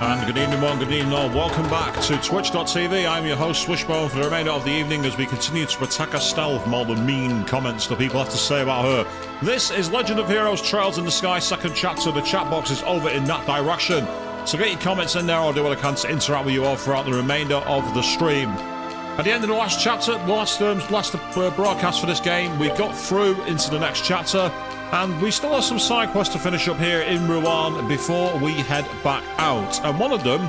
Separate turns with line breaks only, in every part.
And good evening one, good evening all. Welcome back to Twitch.tv. I'm your host Swishbone for the remainder of the evening as we continue to attack Estelle from all the mean comments that people have to say about her. This is Legend of Heroes Trails in the Sky, second chapter. The chat box is over in that direction. So get your comments in there, or do what I can to interact with you all throughout the remainder of the stream. At the end of the last chapter, the last broadcast for this game, we got through into the next chapter. And we still have some side quests to finish up here in Rouen before we head back out. And one of them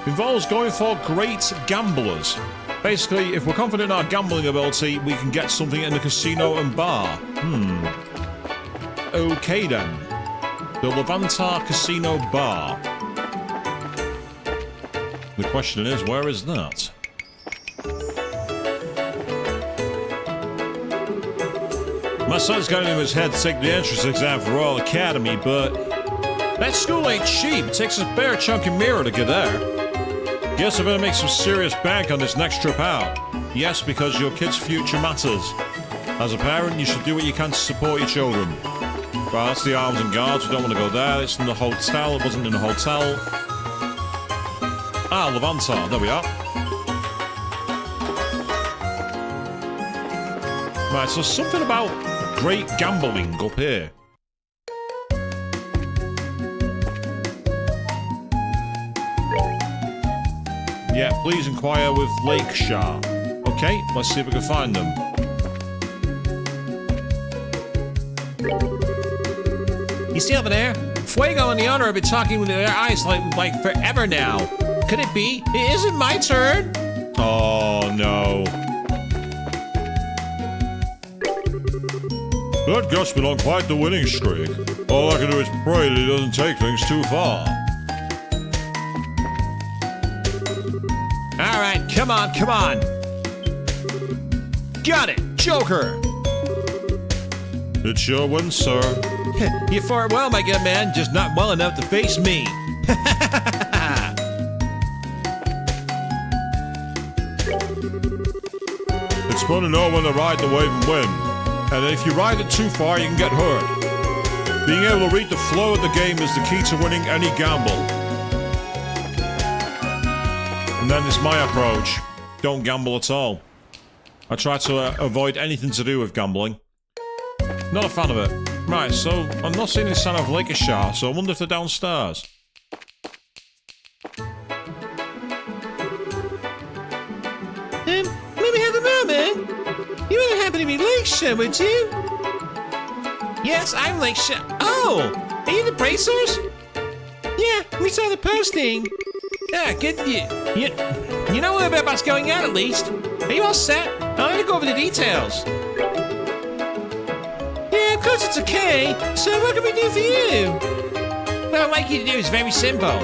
involves going for great gamblers. Basically, if we're confident in our gambling ability, we can get something in the casino and bar. Okay then. The Levantar Casino Bar. The question is, where is that? My son's got it in his head to take the entrance exam for Royal Academy, but that school ain't cheap. It takes a bare chunk of mirror to get there. Guess I better make some serious bank on this next trip out. Yes, because your kid's future matters. As a parent, you should do what you can to support your children. Well, that's the Arms and Guards. We don't want to go there. It's in the hotel. It wasn't in the hotel. Ah, Levantar. There we are. Right, so something about great gambling up here. Yeah, please inquire with Lakeshire. Okay, let's see if we can find them. You see over there? Fuego and the owner have been talking with their eyes like forever now. Could it be? Is it my turn? Oh, no. That gut's been on quite the winning streak. All I can do is pray that he doesn't take things too far. Alright, come on, come on. Got it, Joker. It's your win, sir. You fought well, my good man, just not well enough to face me. It's fun to know when to ride the wave and win. And if you ride it too far, you can get hurt. Being able to read the flow of the game is the key to winning any gamble. And then it's my approach. Don't gamble at all. I try to avoid anything to do with gambling. Not a fan of it. Right, so I'm not seeing any sign of Lakeshire, so I wonder if they're downstairs.
Maybe have a moment. You wouldn't happen to be Lakeshire, would you? Yes, I'm Lakeshire. Oh, are you the Bracers? Yeah, we saw the posting. Yeah, good. You know a little bit about what's going on, at least. Are you all set? I'll have to go over the details. Yeah, of course it's okay. So what can we do for you? What I'd like you to do is very simple.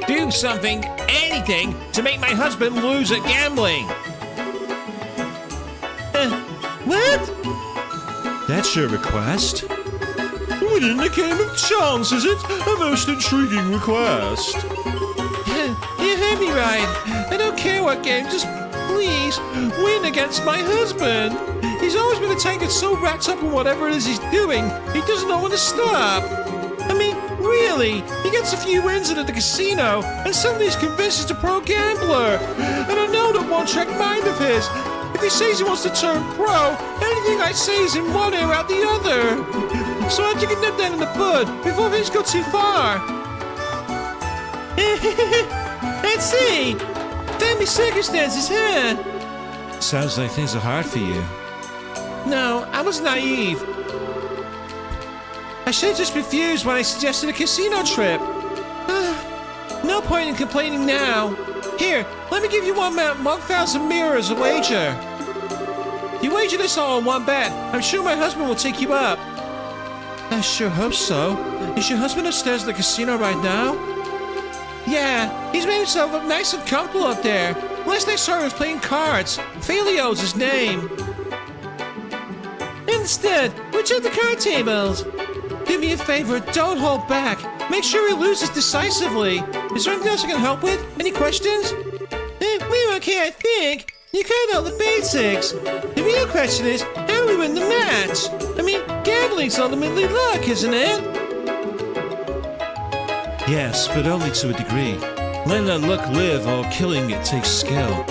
Do something, anything, to make my husband lose at gambling. What?
That's your request? Winning a game of chance, is it? A most intriguing request.
You heard me right. I don't care what game, just please win against my husband. He's always been a tanker so wrapped up in whatever it is he's doing, he doesn't know when to stop. I mean, really, he gets a few wins in at the casino, and suddenly he's convinced he's a pro gambler. And I know that one-track mind of his. If he says he wants to turn pro, anything I say is in one ear out the other. So I have to get that in the bud before things go too far. Let's see. Family circumstances, huh?
Sounds like things are hard for you.
No, I was naive. I should have just refused when I suggested a casino trip. No point in complaining now. Here, let me give you 1,000 mirrors a wager. If you wager this all on one bet, I'm sure my husband will take you up. I sure hope so. Is your husband upstairs at the casino right now? Yeah, he's made himself look nice and comfortable up there. Last I saw he was playing cards. Felio's his name. Instead, we'll check the card tables. Do me a favor, don't hold back. Make sure he loses decisively. Is there anything else I can help with? Any questions? We're okay, I think. You covered all the basics. The real question is, how do we win the match? I mean, gambling's ultimately luck, isn't it?
Yes, but only to a degree.
Letting a look live or killing it takes skill.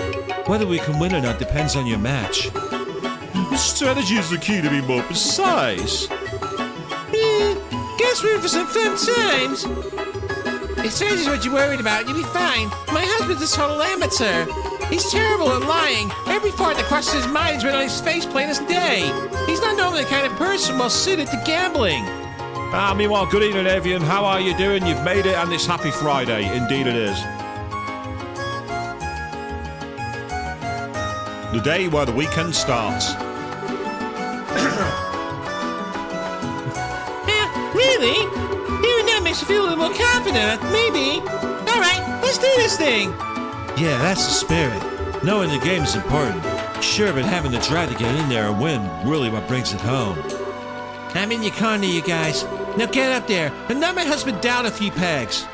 Whether we can win or not depends on your match.
Strategy is the key to be more precise.
Guess we're in for some fun times. If strategy's what you're worried about, you'll be fine. My husband's a total amateur. He's terrible at lying. Every thought that crosses his mind is written on his face plain as day. He's not normally the kind of person well suited to gambling.
Meanwhile, good evening, Avian. How are you doing? You've made it, and it's Happy Friday. Indeed it is. The day where the weekend starts.
Really? Hearing that makes you feel a little more confident, maybe. Alright, let's do this thing. Yeah, that's the spirit. Knowing the game is important. Sure, but having the drive to get in there and win really what brings it home. I'm in your corner, you guys. Now get up there and knock my husband down a few pegs.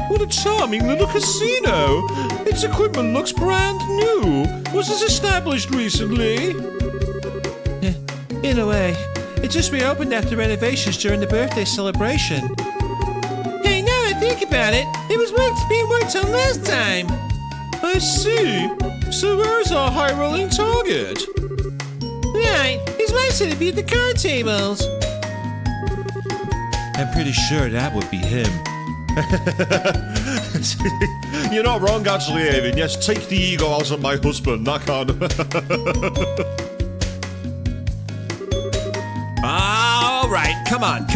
What a charming little casino! Its equipment looks brand new. Was this established recently?
In a way. It just reopened after renovations during the birthday celebration. Hey, now that I think about it, it was being worked on last time.
I see. So where's our high-rolling target?
Right, his wife said it'd be at the card tables. I'm pretty sure that would be him.
You're not wrong, actually, Avian. Yes, take the ego out of my husband. I can't.
All right, come on.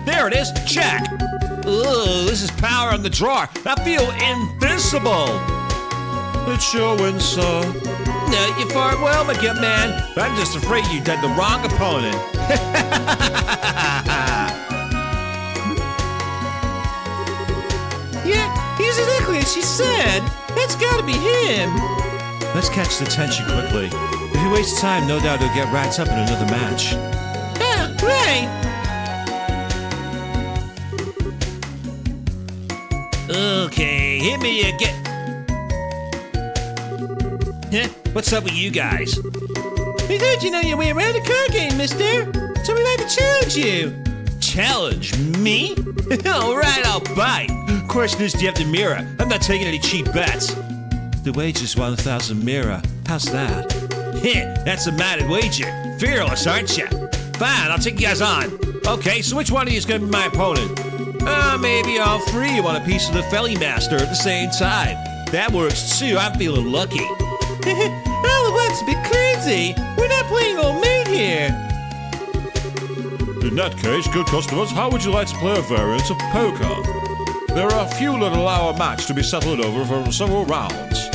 There it is, check. Ooh, this is power on the drawer. I feel invincible.
It sure wins, sir.
No, you fought well, my good man. I'm just afraid you had the wrong opponent. Yeah, he's exactly as she said. That's gotta be him. Let's catch the tension quickly. If he wastes time, no doubt he'll get wrapped up in another match. Ah, right. Okay, hit me again. Huh? What's up with you guys? We heard you know your way around a card game, mister. So we'd like to challenge you. Challenge me? All right, I'll bite. Question is, do you have the mirror? I'm not taking any cheap bets. The wager's 1,000 mirror. How's that? Heh, that's a matted wager. Fearless, aren't you? Fine, I'll take you guys on. Okay, so which one of you is going to be my opponent? Maybe all three you want a piece of the Felly Master at the same time. That works too, I'm feeling lucky. All of that's a bit crazy. We're not playing old maid here.
In that case, good customers, how would you like to play a variant of poker? There are a few that allow a match to be settled over for several rounds.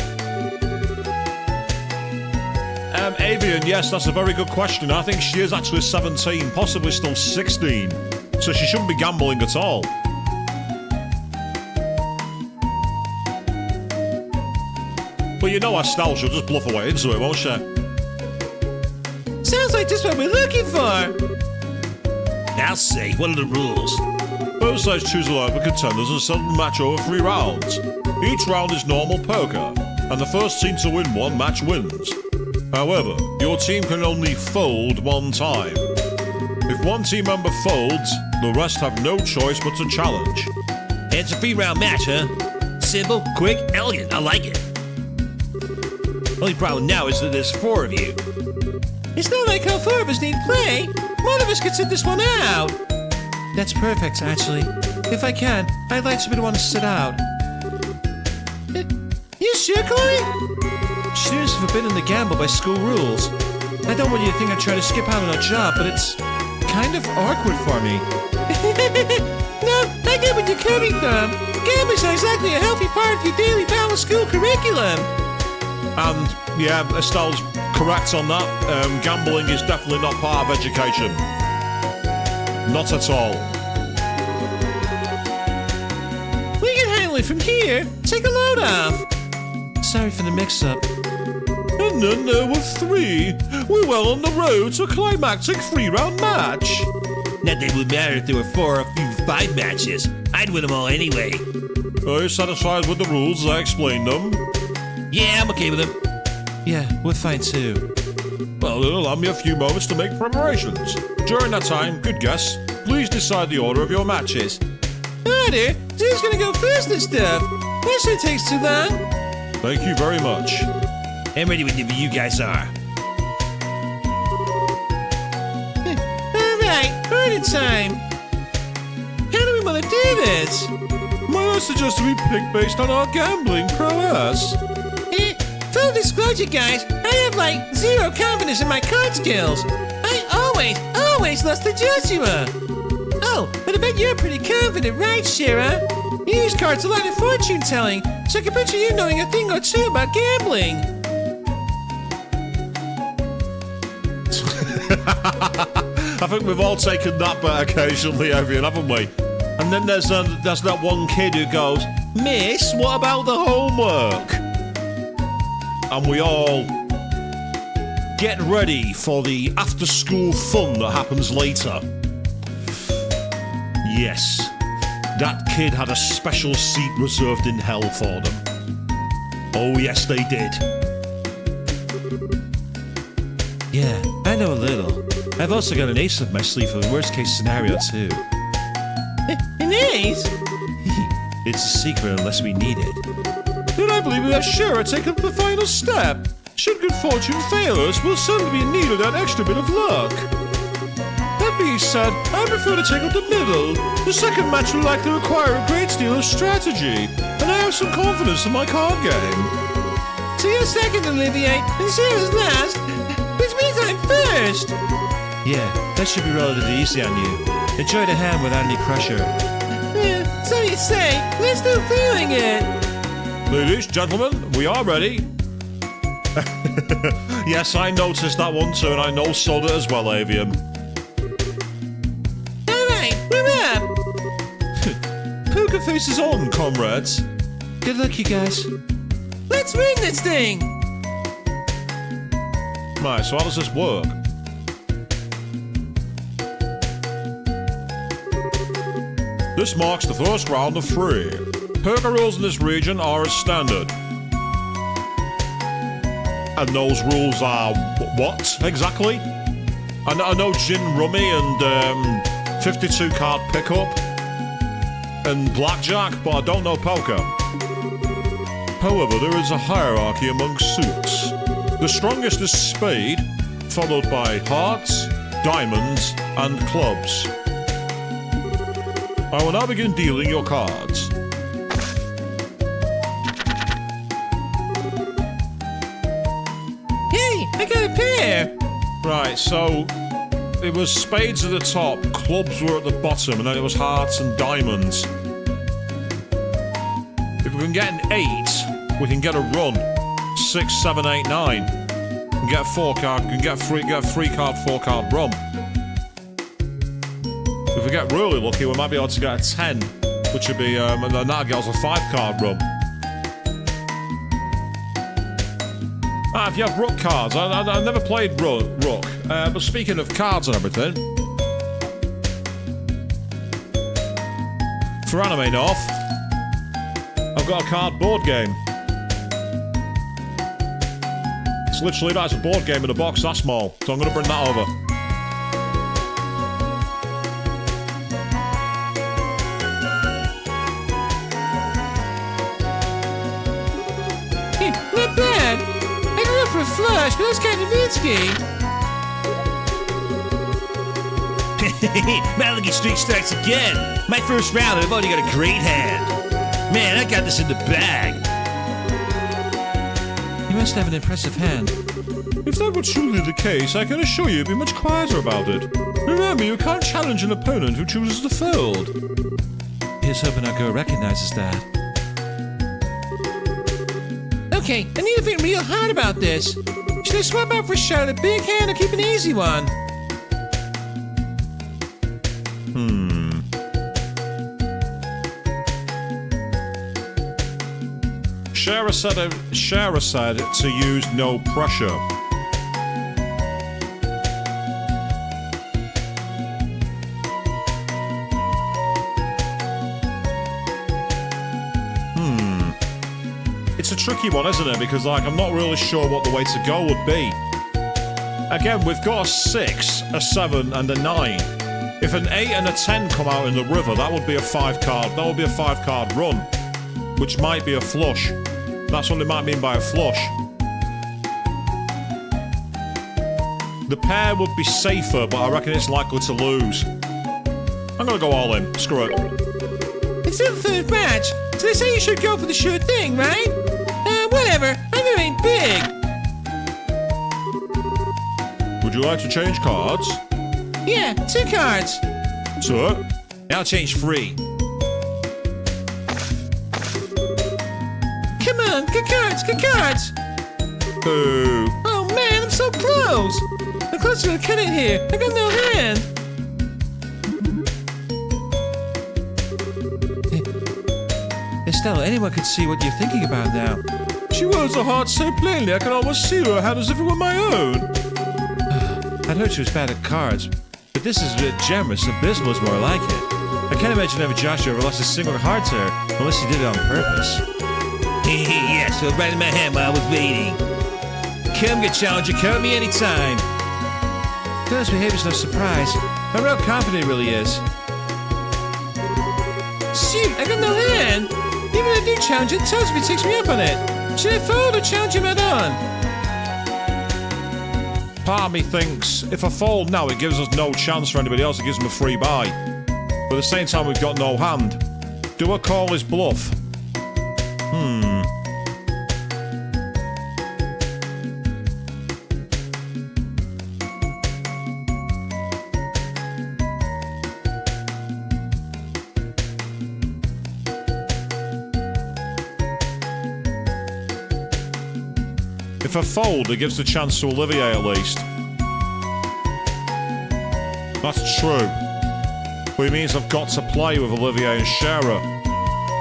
Avian, yes, that's a very good question. I think she is actually 17, possibly still 16. So she shouldn't be gambling at all. But you know her style, she'll just bluff away into it, won't she?
Sounds like just what we're looking for. I'll see. What are the rules?
Both sides choose a line of contenders and settle the match over 3 rounds. Each round is normal poker, and the first team to win one match wins. However, your team can only fold one time. If one team member folds, the rest have no choice but to challenge.
It's a 3-round match, huh? Simple, quick, elegant. I like it. Only problem now is that there's 4 of you. It's not like all 4 of us need play. One of us could sit this one out. That's perfect, actually. If I can, I'd like to be the one to sit out. You sure, Chloe? Students are forbidden to gamble by school rules. I don't want you to think I'm trying to skip out on a job, but it's kind of awkward for me. No, I get what you're coming from. Gambling's not exactly a healthy part of your daily balanced school curriculum.
And, yeah, Estelle's correct on that. Gambling is definitely not part of education. Not at all.
We can handle it from here. Take a load off. Sorry for the mix-up.
And then there were 3. We're well on the road to a climactic 3-round match.
Not that it would matter if there were 4 or 5 matches. I'd win them all anyway.
Are you satisfied with the rules? I explained them.
Yeah, I'm okay with them. Yeah, we're fine too.
Well, allow me a few moments to make preparations. During that time, good guess, please decide the order of your matches.
Order? Who's gonna go first and stuff? That shit takes too long.
Thank you very much.
I'm ready whenever you guys are. Alright, order time. How do we want to do this?
Might I suggest we pick based on our gambling prowess?
Full disclosure, guys, I have like zero confidence in my card skills. I always lost to Joshua. Oh, but I bet you're pretty confident, right, Shira? You use cards a lot in fortune telling, so I can picture you knowing a thing or two about gambling.
I think we've all taken that bet occasionally, Evian, haven't we? And then there's that one kid who goes, Miss, what about the homework? And we all get ready for the after-school fun that happens later. Yes, that kid had a special seat reserved in hell for them. Oh yes, they did.
Yeah, I know a little. I've also got an ace up my sleeve for the worst case scenario too. An ace? It's a secret unless we need it.
Then I believe we have Shara take up the final step. Should good fortune fail us, we'll certainly be in need of that extra bit of luck. That being said, I prefer to take up the middle. The second match will likely require a great deal of strategy, and I have some confidence in my card game.
So you're second, Olivier, and Shara's last, which means I'm first. Yeah, that should be relatively easy on you. Enjoy the hand without any pressure. So you say, we're still feeling it.
Ladies, gentlemen, we are ready. Yes, I noticed that one too, and I know sold it as well, Avian.
Alright, we're up.
Poker face is on, comrades.
Good luck, you guys. Let's win this thing.
Right, so how does this work? This marks the first round of 3. Poker rules in this region are as standard. And those rules are what, exactly? I know gin rummy and 52 card pickup and blackjack, but I don't know poker. However, there is a hierarchy among suits. The strongest is spade, followed by hearts, diamonds, and clubs. I will now begin dealing your cards.
Hey, I got a pair.
Right, so it was spades at the top, clubs were at the bottom, and then it was hearts and diamonds. If we can get an 8, we can get a run. 6, 7, 8, 9. We can get a 4 card, we can get a 3 card, 4 card run. If we get really lucky, we might be able to get a 10, which would be, and then that gives us a 5 card run. If you have rook cards, I've never played rook, but speaking of cards and everything, for Anime North, I've got a card board game. It's literally that's a board game in a box that small, so I'm going to bring that over.
Not bad. I can go for a flush, but that's kind of risky.
My lucky streak starts again. My first round, and I've already got a great hand. Man, I got this in the bag.
You must have an impressive hand.
If that were truly the case, I can assure you you'd be much quieter about it. Remember, you can't challenge an opponent who chooses to fold.
Here's hoping our girl recognizes that. Okay, I need to think real hard about this. Should I swap out for Charlotte a big hand or keep an easy one?
Shara said to use no pressure. It's a tricky one, isn't it? Because, like, I'm not really sure what the way to go would be. Again, we've got a 6, a 7, and a 9. If an 8 and a 10 come out in the river, that would be a 5-card. That would be a 5-card run, which might be a flush. That's what they might mean by a flush. The pair would be safer, but I reckon it's likely to lose. I'm gonna go all in. Screw it.
It's the third match, so they say you should go for the sure thing, right? Whatever. I ain't big.
Would you like to change cards?
Yeah, 2 cards.
Sir?
I'll change 3.
Come on, good cards, good cards.
Boo.
Oh man, I'm so close. I'm close to the cut it here. I got no hand. Estelle, anyone could see what you're thinking about now.
She wears her heart so plainly I can almost see her hand as if it were my own.
I'd heard she was bad at cards, but this is generous. Abysmal is more like it. I can't imagine ever Joshua ever lost a single card to her unless he did it on purpose.
Yes, so right in my hand while I was waiting. Come, good challenger, come at me anytime.
Donna's behavior's no surprise. How real confident he really is. Shoot, I got no hand. Even if I do challenge it, tells if he takes me up on it. Should I fold or challenge him head on?
Part of me thinks if I fold now, it gives us no chance for anybody else. It gives them a free buy. But at the same time, we've got no hand. Do I call his bluff? If I fold, it gives the chance to Olivier at least. That's true. But it means I've got to play with Olivier and Shara.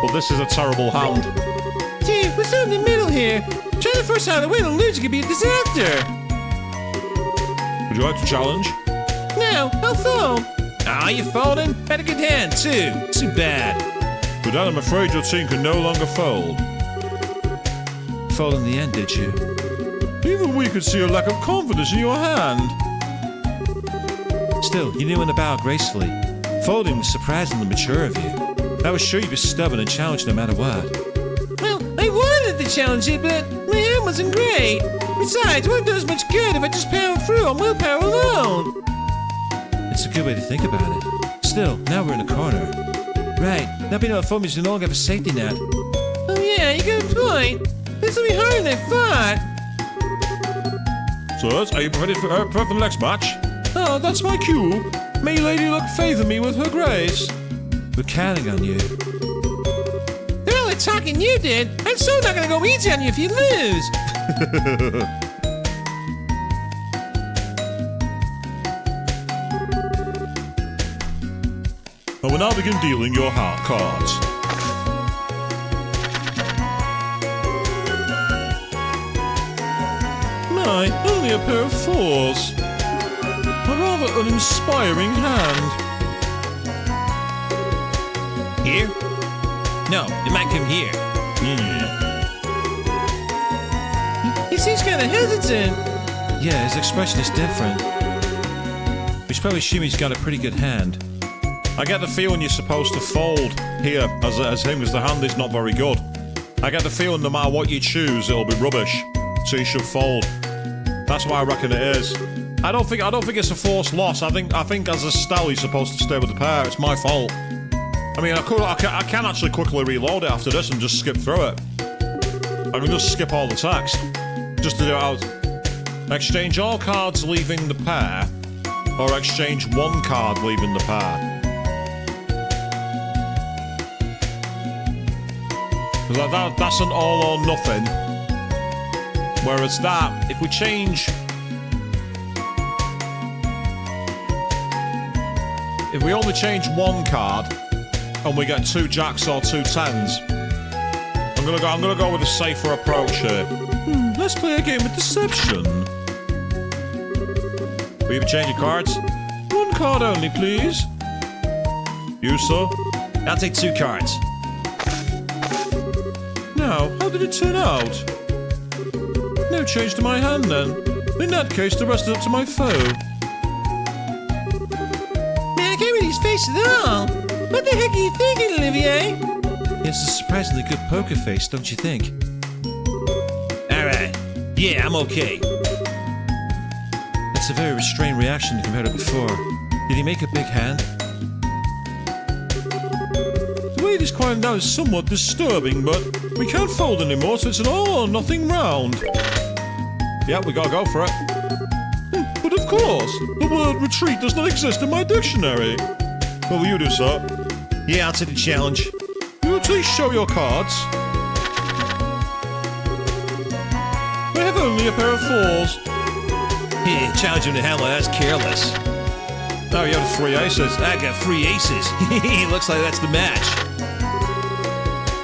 But this is a terrible hand.
Dude, we're still in the middle here. Trying to force out a win and losing could be a disaster.
Would you like to challenge?
No, I'll fold.
You folding? Had a good hand, too. Too bad.
But then I'm afraid your team can no longer fold.
Fold in the end, did you?
Even we could see a lack of confidence in your hand.
Still, you knew when to bow gracefully. Folding was surprisingly mature of you. I was sure you'd be stubborn and challenge no matter what. Well, I wanted to challenge it, but my hand wasn't great. Besides, it won't do as much good if I just power through on willpower alone. It's a good way to think about it. Still, now we're in a corner. Right, not being able to fold means we no longer have a safety net. Oh yeah, you got a point. This will be harder than I thought.
Sirs, are you ready for the next match? Oh, that's my cue. May Lady Luck favour me with her grace.
We're counting on you. They're all attacking you, did. I'm so not gonna go easy on you if you lose.
I will now begin dealing your heart cards. My, only a pair of 4s. A rather uninspiring hand.
Here? No, it might come here.
He seems kind of hesitant. Yeah, his expression is different. We should probably assume he's got a pretty good hand.
I get the feeling you're supposed to fold here as him, because the hand is not very good. I get the feeling no matter what you choose, it'll be rubbish. So you should fold. That's what I reckon it is. I don't think it's a forced loss. I think as a Stell, you're supposed to stay with the pair. It's my fault. I mean, I can actually quickly reload it after this and just skip through it. I can just skip all the text. Just to do it out. Exchange all cards leaving the pair, or exchange one card leaving the pair. That's an all or nothing. Whereas that, if we change... If we only change one card, and we get 2 jacks or 2 10s, I'm gonna go with a safer approach here. Let's play a game of deception. Will you change your cards? 1 card only, please. You, sir?
I'll take 2 cards.
Now, Now, how did it turn out? No change to my hand, then. In that case, the rest is up to my foe.
Man, I can't read his face at all. What the heck are you thinking, Olivier?
It's a surprisingly good poker face, don't you think? Alright. Yeah, I'm okay. That's a very restrained reaction compared to before. Did he make a big hand?
The way he's quieting down is somewhat disturbing, but we can't fold anymore, so it's an all or nothing round. Yeah, we gotta go for it. But of course, the word retreat does not exist in my dictionary. What will you do, sir?
Yeah, I'll take the challenge.
You will please show your cards. We have only a pair of fours.
Yeah, challenge him to hell, that's careless.
Now you have 3 aces.
I got 3 aces. Looks like that's the match.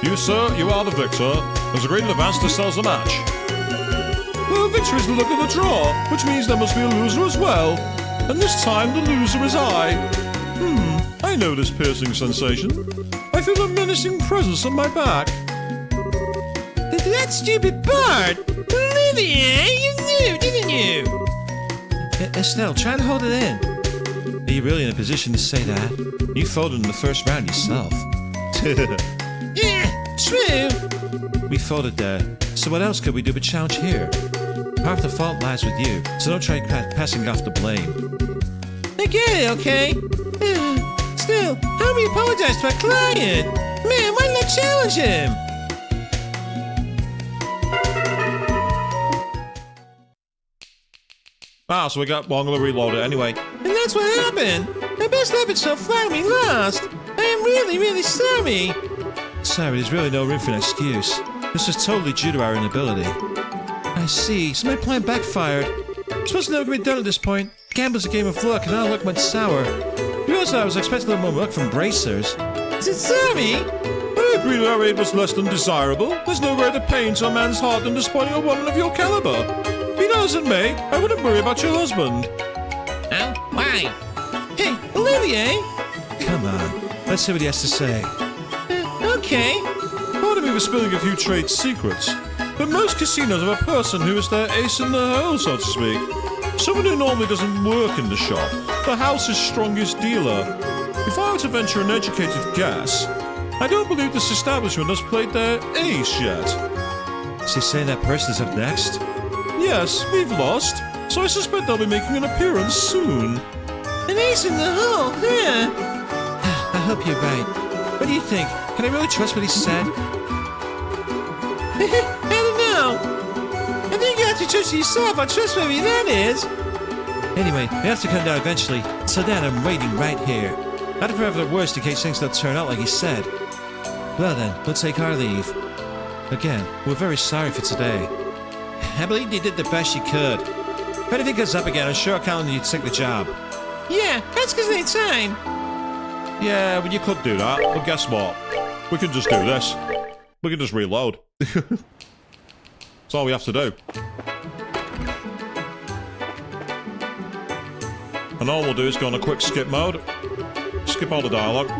You, sir, you are the victor. As agreed in advance, this settles the match. Well, victory is the look of the draw, which means there must be a loser as well. And this time, the loser is I. I know this piercing sensation. I feel a menacing presence on my back.
That stupid Bart! Olivier, you knew, didn't you?
Estelle, try to hold it in. Are you really in a position to say that? You folded in the first round yourself.
Yeah, true.
We folded there. So what else could we do but challenge here? Half the fault lies with you, so don't try passing off the blame.
I get it, okay? Still, how do we apologize to our client? Man, why not challenge him?
Ah, so we got one to reload it anyway.
And that's what happened. My best effort so far, we lost. I am really, really sorry.
Sorry, there's really no room for an excuse. This was totally due to our inability. I see, so my plan backfired. I'm supposed to never be done at this point. Gambling's a game of luck, and our luck went sour. You also I was expecting a little more luck from bracers.
Sorry?
I agree that our aid was less than desirable. There's no greater pain to a man's heart than disappointing a woman of your caliber. Be that as it may, I wouldn't worry about your husband.
Oh, why? Hey, Olivier?
Come on, let's see what he has to say.
Okay.
Pardon me for spilling a few trade secrets, but most casinos have a person who is their ace in the hole, so to speak. Someone who normally doesn't work in the shop, the house's strongest dealer. If I were to venture an educated guess, I don't believe this establishment has played their ace yet.
Is he saying that person is up next?
Yes, we've lost, so I suspect they'll be making an appearance soon.
An ace in the hole, yeah.
I hope you're right. What do you think? Can I really trust what he said?
I don't know. I think you have to trust yourself how trustworthy that is.
Anyway, we have to come down eventually. So then I'm waiting right here. I'd prepare for the worst in case things don't turn out like he said. Well then, we'll take our leave. Again, we're very sorry for today. I believe you did the best you could. If anything goes up again, I'm sure I'll count on you to take the job.
Yeah, that's because they time.
Yeah, well, you could do that, but guess what? We can just do this. We can just reload. That's all we have to do. And all we'll do is go on a quick skip mode. Skip all the dialogue.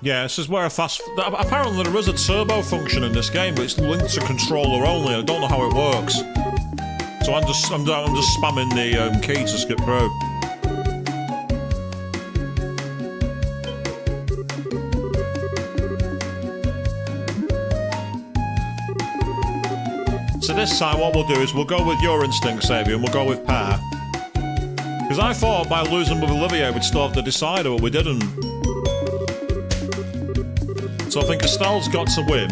Yeah, this is where a fast... Apparently there is a turbo function in this game, but it's linked to controller only. I don't know how it works. So I'm just spamming the key to skip through. So this time what we'll do is we'll go with your instinct, Xavier, and we'll go with pair. Because I thought by losing with Olivier we'd still have the decider, but we didn't. So I think Estelle's got to win.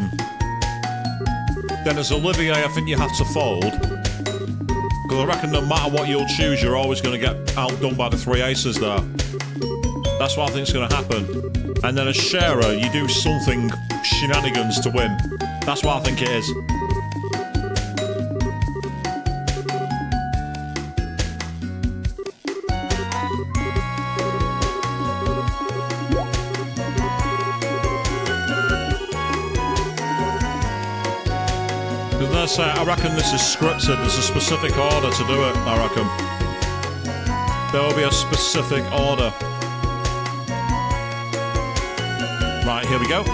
Then as Olivier, I think you have to fold. Because I reckon no matter what you'll choose, you're always going to get outdone by the 3 aces there. That's what I think's going to happen. And then as Shara, you do something shenanigans to win. That's what I think it is. Because I reckon this is scripted. There's a specific order to do it, I reckon. There will be a specific order. Right, here we go.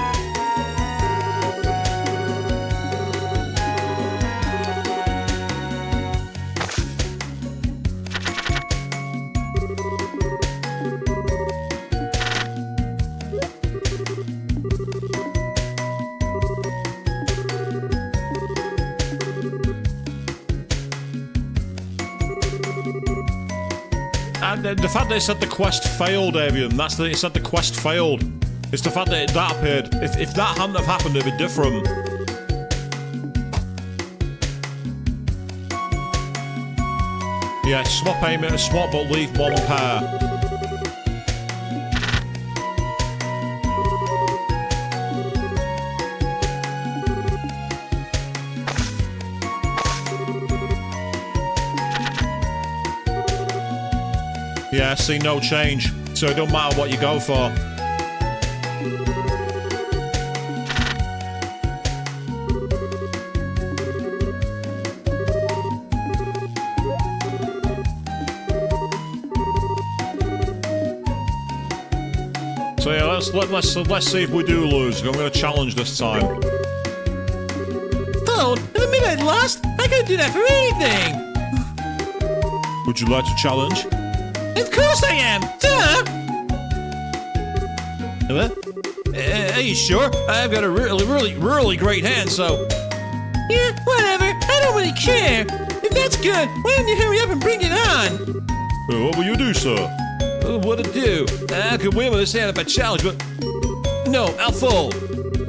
And the fact that it said the quest failed, Avian, that's that it said the quest failed. It's the fact that that appeared. If that hadn't have happened, it'd be different. Yeah, swap aim it, swap, but leave one pair. Yeah, see, no change. So it don't matter what you go for. So yeah, let's see if we do lose. I'm going to challenge this time.
Phone, in the minute I lost, I could do that for anything.
Would you like to challenge?
Of course I am! Duh! What? Are you sure? I've got a really great hand, so... Yeah, whatever. I don't really care. If that's good, why don't you hurry up and bring it on?
What will you do, sir?
What to do? I could win with this hand if I challenge, but... No, I'll fold.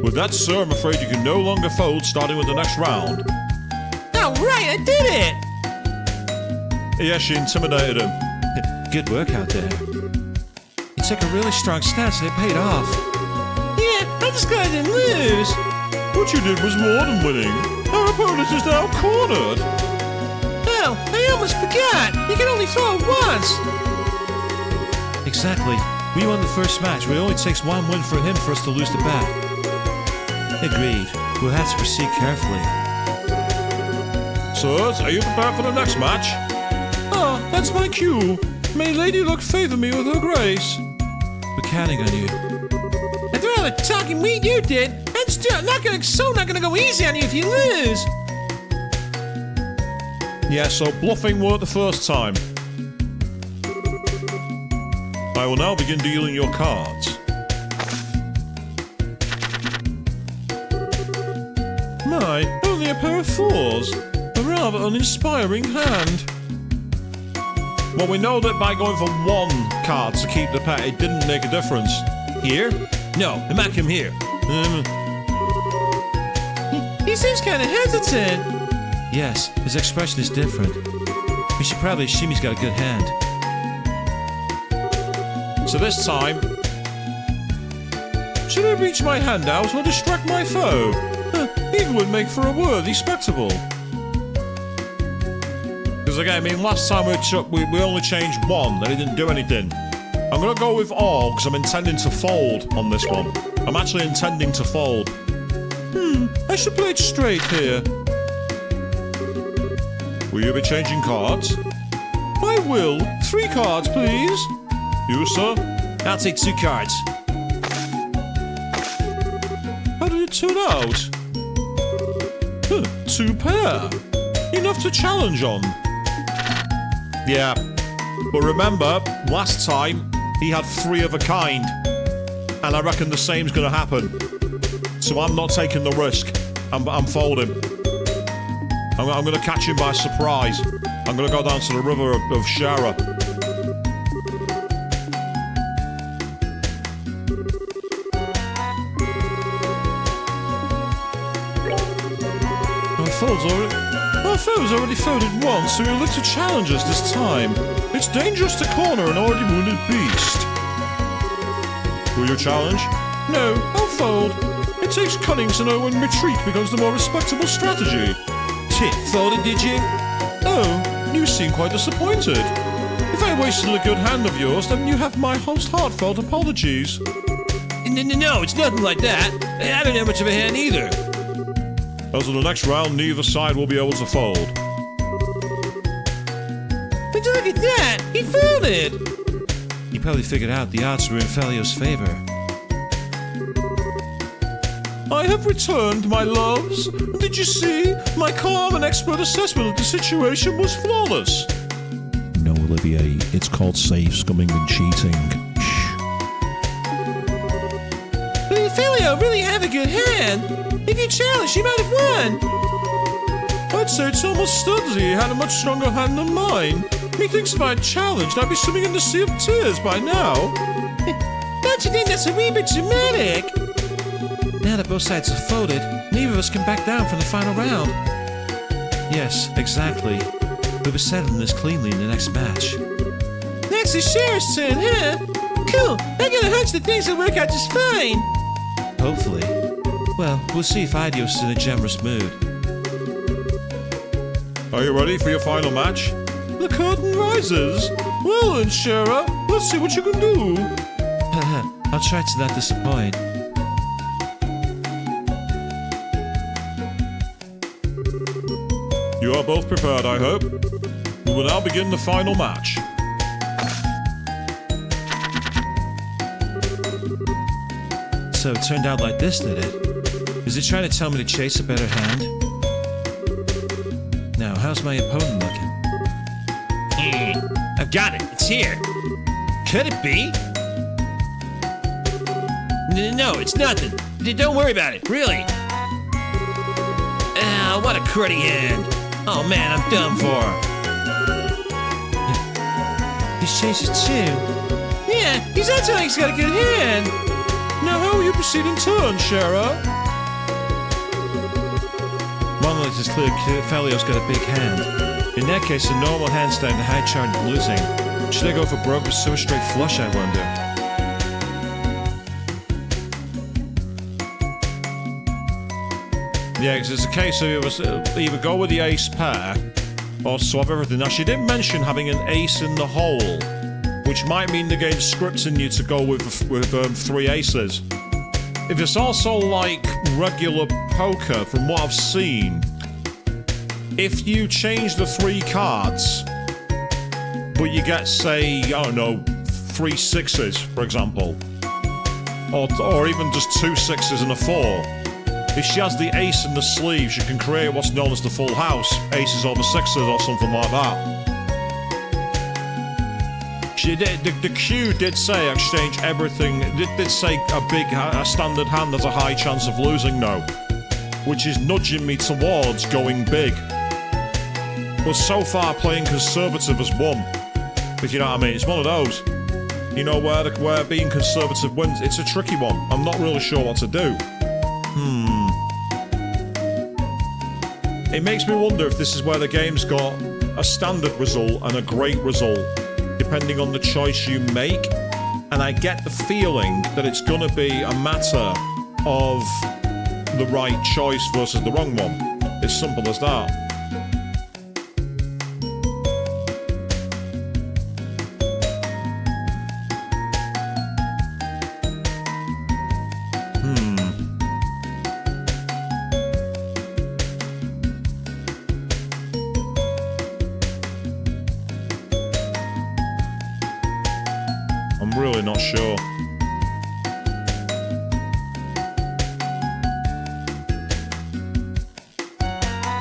With that, sir, I'm afraid you can no longer fold starting with the next round.
Oh, right, I did it!
Yes, she intimidated him.
Good work out there. You took a really strong stance and it paid off.
Yeah, I'm just glad I didn't lose.
What you did was more than winning. Our opponent is now cornered.
Oh, I almost forgot. You can only throw it once.
Exactly. We won the first match, but it only takes one win for him for us to lose the bet. Agreed. We'll have to proceed carefully.
Sirs, are you prepared for the next match?
Oh, that's my cue. May Lady Luck favor me with her grace.
We're counting on you.
I'd rather talking meat you did. And still not gonna go easy on you if you lose.
Yeah, so bluffing worked the first time. I will now begin dealing your cards. My, only a pair of fours. A rather uninspiring hand. Well, we know that by going for one card to keep the pet, it didn't make a difference.
Here? No, the Mac him here. He seems kind of hesitant.
Yes, his expression is different. We should probably assume he's got a good hand.
So this time... Should I reach my hand out or distract my foe? Either would make for a worthy spectacle. Because again, I mean, last time we only changed one, and it didn't do anything. I'm going to go with all, because I'm intending to fold on this one. I'm actually intending to fold. I should play it straight here. Will you be changing cards? I will. 3 cards, please. You, sir?
I'll take 2 cards.
How did it turn out? 2 pair. Enough to challenge on. Yeah. But remember, last time, he had 3 of a kind. And I reckon the same's going to happen. So I'm not taking the risk. I'm folding. I'm going to catch him by surprise. I'm going to go down to the river of Shara. Our foe's already folded once, so he'll look to challenge us this time. It's dangerous to corner an already wounded beast. Will you challenge? No, I'll fold. It takes cunning to know when retreat becomes the more respectable strategy.
Folded, did you?
Oh, you seem quite disappointed. If I wasted a good hand of yours, then you have my most heartfelt apologies.
No, it's nothing like that. I don't have much of a hand either.
As of the next round, neither side will be able to fold.
But look at that! He folded!
He probably figured out the odds were in Felio's favor.
I have returned, my loves. Did you see? My calm and expert assessment of the situation was flawless. No, Olivier, it's called safe scumming and cheating. Shh.
But Felio really had a good hand. If you challenged, he might have won.
I'd say it's almost studs he had a much stronger hand than mine. Methinks if I'd challenged, I'd be swimming in the sea of tears by now.
Don't you think that's a wee bit dramatic?
Now that both sides have folded, neither of us can back down from the final round. Yes, exactly. We'll be settling this cleanly in the next match.
Next is Sheriff's turn, huh? Cool. I got a hunch that things will work out just fine.
Hopefully. Well, we'll see if Idios is in a generous mood.
Are you ready for your final match? The curtain rises. Well then, Shara, let's see what you can do.
I'll try to not disappoint.
You are both prepared, I hope. We will now begin the final match.
So it turned out like this, did it? Is it trying to tell me to chase a better hand? Now, how's my opponent looking?
I've got it. It's here. Could it be? No, it's nothing. Don't worry about it. Really. Ah, what a cruddy hand. Oh man, I'm done for.
He's chases too.
Yeah, he's acting like he's got a good hand.
Now how will you proceed in turn, Shara?
One like it's clear Felio's got a big hand. In that case, a normal hand standing the high chance of losing. Should I go for broke or so straight flush, I wonder?
Yeah, because it's a case of either go with the ace pair or swap everything. Now, she did mention having an ace in the hole, which might mean the game's scripting you to go with 3 aces. If it's also like regular poker, from what I've seen, if you change the 3 cards, but you get, say, I don't know, 3 6s, for example, or even just 2 6s and a 4. If she has the ace in the sleeve, she can create what's known as the full house, aces over 6s or something like that. She did, the cue did say exchange everything. It did say a standard hand has a high chance of losing now, which is nudging me towards going big. But so far, playing conservative has won. If you know what I mean, it's one of those. You know where being conservative wins. It's a tricky one. I'm not really sure what to do. It makes me wonder if this is where the game's got a standard result and a great result, depending on the choice you make. And I get the feeling that it's going to be a matter of the right choice versus the wrong one. It's simple as that. I'm really not sure.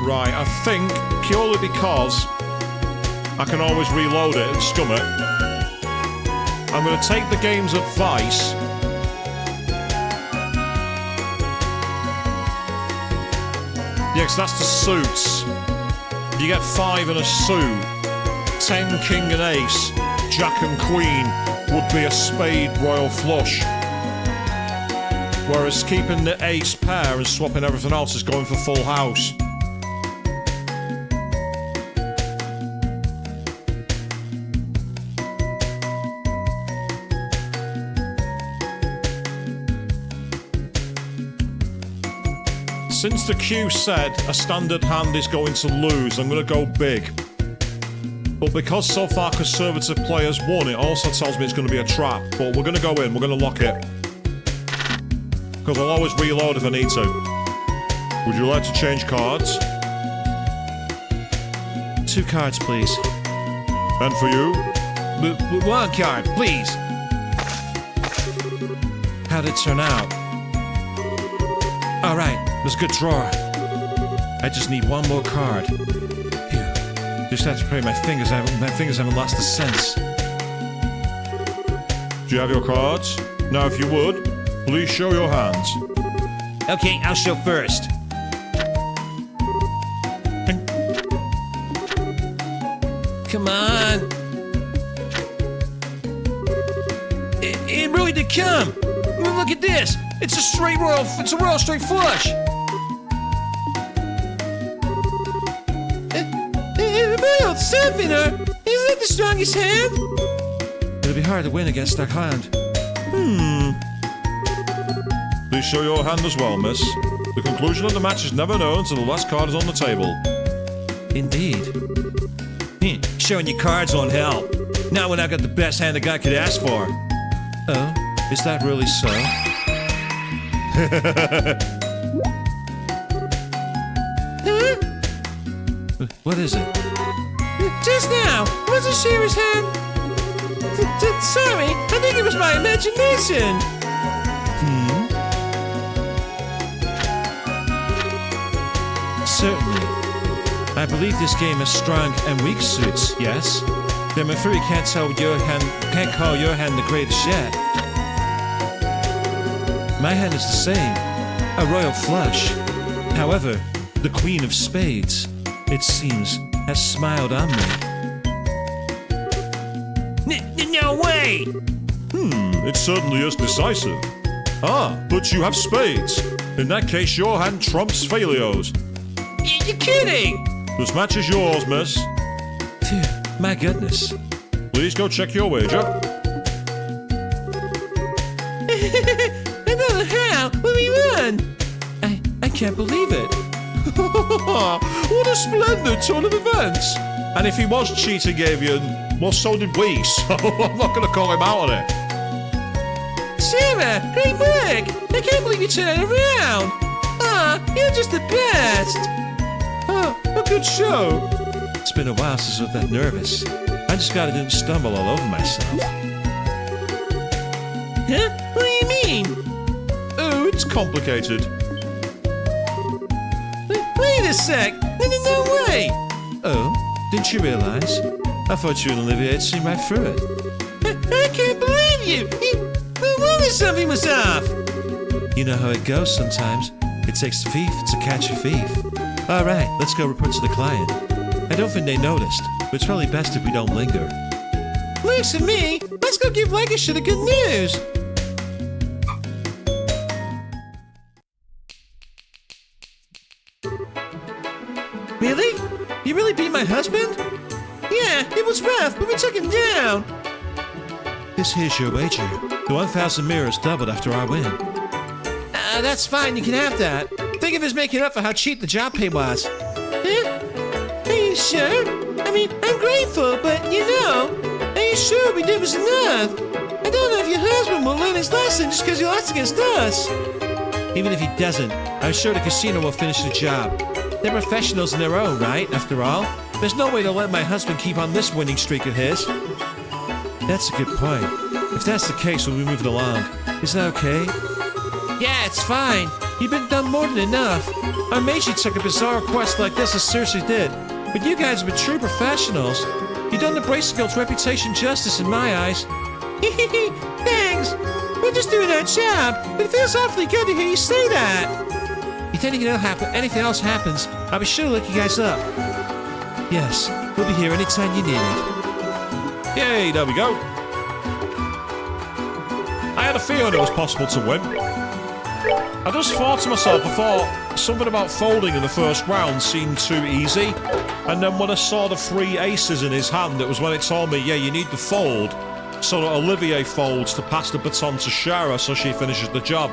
Right, I think, purely because I can always reload it and scum it, I'm going to take the game's advice yeah, 'cause that's the suits. You get 5 in a suit, 10 king and ace, jack and queen would be a spade royal flush. Whereas keeping the ace pair and swapping everything else is going for full house. Since the cue said a standard hand is going to lose, I'm going to go big. But because so far conservative players won, it also tells me it's going to be a trap. But we're going to go in, we're going to lock it. Because I'll always reload if I need to. Would you like to change cards?
2 cards, please.
And for you?
1 card, please.
How'd it turn out? Alright, there's a good drawer. I just need 1 more card. Phew. Just have to pray my fingers haven't lost a sense.
Do you have your cards? Now, if you would, please show your hands.
Okay, I'll show first. Come on. It really did come. Look at this. It's a royal straight flush. Royal Symphony? Isn't that the strongest hand?
It'll be hard to win against that hand.
Please show your hand as well, miss. The conclusion of the match is never known until the last card is on the table.
Indeed.
Showing your cards won't help. Now when I got the best hand the guy could ask for.
Oh, is that really so? What is it?
Just now, wasn't Shira's hand? Sorry, I think it was my imagination.
Certainly. I believe this game has strong and weak suits, yes? Then I'm afraid you can't call your hand the greatest yet. My hand is the same, a royal flush. However, the Queen of Spades, it seems, has smiled on me.
No way!
It certainly is decisive. Ah, but you have spades. In that case, your hand trumps Felios.
You're kidding!
This match is yours, miss.
Phew, my goodness.
Please go check your wager.
Another how will we won?
I can't believe it.
What a splendid turn of events. And if he was cheating, Avian, well, so did we, so I'm not going to call him out on it.
Shira, great work! I can't believe you turned it around! You're just the best!
A good show.
It's been a while since I was that nervous. I just gotta didn't stumble all over myself.
Huh? What do you mean?
Oh, it's complicated.
Wait a sec! No way!
Oh, didn't you realize? I thought you and Olivia had seen right through it.
I can't believe you! No wonder something was off!
You know how it goes sometimes. It takes a thief to catch a thief. Alright, let's go report to the client. I don't think they noticed, but it's probably best if we don't linger.
Looks to me, let's go give Lancashire the good news! Really? You really beat my husband? Yeah, it was rough, but we took him down!
This here's your wager. The 1,000 mirrors doubled after our win.
That's fine, you can have that. Think of it as making up for how cheap the job pay was. Huh? Are you sure? I mean, I'm grateful, but are you sure we did was enough? I don't know if your husband will learn his lesson just because he lost against us.
Even if he doesn't, I'm sure the casino will finish the job. They're professionals in their own right, after all. There's no way to let my husband keep on this winning streak of his. That's a good point. If that's the case, we'll be moving along. Is that okay?
Yeah, it's fine. You've been done more than enough.
I made you took a bizarre quest like this as seriously did. But you guys have been true professionals. You've done the Bracer Guild's reputation justice in my eyes.
Thanks. We're just doing our job, but it feels awfully good to hear you say that.
If anything else happens, I'll be sure to look you guys up. Yes, we'll be here anytime you need it.
Yay, there we go. I had a feeling it was possible to win. I just thought to myself, I thought something about folding in the first round seemed too easy. And then when I saw the 3 aces in his hand, it was when it told me, yeah, you need to fold so that Olivier folds to pass the baton to Shara so she finishes the job.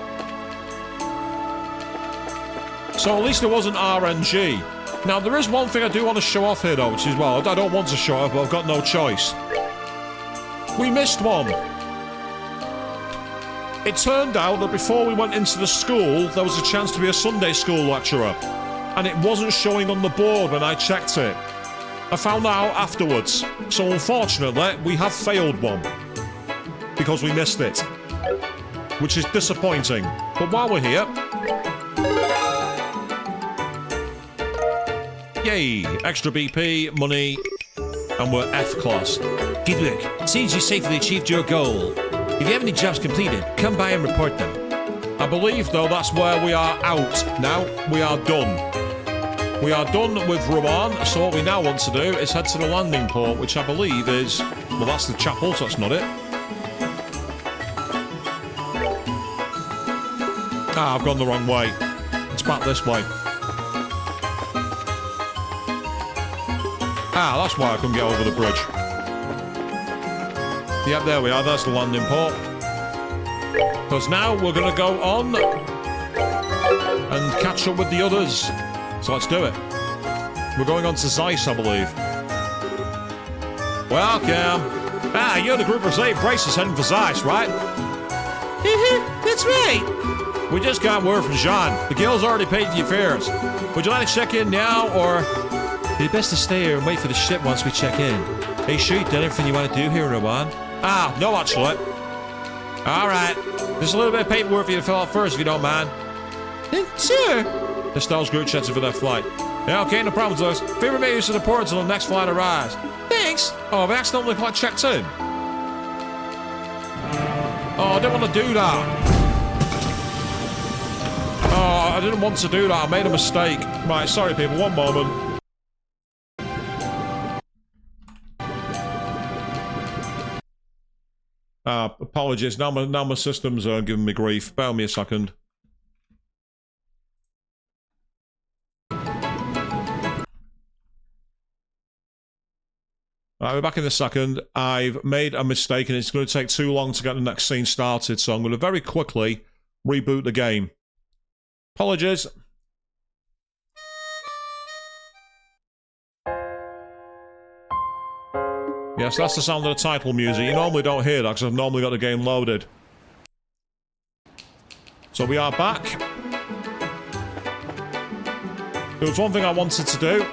So at least it wasn't RNG. Now, there is one thing I do want to show off here, though, which is, well, I don't want to show off, but I've got no choice. We missed one. It turned out that before we went into the school, there was a chance to be a Sunday school lecturer. And it wasn't showing on the board when I checked it. I found that out afterwards. So unfortunately, we have failed one. Because we missed it. Which is disappointing. But while we're here... Yay! Extra BP, money, and we're F class.
Good work. Seems you safely achieved your goal. If you have any jobs completed, come by and report them.
I believe, though, that's where we are out now. We are done. We are done with Rouen, so what we now want to do is head to the landing port, which I believe is... Well, that's the chapel, so that's not it. Ah, I've gone the wrong way. It's back this way. Ah, that's why I couldn't get over the bridge. Yep, there we are. There's the landing port. Because now we're going to go on and catch up with the others. So let's do it. We're going on to Zeiss, I believe. Welcome. Ah, you're the group of 8 braces heading for Zeiss, right?
That's right.
We just got word from Jean. The guild's already paid your fares. Would you like to check in now, or...
It'd be best to stay here and wait for the ship once we check in. Are you sure you've done everything you want to do here in Rouen?
Ah, no, actually. All right. There's a little bit of paperwork for you to fill out first, if you don't mind.
Sure.
The Stell's group checks in for their flight. Yeah, okay, no problems, Lewis. Favor me use of the port until the next flight arrives.
Thanks.
Oh, have I accidentally checked in? Oh, I didn't want to do that. Oh, I didn't want to do that. I made a mistake. Right, sorry, people. One moment. Apologies. Now my system's giving me grief. Bear me a second. Right, we're back in a second. I've made a mistake and it's going to take too long to get the next scene started, so I'm going to very quickly reboot the game. Apologies. Yes, that's the sound of the title music. You normally don't hear that because I've normally got the game loaded. So we are back. There was one thing I wanted to do.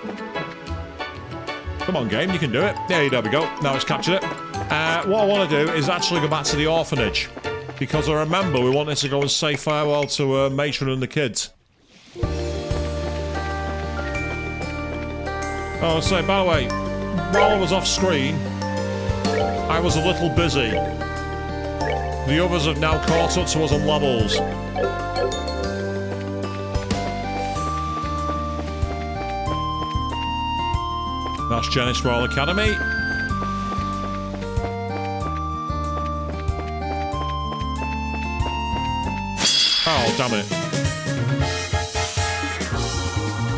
Come on, game, you can do it. There we go. Now it's captured it. What I want to do is actually go back to the orphanage. Because I remember we wanted to go and say farewell to Matron and the kids. Oh, so by the way, while I was off screen, I was a little busy. The others have now caught up to us on levels. That's Janice Royal Academy. Oh, damn it.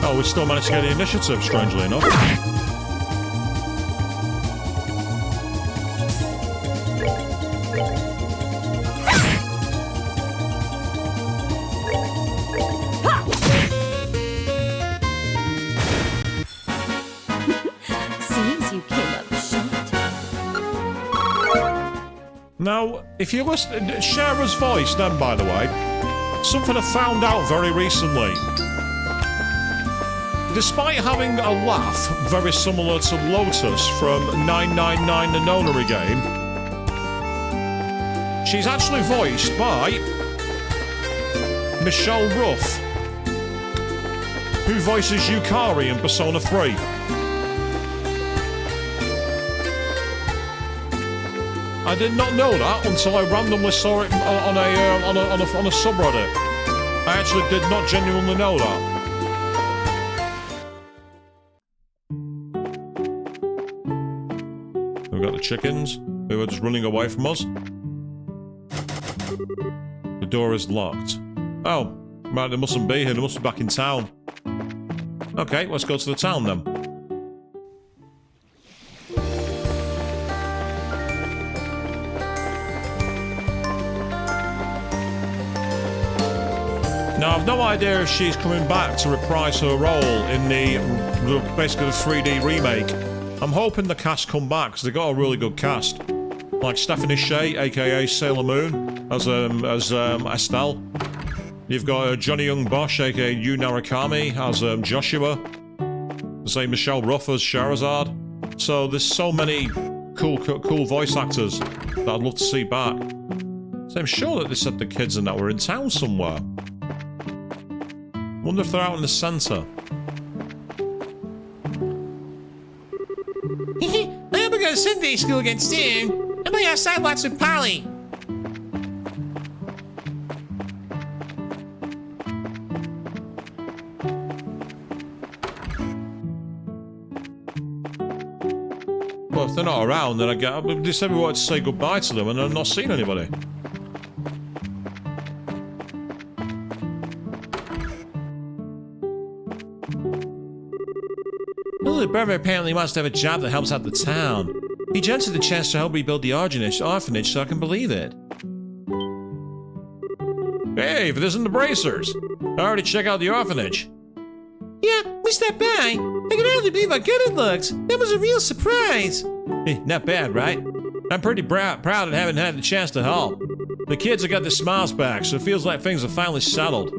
Oh, we still managed to get the initiative, strangely enough. Now, if you listen, Shara's voice then, by the way, something I found out very recently. Despite having a laugh very similar to Lotus from 999 the Nonary game, she's actually voiced by Michelle Ruff, who voices Yukari in Persona 3. I did not know that until I randomly saw it on a subreddit. I actually did not genuinely know that. We've got the chickens who are just running away from us. The door is locked. Oh, right, they mustn't be here. They must be back in town. Okay, let's go to the town then. Now, I've no idea if she's coming back to reprise her role in basically the 3D remake. I'm hoping the cast come back, because they got a really good cast. like Stephanie Shea, aka Sailor Moon, as Estelle. You've got Johnny Young Bosch, aka Yu Narakami, as Joshua. Say Michelle Ruff as Charizard. So there's so many cool voice actors that I'd love to see back. So I'm sure that they said the kids and that were in town somewhere. Wonder if they're out in the centre.
I hope I go to Sunday school again soon. I play outside lots with Polly.
Well, if they're not around, then they said we wanted to say goodbye to them and I've not seen anybody.
Lily Brother apparently wants to have a job that helps out the town. He jumps at the chance to help rebuild the orphanage so I can believe it.
Hey, if it isn't the Bracers! I already checked out the orphanage.
Yeah, we stopped by. I can hardly believe how good it looked. That was a real surprise.
Not bad, right? I'm pretty proud of having had the chance to help. The kids have got their smiles back, so it feels like things are finally settled.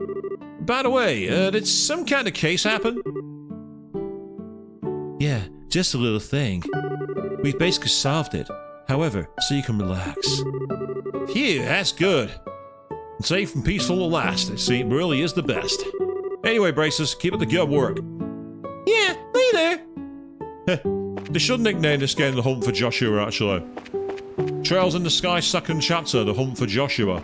By the way, did some kind of case happen? Yeah, just a little thing. We've basically solved it. However, so you can relax.
Phew, that's good. And safe and peaceful at last. It really is the best. Anyway, Braces, keep up the good work.
Yeah, later.
They should nickname this game The Hunt for Joshua, actually. Trails in the Sky second chapter, The Hunt for Joshua.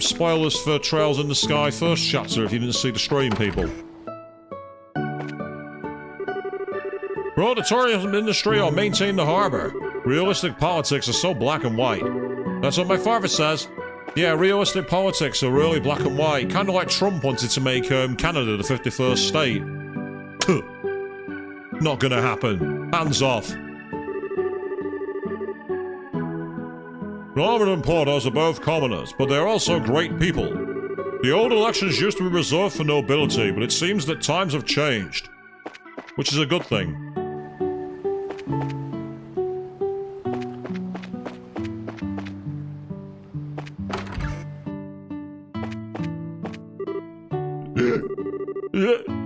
Spoilers for Trails in the Sky first chapter if you didn't see the stream, people. Grow the tourism industry or maintain the harbor. Realistic politics are so black and white. That's what my father says. Yeah, realistic politics are really black and white. Kind of like Trump wanted to make Canada the 51st state. Not gonna happen. Hands off. Norman and Porters are both commoners, but they're also great people. The old elections used to be reserved for nobility, but it seems that times have changed. Which is a good thing.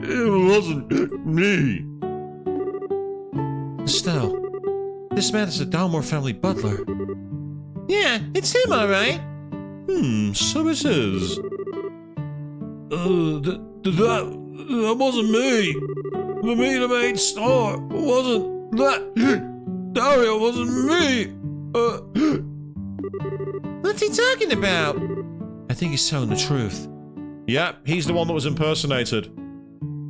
It wasn't me.
Estelle, this man is the Dalmore family butler.
Yeah, it's him, all right.
So it is. That wasn't me. The meter maid store wasn't that. Dario wasn't me.
What's he talking about?
I think he's telling the truth.
Yep, he's the one that was impersonated.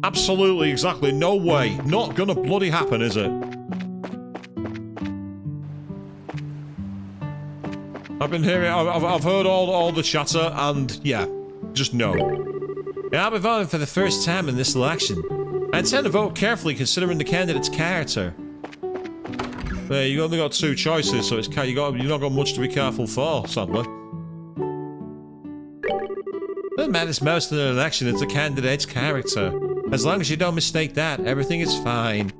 Absolutely, exactly. No way. Not gonna bloody happen, is it? I've been hearing. I've heard all the chatter, and yeah, just no.
Yeah, I'll be voting for the first time in this election. I intend to vote carefully considering the candidate's character.
Yeah, you only got two choices, so you've not got much to be careful for, sadly.
What matters most in an election is the candidate's character. As long as you don't mistake that, everything is fine.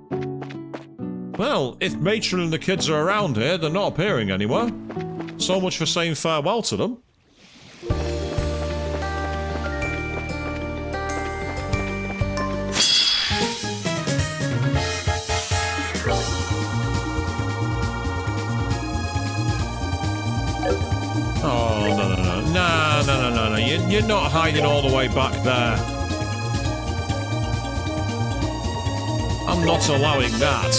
Well, if Matron and the kids are around here, they're not appearing anywhere. So much for saying farewell to them. Oh, no. You're not hiding all the way back there. I'm not allowing that.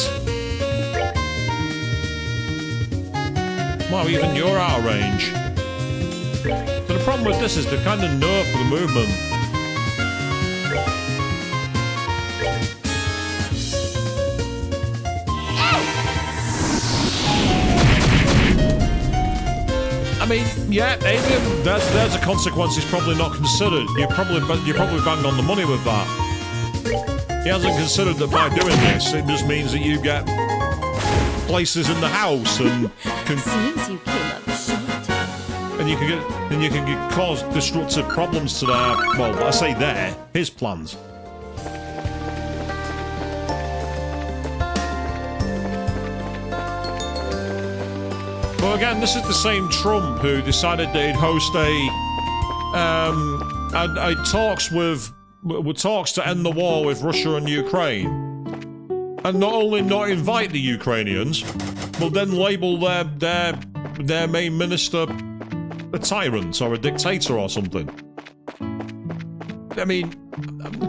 Wow, even you're out of range. So the problem with this is the kind of nerf for the movement. I mean, yeah, Alien, there's a consequence he's probably not considered. You probably banged on the money with that. He hasn't considered that by doing this, it just means that you get places in the house and
Seems you came up short.
and you can get cause destructive problems to their, well, I say his plans. again, this is the same Trump who decided that he'd host a talks with talks to end the war with Russia and Ukraine, and not only not invite the Ukrainians, but then label their main minister a tyrant or a dictator or something. I mean,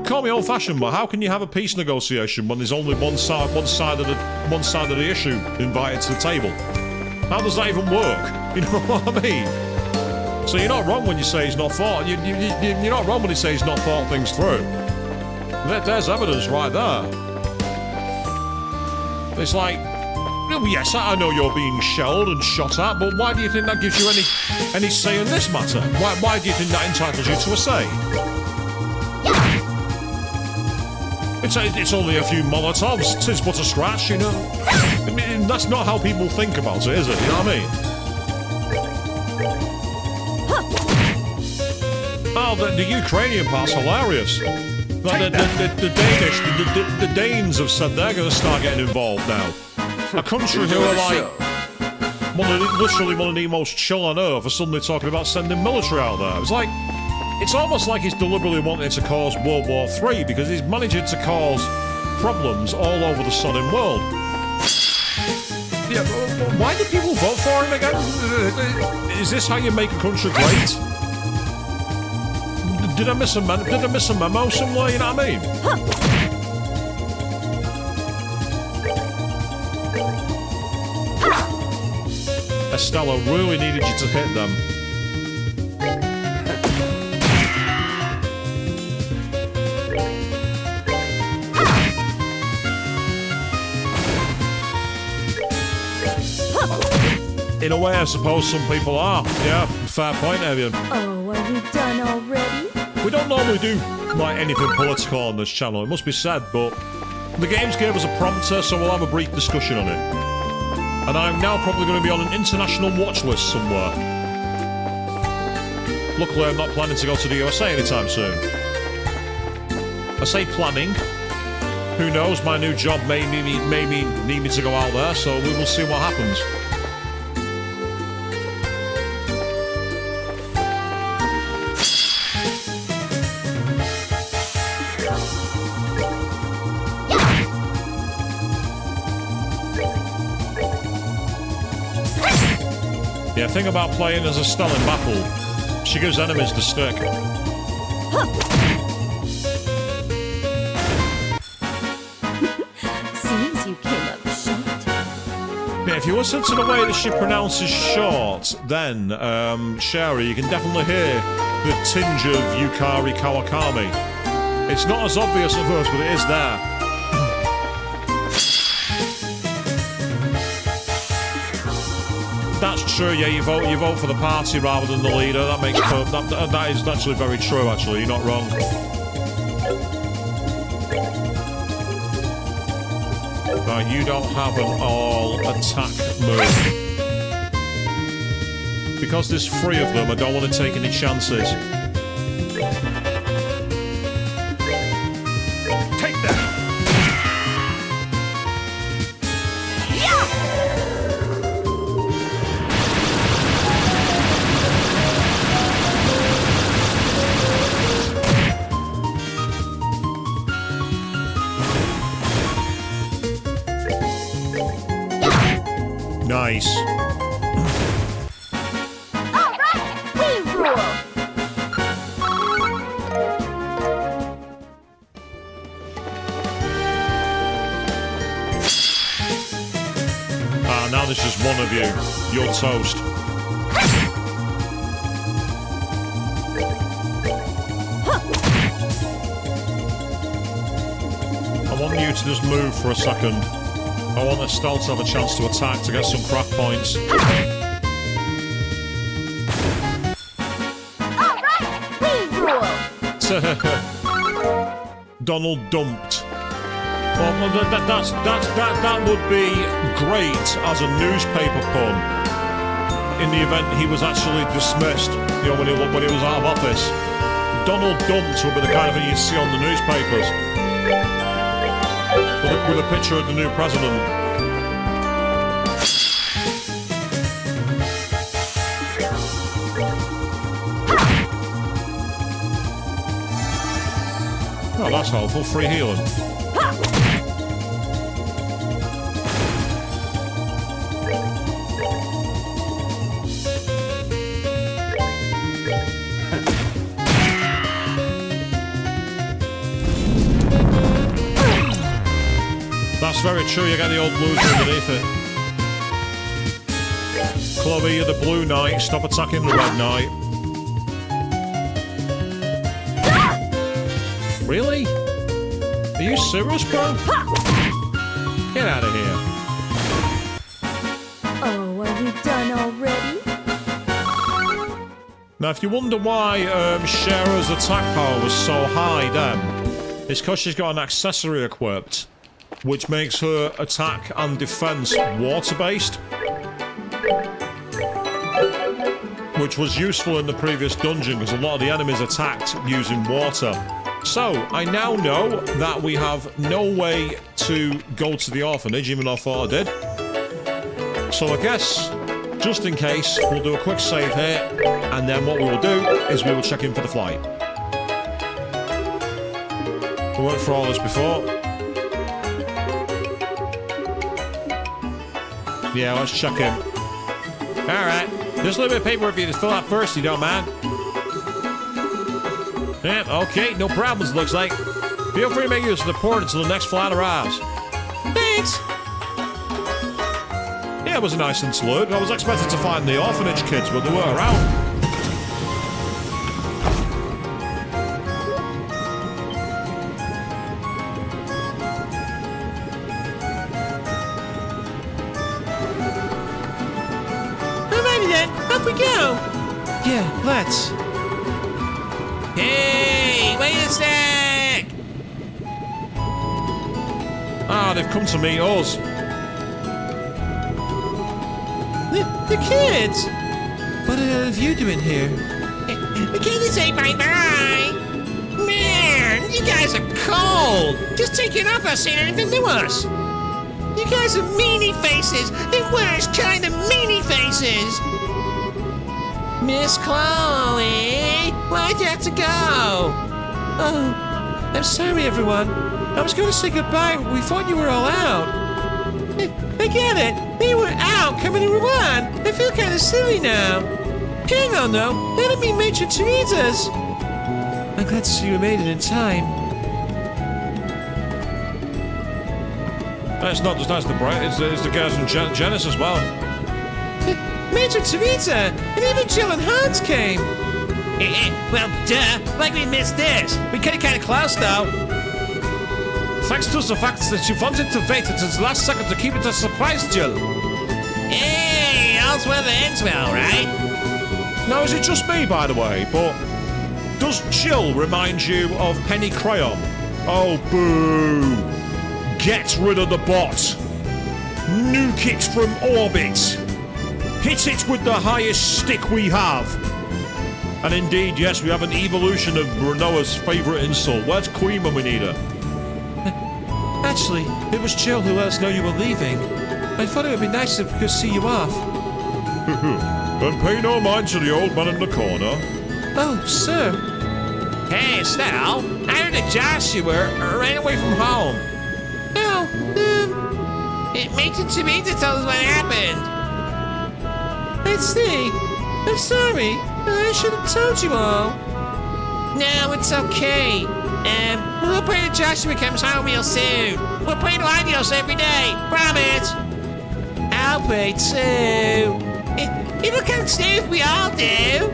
call me old-fashioned, but how can you have a peace negotiation when there's only one side of the issue invited to the table? How does that even work? You know what I mean? So you're not wrong when you say he's not thought. You're not wrong when you say he's not thought things through. There's evidence right there. It's like, well, yes, I know you're being shelled and shot at, but why do you think that gives you any say in this matter? Why do you think that entitles you to a say? It's only a few Molotovs. 'Tis but a scratch, you know. I mean, that's not how people think about it, is it? You know what I mean? Oh, the Ukrainian part's hilarious. Like the Danes have said they're going to start getting involved now. A country who are like literally one of the most chill on earth are suddenly talking about sending military out there. It's almost like he's deliberately wanting to cause World War III because he's managing to cause problems all over the sodding world. Yeah, why do people vote for him again? Is this how you make a country great? Did I miss a memo somewhere? You know what I mean? Estella really needed you to hit them. In a way, I suppose some people are. Yeah, fair point, Evian.
Oh, are we done already?
We don't normally do like anything political on this channel, it must be said, but the games gave us a prompter, so we'll have a brief discussion on it. And I'm now probably going to be on an international watch list somewhere. Luckily, I'm not planning to go to the USA anytime soon. I say planning. Who knows, my new job may need me to go out there, so we will see what happens. Yeah, thing about playing as Estelle in battle, she gives enemies the stick.
Seems you came up short.
Yeah, if you listen to the way that she pronounces short, then, Sherry, you can definitely hear the tinge of Yukari Kawakami. It's not as obvious at first, but it is there. That's true, yeah, you vote for the party rather than the leader. That makes that is actually very true, actually. You're not wrong. Right, you don't have an all-attack move. Because there's 3 of them, I don't want to take any chances. Take that! Nice.
All right, we rule.
Now there's just one of you. You're toast. I want you to just move for a second. I want Estelle to have a chance to attack to get some craft points.
All right, we rule.
Donald dumped. Well, that would be great as a newspaper pun. In the event he was actually dismissed, you know, when he was out of office. Donald dumped would be the kind of thing you'd see on the newspapers. With a picture of the new president. Oh, that's helpful. Free healing. That's very true. You get the old blues underneath it. Chloe, you're the blue knight. Stop attacking the red knight. Really? Are you serious, bro? Get out of here.
Oh, are we done already?
Now, if you wonder why Shara's attack power was so high then, it's because she's got an accessory equipped, which makes her attack and defense water-based, which was useful in the previous dungeon because a lot of the enemies attacked using water. So, I now know that we have no way to go to the orphanage, even though I thought I did. So I guess, just in case, we'll do a quick save here, and then what we will do is we will check in for the flight. We went for all this before. Yeah, let's check in. Alright, just a little bit of paper if you just fill out first, you don't mind. Yeah, okay, no problems, looks like. Feel free to make use of the port until the next flight arrives. Thanks! Yeah, it was a nice interlude. I was expecting to find the orphanage kids, but they weren't around.
Alrighty then, off we go.
Yeah, let's.
Hey, wait a sec!
Ah, they've come to meet us.
The kids!
What are you doing here?
Can you say bye-bye? Man, you guys are cold! Just taking off us saying anything to us! You guys are meanie faces! The worst kind of meanie faces! Miss Chloe, why'd you have to go?
Oh, I'm sorry, everyone. I was going to say goodbye. We thought you were all out.
I get it. They were out coming to Rouen. I feel kind of silly now. Hang on, though. I didn't mean Matron Teresa's.
I'm glad to see you made it in time.
It's not just us, the bright. It's the guys from Genesis as well.
Major Teresa, and even Jill and Hans came. Well, duh. Like we missed this. We cut it kind of close, though.
Thanks to the fact that you wanted to wait until the last second to keep it a surprise, Jill.
Hey, all's well that ends well, right?
Now, is it just me, by the way, but does Jill remind you of Penny Crayon? Oh, boo. Get rid of the bot. Nuke it from orbit. Hit it with the highest stick we have. And indeed, yes, we have an evolution of Renoa's favourite insult. Where's Queen when we need her?
Actually, it was Jill who let us know you were leaving. I thought it would be nice if we could see you off.
And pay no mind to the old man in the corner.
Oh, sir.
Hey, Estelle, I heard that Joshua ran away from home. Oh, it makes it to me to tell us what happened. I see. I'm sorry. I should have told you all. No, it's okay. We'll pray that Joshua comes home real soon. We'll pray to Ideos every day. Promise. I'll pray too. It'll come soon if we all do.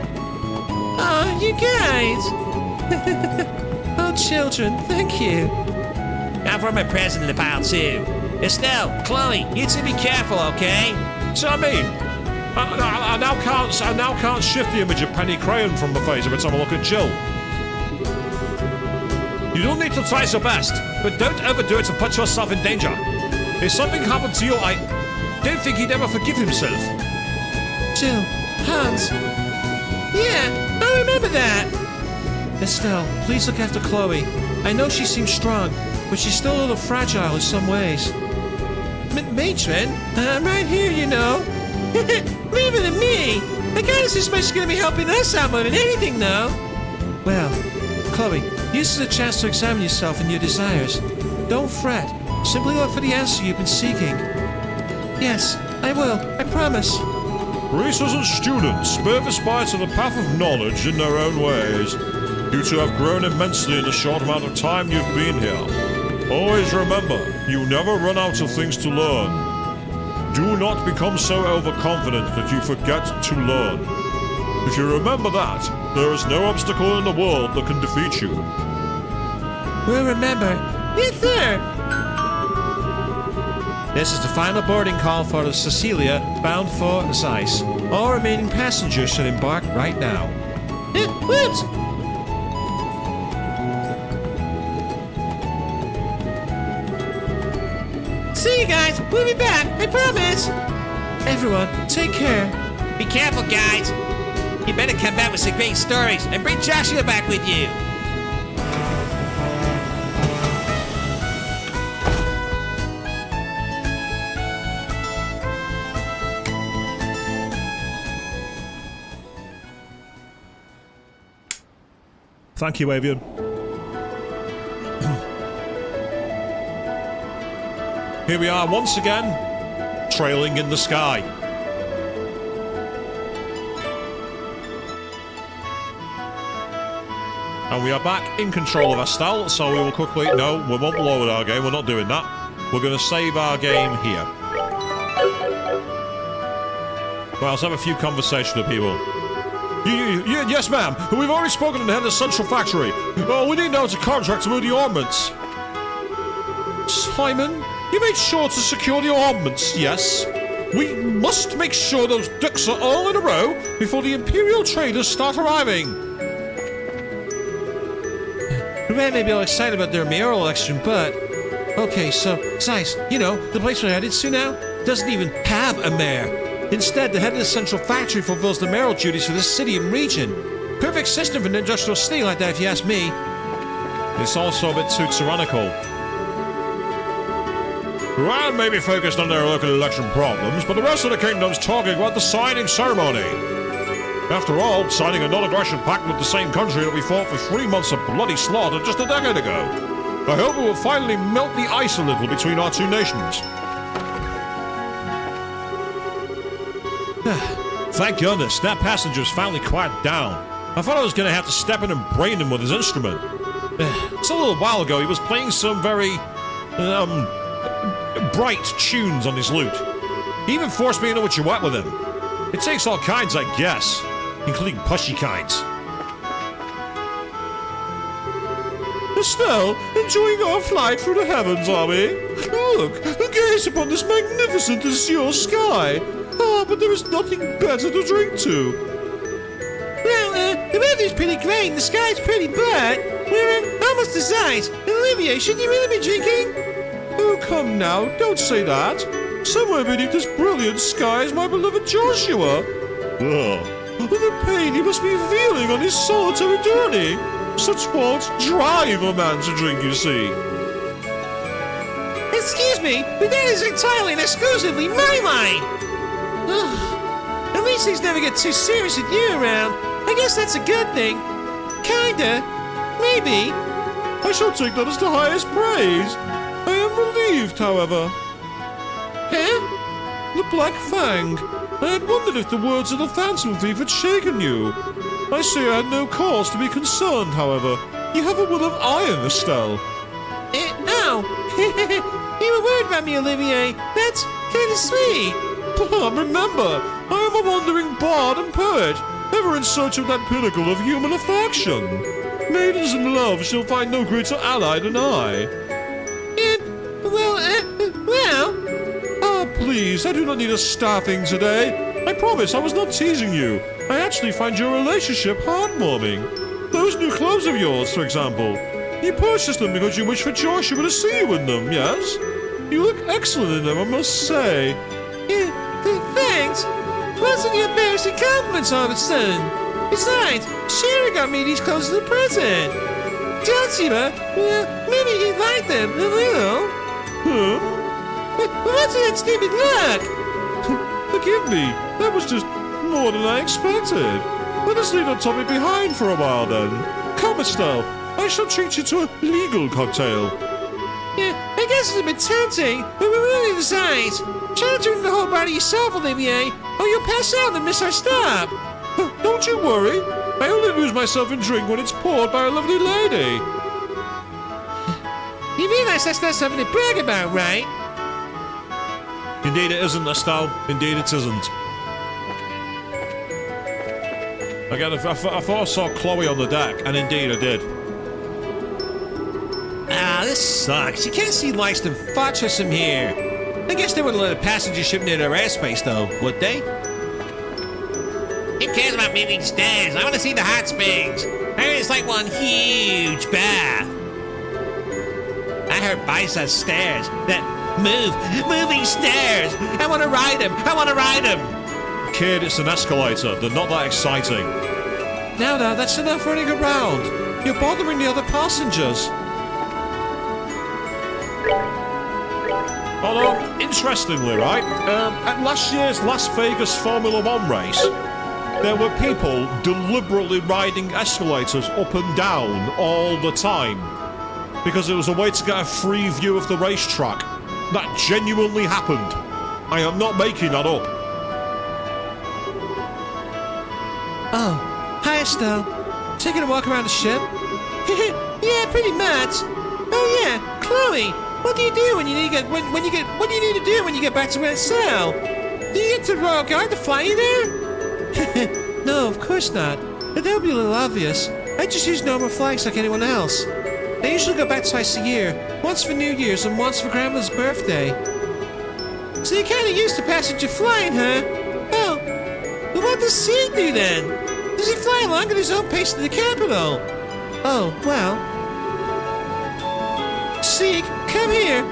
Oh, you guys.
Oh, children, thank you.
I'll throw my present in the pile too. Estelle, Chloe, you two be careful, okay?
So I mean, I now can't shift the image of Penny Crayon from my face every time I look at Jill. You don't need to try your best, but don't overdo it to put yourself in danger. If something happened to you, I don't think he'd ever forgive himself.
Jill, Hans,
Yeah, I remember that.
Estelle, please look after Chloe. I know she seems strong, but she's still a little fragile in some ways.
Matron, I'm right here, you know. Leave it to me. I gotta suspect she's gonna be helping us out more than anything, though.
Well, Chloe, use it as a chance to examine yourself and your desires. Don't fret. Simply look for the answer you've been seeking. Yes, I will. I promise.
Researchers and students, both aspire to the path of knowledge in their own ways. You two have grown immensely in the short amount of time you've been here. Always remember, you never run out of things to learn. Do not become so overconfident that you forget to learn. If you remember that, there is no obstacle in the world that can defeat you.
We'll remember.
Yes, sir.
This is the final boarding call for the Cecilia, bound for Zeiss. All remaining passengers should embark right now.
Whoops. See you guys. We'll be back. I promise.
Everyone, take care.
Be careful, guys. You better come back with some great stories and bring Joshua back with you.
Thank you, Avian. Here we are once again, trailing in the sky. And we are back in control of Astal, so we will quickly... No, we won't lower our game, we're not doing that. We're going to save our game here. Well, let's have a few conversations with people. Yes, ma'am. We've already spoken to the head of the Central Factory. Oh, we need now to contract to move the armaments. Simon, you made sure to secure the armaments, yes? We must make sure those ducks are all in a row before the Imperial traders start arriving.
The man may be all excited about their mayoral election, but... Okay, so, Zeiss, you know, the place we're headed to now doesn't even have a mayor. Instead, the head of the Central Factory fulfills the mayoral duties for this city and region. Perfect system for an industrial city like that, if you ask me.
It's also a bit too tyrannical. Ryan may be focused on their local election problems, but the rest of the kingdom's talking about the signing ceremony. After all, signing a non-aggression pact with the same country that we fought for 3 months of bloody slaughter just a decade ago. I hope it will finally melt the ice a little between our two nations. Thank goodness, that passenger's finally quieted down. I thought I was going to have to step in and brain him with his instrument. It's a little while ago, he was playing some very, bright tunes on his lute. He even forced me into a duet with him. It takes all kinds, I guess, including pushy kinds.
Estelle, enjoying our flight through the heavens, are we? Look, gaze upon this magnificent azure sky. Ah, but there is nothing better to drink to. Well, the weather's pretty great and the sky's pretty black. We're almost to Zeiss. Olivier, should you really be drinking? Oh, come now, don't say that. Somewhere beneath this brilliant sky is my beloved Joshua. Ugh. The pain he must be feeling on his solitary journey. Such faults drive a man to drink, you see. Excuse me, but that is entirely and exclusively my line. At least things never get too serious with you around. I guess that's a good thing. Kinda. Maybe. I shall take that as the highest praise. I am relieved, however. Huh? The Black Fang. I had wondered if the words of the Phantom Thief had shaken you. I say I had no cause to be concerned, however. You have a will of iron, Estelle. Oh. You were worried about me, Olivier. That's kind of sweet. But remember, I am a wandering bard and poet, ever in search of that pinnacle of human affection. Maidens in love shall find no greater ally than I. Well... Oh, please, I do not need a staffing today. I promise I was not teasing you. I actually find your relationship heartwarming. Those new clothes of yours, for example. You purchased them because you wish for Joshua to see you in them, yes? You look excellent in them, I must say. Thanks. What's the embarrassing compliments all of a sudden? Besides, Sherry got me these clothes as a present. Joshua, well, maybe he'd like them, a little. Huh? What's that stupid look? Forgive me, that was just more than I expected. Let us leave that topic behind for a while then. Come, Estelle,
I shall treat you to a legal cocktail.
Yeah, I guess it's a bit tempting, but we're really decide. Try not to drink the whole bottle yourself, Olivier, or you'll pass out and miss our stop.
Don't you worry. I only lose myself in drink when it's poured by a lovely lady.
You realize that's not something to brag about, right?
Indeed it isn't, Estelle. Indeed it isn't. Again, I thought I saw Chloe on the deck, and indeed I did.
Ah, this sucks. You can't see Lyston Fortress from here. I guess they wouldn't let a passenger ship near their airspace, though, would they? Who cares about moving stairs? I want to see the hot springs. I heard it's like one huge bath. I heard Bicep stairs that moving stairs. I want to ride them. I want to ride them.
Kid, it's an escalator. They're not that exciting.
Now, that's enough running around. You're bothering the other passengers.
Although, interestingly, right, at last year's Las Vegas Formula One race, there were people deliberately riding escalators up and down all the time because it was a way to get a free view of the racetrack. That genuinely happened. I am not making that up.
Oh, hi, Estelle. Taking a walk around the ship? Yeah, pretty much. Oh yeah, Chloe. What do you do when you need to get what do you need to do when you get back to Red Cell? Do you get to the Royal Guard to fly you there? No, of course not. But that would be a little obvious. I just use normal flights like anyone else. I usually go back twice a year, once for New Year's and once for Grandma's birthday. So you're kind of used to passenger flying, huh? Oh, well, what does Sieg do then? Does he fly along at his own pace to the capital? Oh, well. Sieg, come here.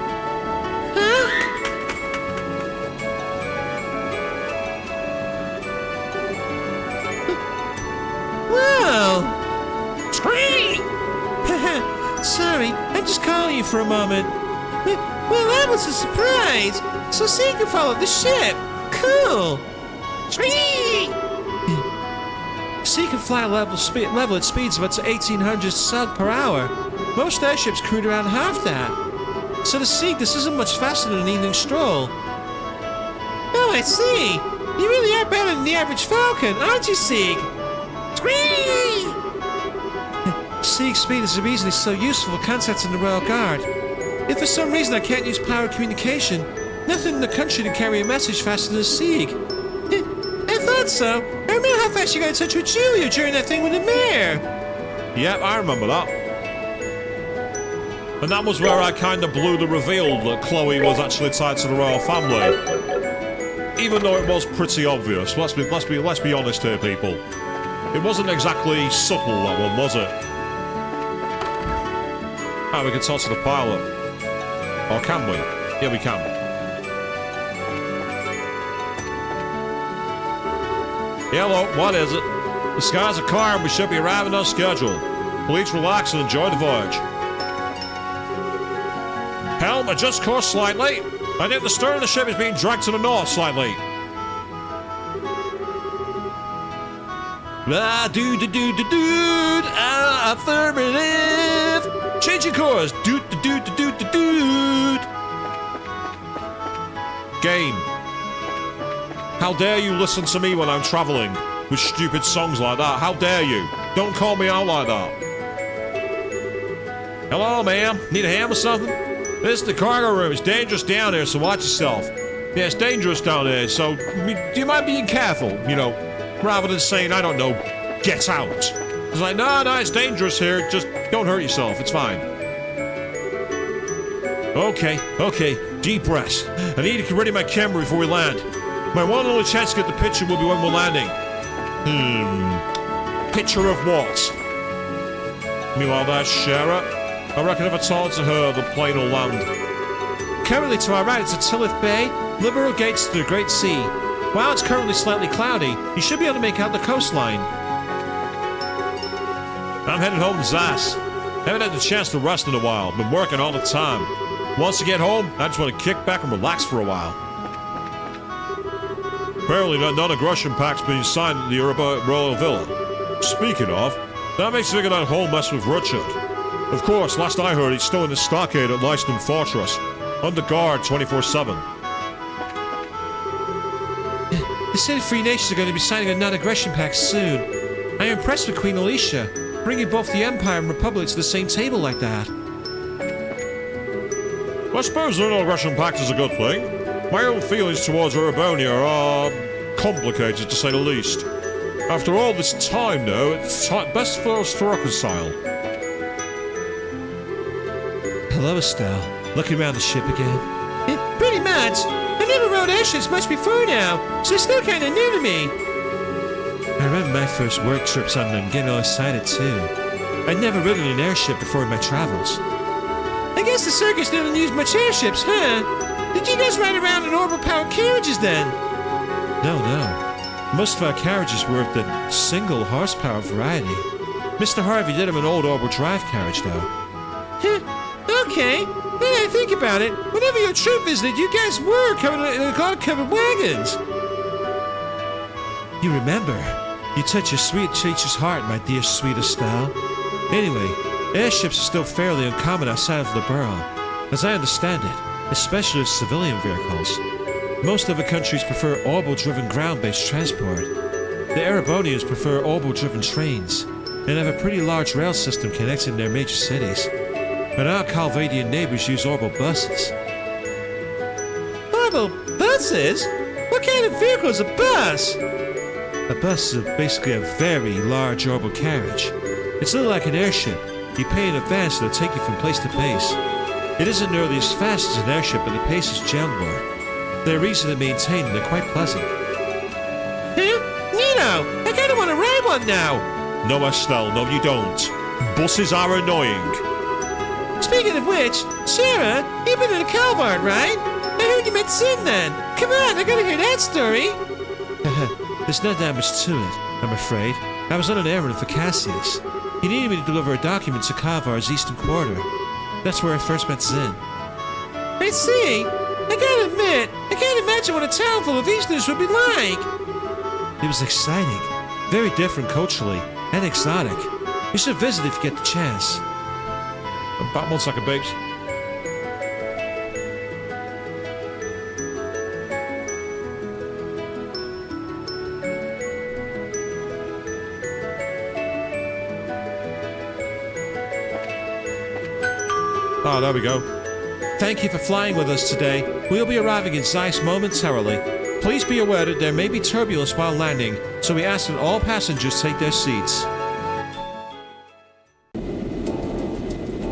Huh? Well. Scream! Sorry, I'm just calling you for a moment. Well, that was a surprise. So Sieg can follow the ship. Cool. Scream! Sieg can fly level at speeds of up to 1,800 sub per hour. Most airships cruise around half that. So to Sieg, this isn't much faster than an evening stroll. Oh, I see. You really are better than the average Falcon, aren't you, Sieg? Scream! Sieg's speed is the reason he's so useful for contacting the Royal Guard. If for some reason I can't use power communication, nothing in the country to carry a message faster than Sieg. I thought so. I remember how fast you got in touch with Julia during that thing with the mayor.
Yep, I remember that. And that was where I kind of blew the reveal that Chloe was actually tied to the royal family. Even though it was pretty obvious. Let's be honest here, people. It wasn't exactly subtle, that one, was it? Ah, we can talk to the pilot. Or can we? Yeah, we can. Hello, what is it? The skies are clear and we should be arriving on schedule. Please relax and enjoy the voyage. Helm, adjust course slightly. I think the stern of the ship is being dragged to the north slightly. Affirmative. Changing course. Game. How dare you listen to me when I'm traveling with stupid songs like that? How dare you? Don't call me out like that. Hello, ma'am. Need a hand with something? This is the cargo room. It's dangerous down there, so watch yourself. Yeah, it's dangerous down there, so do you mind being careful? You know, rather than saying, I don't know, get out. It's like, no, it's dangerous here. Just don't hurt yourself. It's fine. Okay. Deep breaths. I need to get ready my camera before we land. My one and only chance to get the picture will be when we're landing. Picture of what? Meanwhile, that's Shara. I reckon if I talk to her, the plane will land. Currently to our right is Tillith Bay, liberal gates to the Great Sea. While it's currently slightly cloudy, you should be able to make out the coastline. I'm headed home to Zas. Haven't had the chance to rest in a while. Been working all the time. Once I get home, I just want to kick back and relax for a while. Apparently, no non-aggression pact's been signed at the Europa Royal Villa. Speaking of, that makes me think of that whole mess with Richard. Of course, last I heard, he's still in the stockade at Leiston Fortress, under guard 24/7.
The City Free Nations are going to be signing a non-aggression pact soon. I am impressed with Queen Alicia, bringing both the Empire and Republic to the same table like that.
I suppose the non-aggression pact is a good thing. My own feelings towards Erebonia are complicated, to say the least. After all this time, though, it's best for us to reconcile.
Hello, Estelle. Looking around the ship again.
Pretty much. I never rode airships much before now, so it's still kind of new to me.
I remember my first work trips on them, getting all excited too. I'd never ridden an airship before in my travels.
I guess the circus didn't use much airships, huh? Did you guys ride around in orbital-powered carriages then?
No. Most of our carriages were of the single horsepower variety. Mr. Harvey did have an old orbital drive carriage, though.
Okay. Now that I think about it, whenever your troop visited, you guys were covered in covered wagons.
You remember? You touch your sweet teacher's heart, my dear sweet Estelle. Anyway, airships are still fairly uncommon outside of the borough, as I understand it, especially as civilian vehicles. Most other countries prefer orbital-driven ground-based transport. The Erebonians prefer orbital-driven trains, and have a pretty large rail system connecting their major cities. But our Calvadian neighbors use orbital buses.
Orbital buses? What kind of vehicle is a bus?
A bus is basically a very large orbital carriage. It's a little like an airship. You pay in advance and it'll take you from place to place. It isn't nearly as fast as an airship, but the pace is gentler. They're easy to maintain and they're quite pleasant.
Huh? Nino, I kind of want to ride one now.
No, Estelle, no you don't. Buses are annoying.
Speaking of which, Sarah, you've been in a Calvard, right? I heard you met Sin then. Come on, I gotta hear that story.
There's not that much to it, I'm afraid. I was on an errand for Cassius. He needed me to deliver a document to Calvar's eastern quarter. That's where I first met Zin.
I see. I gotta admit, I can't imagine what a town full of Easterners would be like.
It was exciting, very different culturally, and exotic. You should visit if you get the chance.
About 1 second, babes. Oh, there we go.
Thank you for flying with us today. We'll be arriving in Zeiss momentarily. Please be aware that there may be turbulence while landing, so we ask that all passengers take their seats.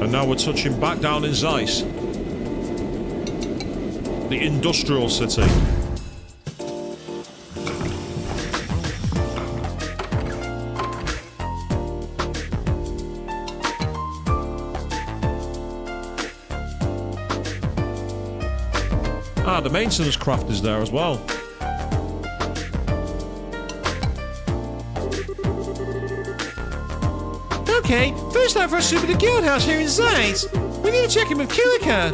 And now we're touching back down in Zeiss. The industrial city. Ah, the maintenance craft is there as well.
Okay, first off, our super the guild house here in Zeiss. We need to check in with Kilika.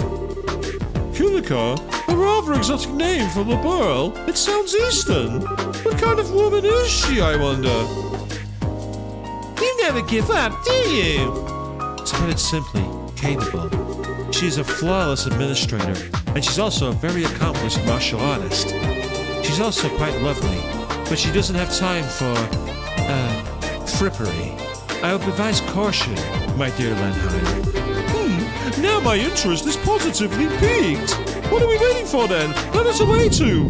Kulika? A rather exotic name for the borough. It sounds Eastern. What kind of woman is she, I wonder?
You never give up, do you?
To put it simply, capable. She's a flawless administrator, and she's also a very accomplished martial artist. She's also quite lovely, but she doesn't have time for, frippery. I would advise caution, my dear Lenheim.
Now my interest is positively piqued. What are we waiting for then? Let us away to.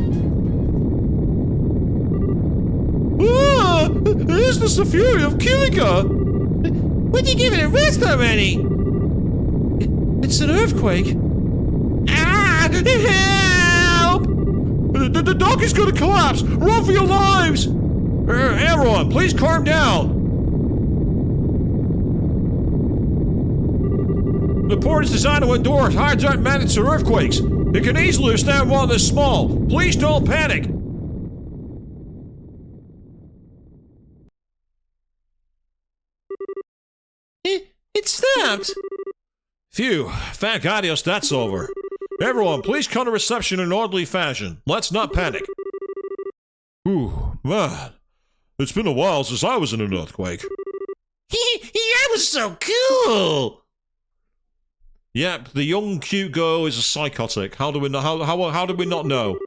Ah! Is this the fury of Kilika?
Would you give it a rest already?
It's an earthquake.
Ah! Help!
The dock is going to collapse. Run for your lives. Everyone, please calm down. The port is designed to endure high giant magnitude earthquakes. It can easily withstand one this small. Please don't panic.
It stopped.
Phew, thank Adios, that's over. Everyone, please come to reception in orderly fashion. Let's not panic. Ooh, man. It's been a while since I was in an earthquake.
That was so cool.
Yep, the young cute girl is a psychotic. How do we know? How did we not know?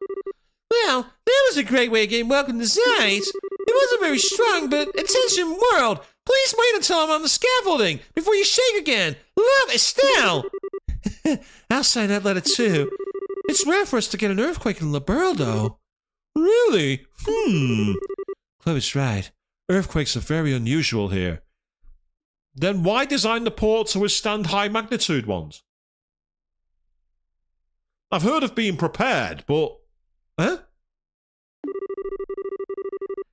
Well, that was a great way of getting welcome to Zeiss. It wasn't very strong, but attention world, please wait until I'm on the scaffolding before you shake again. Love, Estelle. I'll sign that letter too. It's rare for us to get an earthquake in Liberaldo.
Really?
Chloe's right. Earthquakes are very unusual here.
Then why design the port to withstand high magnitude ones? I've heard of being prepared, but...
Huh?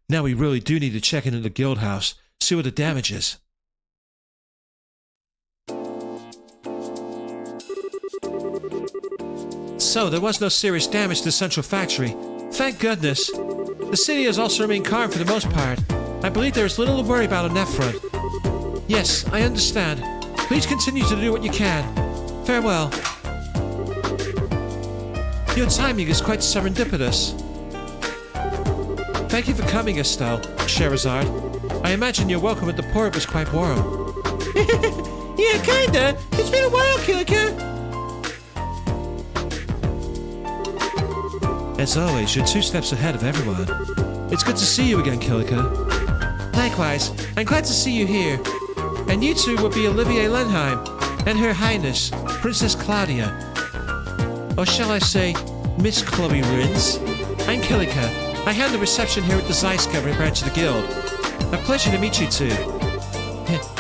Now we really do need to check into the guild house, see what the damage is. So, there was no serious damage to the central factory. Thank goodness. The city has also remained calm for the most part. I believe there is little to worry about on that front. Yes, I understand. Please continue to do what you can. Farewell. Your timing is quite serendipitous. Thank you for coming, Estelle, Sherazard. I imagine your welcome at the port was quite warm. Yeah, kinda. It's been a while, Kilika. As always, you're 2 steps ahead of everyone. It's good to see you again, Kilika. Likewise, I'm glad to see you here. And you two will be Olivier Lenheim and Her Highness, Princess Claudia. Or shall I say, Miss Chloe Rins? I'm Kilika. I hand the reception here at the Zeiss Governing Branch of the Guild. A pleasure to meet you two.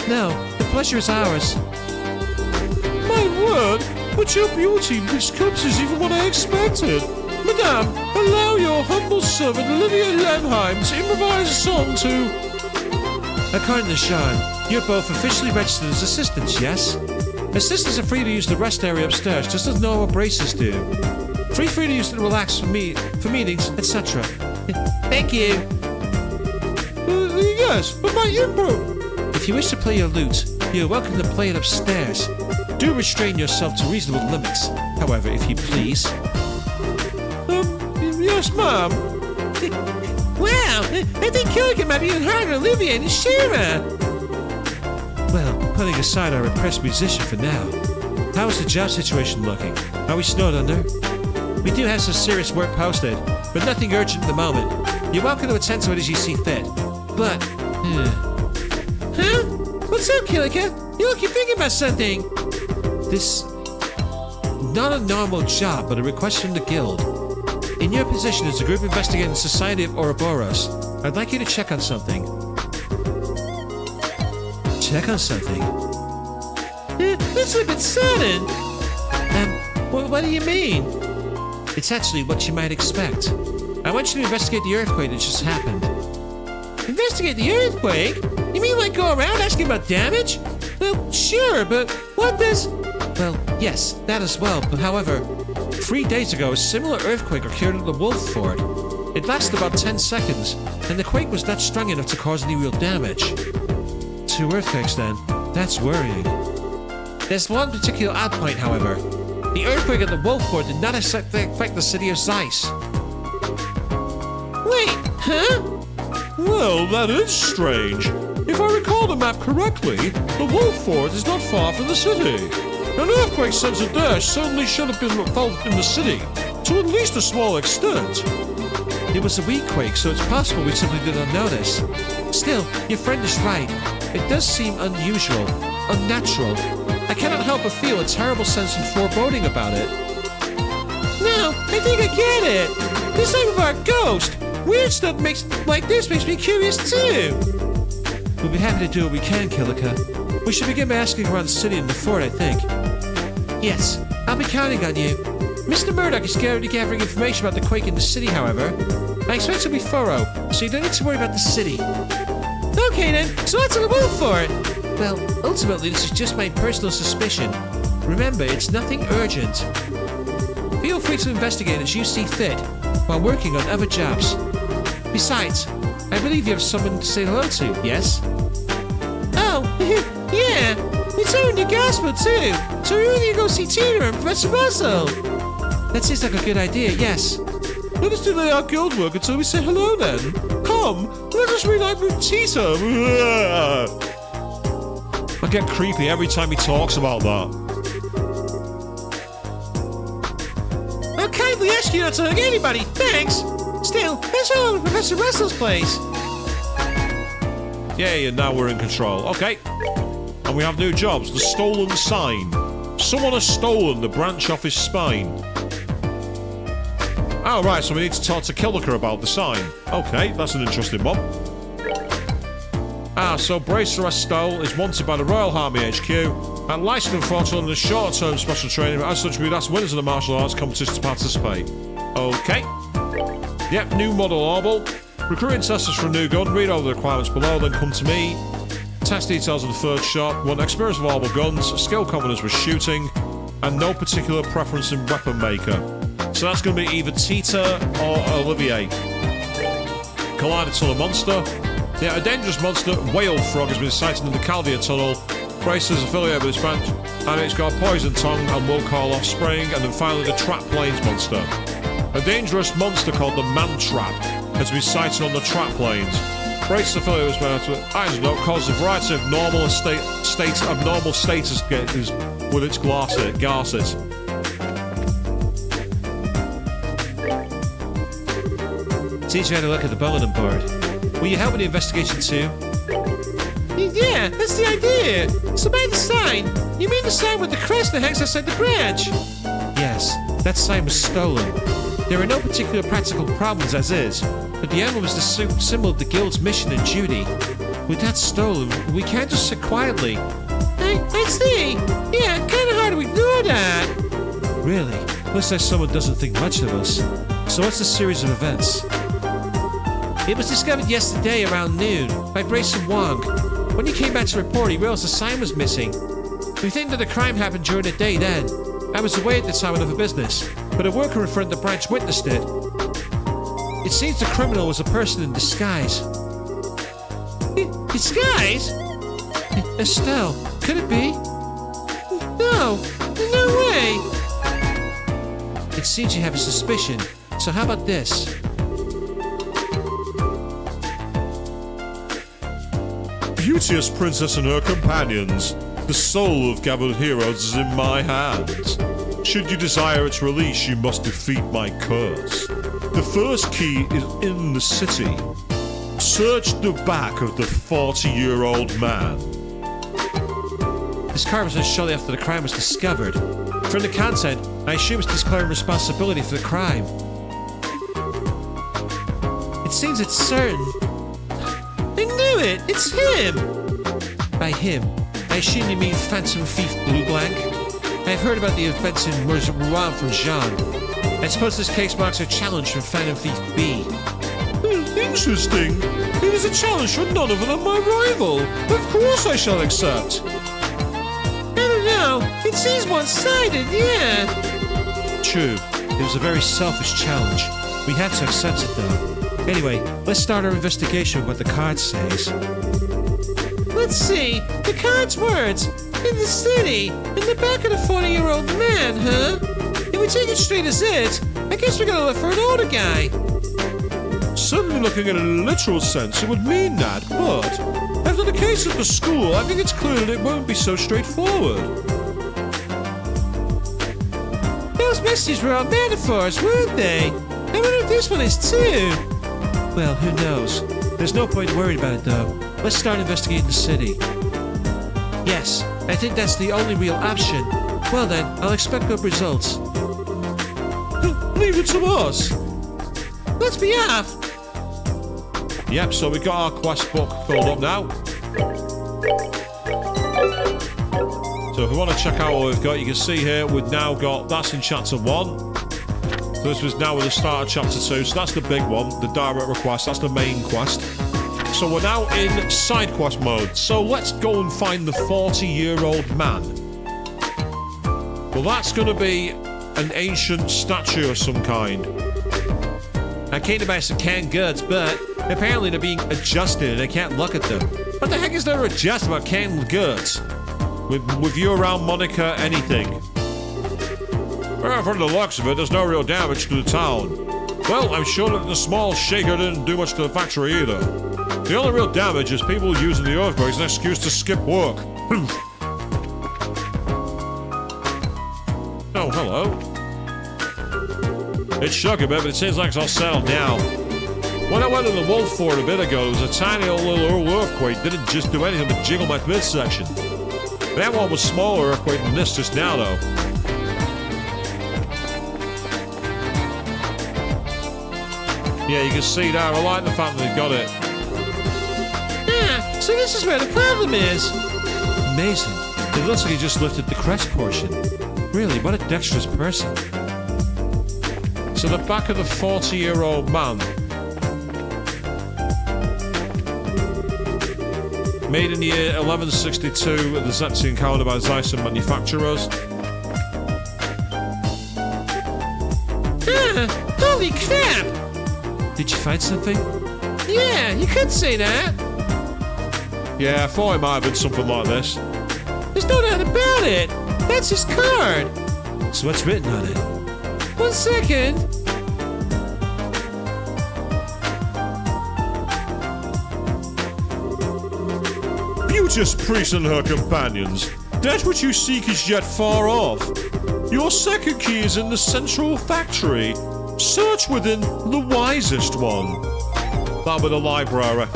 No, the pleasure is ours.
My word, but your beauty miscomes even what I expected. Madame, allow your humble servant Olivier Lenheim to improvise a song to...
According to Sean, you're both officially registered as assistants, yes? Assistants are free to use the rest area upstairs, just as normal braces do. Free to use the relax for meetings, etc. Thank you.
Yes, but my improv...
If you wish to play your lute, you're welcome to play it upstairs. Do restrain yourself to reasonable limits, however, if you please.
Yes, ma'am.
Wow, I think Killigan might be even harder than Olivier and Shira. Well, putting aside our impressed musician for now, how is the job situation looking? Are we snowed under? We do have some serious work posted, but nothing urgent at the moment. You're welcome to attend to it as you see fit. But, Huh? What's up, Killica? You look you're thinking about something. This... Not a normal job, but a request from the guild. In your position as a group investigating the Society of Ouroboros, I'd like you to check on something. Check on something? That's a bit sudden. What do you mean? It's actually what you might expect. I want you to investigate the earthquake that just happened. Investigate the earthquake? You mean like go around asking about damage? Well, sure, but what does... Well, yes, that as well, but however... 3 days ago, a similar earthquake occurred at the Wolf Fort. It lasted about 10 seconds, and the quake was not strong enough to cause any real damage. 2 earthquakes then. That's worrying. There's one particular odd point, however. The earthquake at the Wolf Fort did not affect the city of Zeiss. Wait, huh?
Well, that is strange. If I recall the map correctly, the Wolf Fort is not far from the city. An earthquake sense of dash certainly should have been felt in the city, to at least a small extent.
It was a weak quake, so it's possible we simply did not notice. Still, your friend is right. It does seem unusual, unnatural. I cannot help but feel a terrible sense of foreboding about it. No, I think I get it. This type of our ghost. Weird stuff like this makes me curious too. We'll be happy to do what we can, Killica. We should begin by asking around the city and the fort, I think. Yes, I'll be counting on you. Mr. Murdoch is already gathering information about the quake in the city, however. I expect to be thorough, so you don't need to worry about the city. Okay then, so what's on the Wolf Fort? Well, ultimately this is just my personal suspicion. Remember, it's nothing urgent. Feel free to investigate as you see fit, while working on other jobs. Besides, I believe you have someone to say hello to, yes? Oh, yeah, it's her in the gospel too, so we're going to go see Tina and Professor Russell. That seems like a good idea, yes.
Let us delay our guild work until we say hello then. Come, let us reunite with Tita. I get creepy every time he talks about that.
simply ask you not to hug anybody. Thanks. Still, that's all over Professor Russell's place.
Yay, and now we're in control. Okay. And we have new jobs. The stolen sign. Someone has stolen the branch off his spine. Oh, right, so we need to talk to Killiker about the sign. Okay, that's an interesting one. So Bracer Estelle is wanted by the Royal Army HQ and licensed and fought under the short-term special training. As such, we'd ask winners of the martial arts competition to participate. Okay. Yep, new model Orbital. Recruiting testers for a new gun. Read over the requirements below, then come to me. Test details in the third shot. Want experience with orbital guns, skill confidence with shooting, and no particular preference in weapon maker. So that's going to be either Tita or Olivier. Collider Tunnel Monster. Yeah, a dangerous monster, Whale Frog, has been sighted in the Chaldea Tunnel. Bracer's affiliated with this branch, and it's got Poison Tongue and will call offspring, and then finally the Trap Plains Monster. A dangerous monster called the Man Trap has been sighted on the Trap Plains. Bracer's affiliated with this branch, I don't know, causes a variety of abnormal status with its garces.
Seems you had a look at the bulletin board. Will you help with the investigation too?
Yeah, that's the idea. So by the sign, you mean the sign with the crest that hangs outside the branch?
Yes, that sign was stolen. There are no particular practical problems as is, but the emblem is the symbol of the Guild's mission and duty. With that stolen, we can't just sit quietly.
I see. Yeah, kind of hard to ignore that.
Really? Looks like someone doesn't think much of us. So what's the series of events?
It was discovered yesterday around noon by Bracer Wong. When he came back to report, he realized the sign was missing. We think that the crime happened during the day then. I was away at the time of the business, but a worker in front of the branch witnessed it. It seems the criminal was a person in disguise. Disguise?
Estelle, could it be?
No way.
It seems you have a suspicion, so how about this?
Beauteous princess and her companions. The soul of gathered heroes is in my hands. Should you desire its release, you must defeat my curse. The first key is in the city. Search the back of the 40-year-old man.
This card was sent shortly after the crime was discovered. From the content, I assume it's declaring responsibility for the crime.
It seems it's certain. I knew it! It's him!
By him, I assume you mean Phantom Thief Blue Blanc? I've heard about the events in Rouen from Jean. I suppose this case marks a challenge from Phantom Thief B.
Interesting. It is a challenge from none other than my rival. Of course I shall accept.
I don't know. It seems one-sided, yeah.
True. It was a very selfish challenge. We have to accept it, though. Anyway, let's start our investigation with what the card says.
Let's see. The card's words. In the city. In the back of the 40-year-old man, huh? If we take it straight as it, I guess we gotta look for an older guy.
Certainly looking at it in a literal sense, it would mean that, but after the case at the school, I think it's clear that it won't be so straightforward.
Those messages were all metaphors, weren't they? I wonder if this one is too.
Well, who knows? There's no point worrying about it, though. Let's start investigating the city. Yes, I think that's the only real option. Well then, I'll expect good results.
Leave it to us.
Let's be off.
Yep, so we got our quest book filled up now. So if we want to check out what we've got, you can see here we've now got, that's in chapter 1. So this was now at the start of chapter 2, so that's the big one, the direct request, that's the main quest. So we're now in side quest mode, so let's go and find the 40-year-old man. Well, that's going to be an ancient statue of some kind.
I came to buy some canned goods, but apparently they're being adjusted and I can't look at them.
What the heck is there to adjust about canned goods? With you around, Monica, anything. Well, from the looks of it, there's no real damage to the town. Well, I'm sure that the small shaker didn't do much to the factory either. The only real damage is people using the earthquake as an excuse to skip work. Oh, hello. It shook a bit, but it seems like it's all settled now. When I went in the wolf fort a bit ago, there was a tiny old little earthquake. Didn't just do anything but jiggle my midsection. That one was a smaller earthquake than this just now, though. Yeah, you can see there. I like the fact that they got it.
Yeah, so this is where the problem is.
Amazing. It looks like he just lifted the crest portion. Really, what a dexterous person.
So the back of the 40-year-old man. Made in the year 1162 at the Zepsi encounter by Zyson manufacturers.
Holy crap!
Did you find something?
Yeah, you could say that.
Yeah, I thought it might have been something like this.
There's no doubt about it. That's his card.
So what's written on it?
1 second.
Beauteous priest and her companions, that which you seek is yet far off. Your second key is in the central factory. Search within the wisest one. That with the library.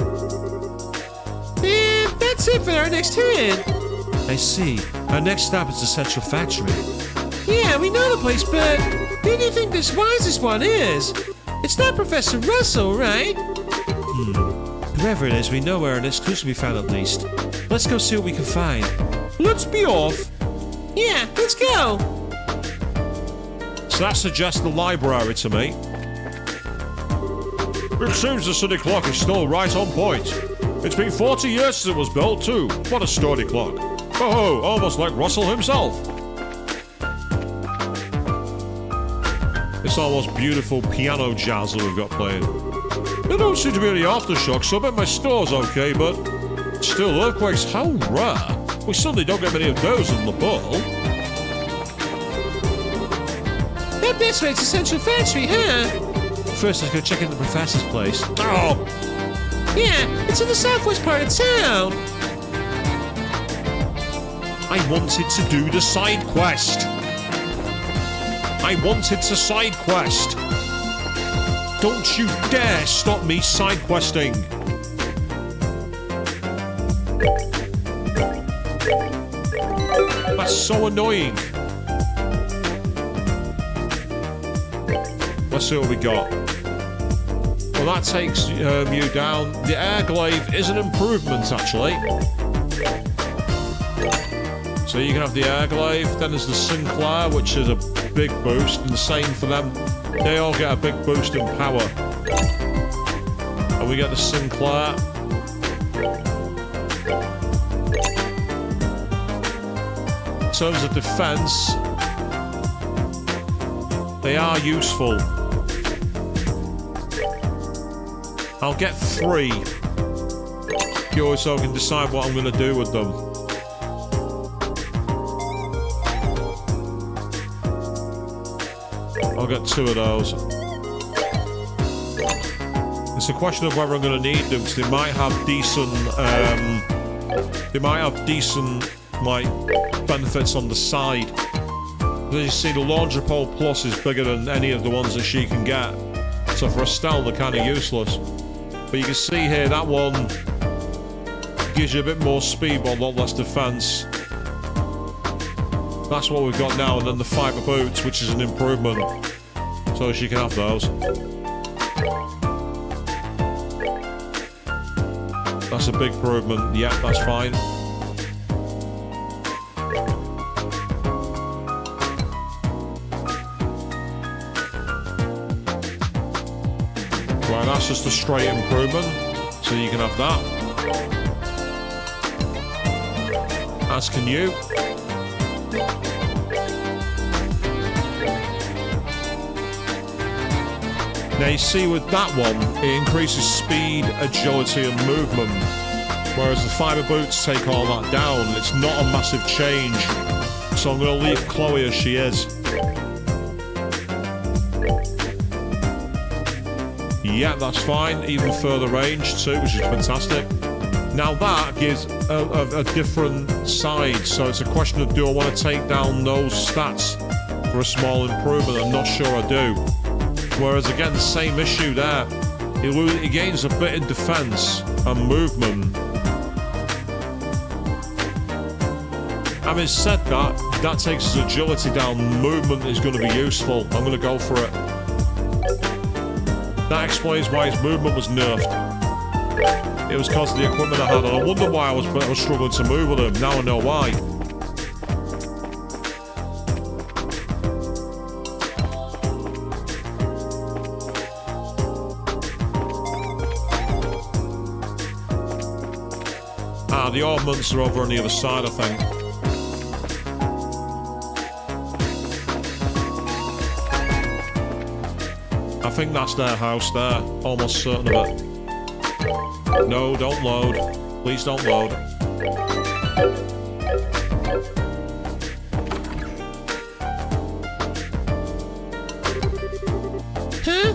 And that's it for our next hint.
I see. Our next stop is the central factory.
Yeah, we know the place, but who do you think this wisest one is? It's not Professor Russell, right?
Whoever it is, we know where an exclusive can be found at least. Let's go see what we can find.
Let's be off.
Yeah, let's go.
So that suggests the library to me. It seems the city clock is still right on point. It's been 40 years since it was built, too. What a sturdy clock. Oh, almost like Russell himself. This almost beautiful piano jazz that we've got playing. There don't seem to be any aftershocks, so I bet my store's okay, but still, earthquakes, how rare. We certainly don't get many of those in the ball.
That best way to Central Factory, huh?
First, let's go check in the professor's place.
Oh!
Yeah, it's in the southwest part of town.
I wanted to do the side quest. I wanted to side quest. Don't you dare stop me side questing. That's so annoying. Let's see what we got. Well, that takes you down. The air glaive is an improvement, actually. So you can have the air glaive. Then there's the Sinclair, which is a big boost, and the same for them. They all get a big boost in power. And we get the Sinclair. In terms of defense, they are useful. I'll get 3. Pure so I can decide what I'm going to do with them. I'll get 2 of those. It's a question of whether I'm going to need them, because they might have decent, like, benefits on the side. As you see, the Laundry Pole Plus is bigger than any of the ones that she can get. So for Estelle, they're kind of useless. But you can see here, that one gives you a bit more speed, but a lot less defense. That's what we've got now, and then the fiber boots, which is an improvement. So she can have those. That's a big improvement. Yeah, that's fine. Right, that's just a straight improvement. So you can have that. As can you. Now you see with that one, it increases speed, agility and movement. Whereas the fiber boots take all that down. It's not a massive change. So I'm going to leave Chloe as she is. Yeah, that's fine. Even further range too, which is fantastic. Now that gives a different side. So it's a question of, do I want to take down those stats for a small improvement? I'm not sure I do. whereas again, the same issue there. He gains a bit in defense and movement. Having said that, that takes his agility down. Movement is going to be useful. I'm going to go for it. That explains why his movement was nerfed. It was because of the equipment I had, and I wonder why I was struggling to move with him. Now I know why. The armaments are over on the other side, I think. I think that's their house there. Almost certain of it. No, don't load. Please don't load.
Huh?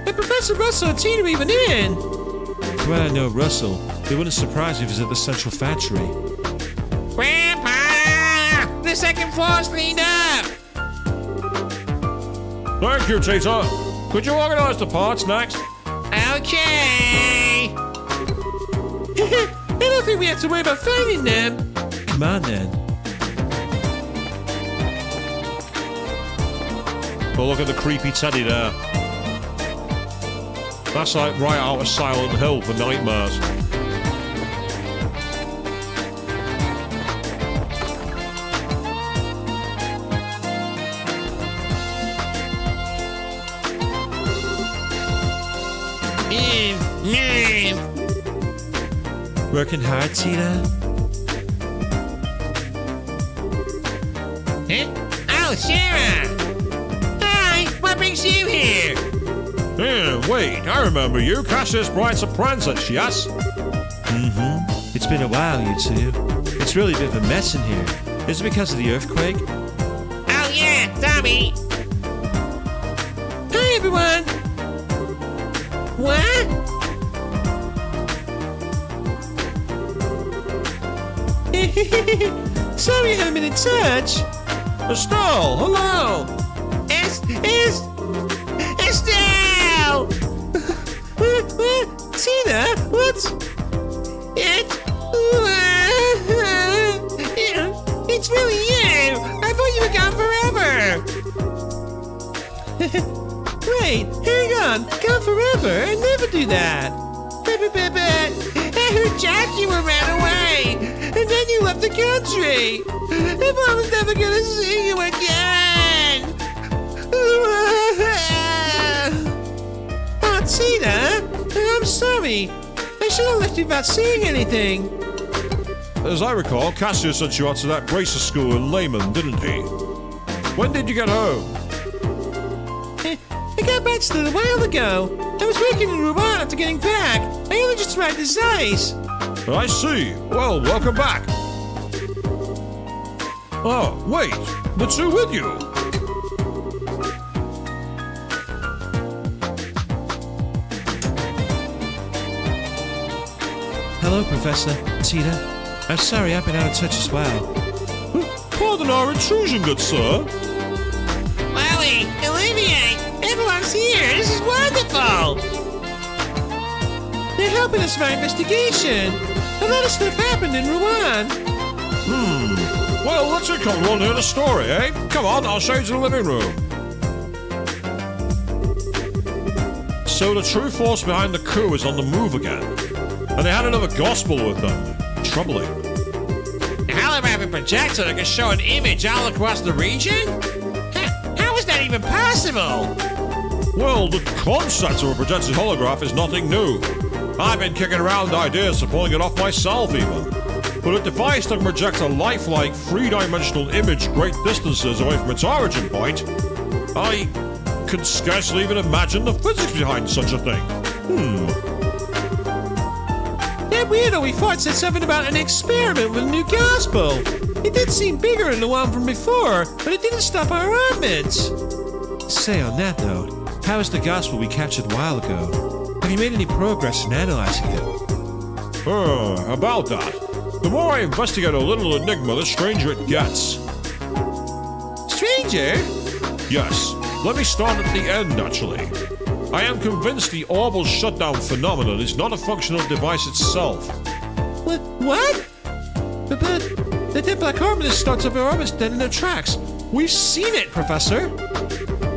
And Professor Russell and Tina are even in.
From what I know Russell, it wouldn't surprise me if he's at the central factory.
Grandpa! The second floor's cleaned up!
Thank you, Tita. Could you organize the parts next?
Okay! I don't think we have to worry about finding them.
Come on then.
But look at the creepy teddy there. That's like right out of Silent Hill for nightmares.
Working hard, Tina?
Huh? Oh, Sarah! Hi, what brings you here?
Wait, I remember you. Cassius Bright's apprentice, yes?
It's been a while, you two. It's really a bit of a mess in here. Is it because of the earthquake?
Oh, yeah, Tommy! Hi, everyone! What? Sorry I haven't been in touch.
Estelle, hello!
Estelle! Tina, what? It's really you! I thought you were gone forever! Wait, hang on. Gone forever? I never do that. I heard Jackie ran away, and then you left the country. If I was never gonna see you again. Oh, Tina, I'm sorry. I should have left you without saying anything.
As I recall, Cassius sent you out to that bracer school in Lehman, didn't he? When did you get home?
I got back still a while ago. I was working in Rouen after getting back. I only just arrived this ice.
I see. Well, welcome back. Oh, wait. The two with you.
Hello, Professor. Tina. I'm sorry I've been out of touch as well.
Pardon our intrusion, good sir.
Molly, Olivier, everyone's here. This is wonderful. They're helping us with our investigation. A lot of stuff happened in Rouen.
Well, let's come on hear the story, eh? Come on, I'll show you to the living room. So the true force behind the coup is on the move again. And they had another gospel with them. Troubling.
A holographic projector that can show an image all across the region? How is that even possible?
Well, the concept of a projected holograph is nothing new. I've been kicking around ideas for pulling it off myself, even. But a device that can project a lifelike, three-dimensional image great distances away from its origin point, I can scarcely even imagine the physics behind such a thing.
That weirdo we fought said something about an experiment with a new gospel. It did seem bigger than the one from before, but it didn't stop our armaments.
Say, on that note, how is the gospel we captured a while ago? Have you made any progress in analyzing it?
About that. The more I investigate a little enigma, the stranger it gets.
Stranger?
Yes. Let me start at the end, actually. I am convinced the orbital shutdown phenomenon is not a function of the device itself.
What? The black orb starts over orbits dead in their tracks. We've seen it, Professor.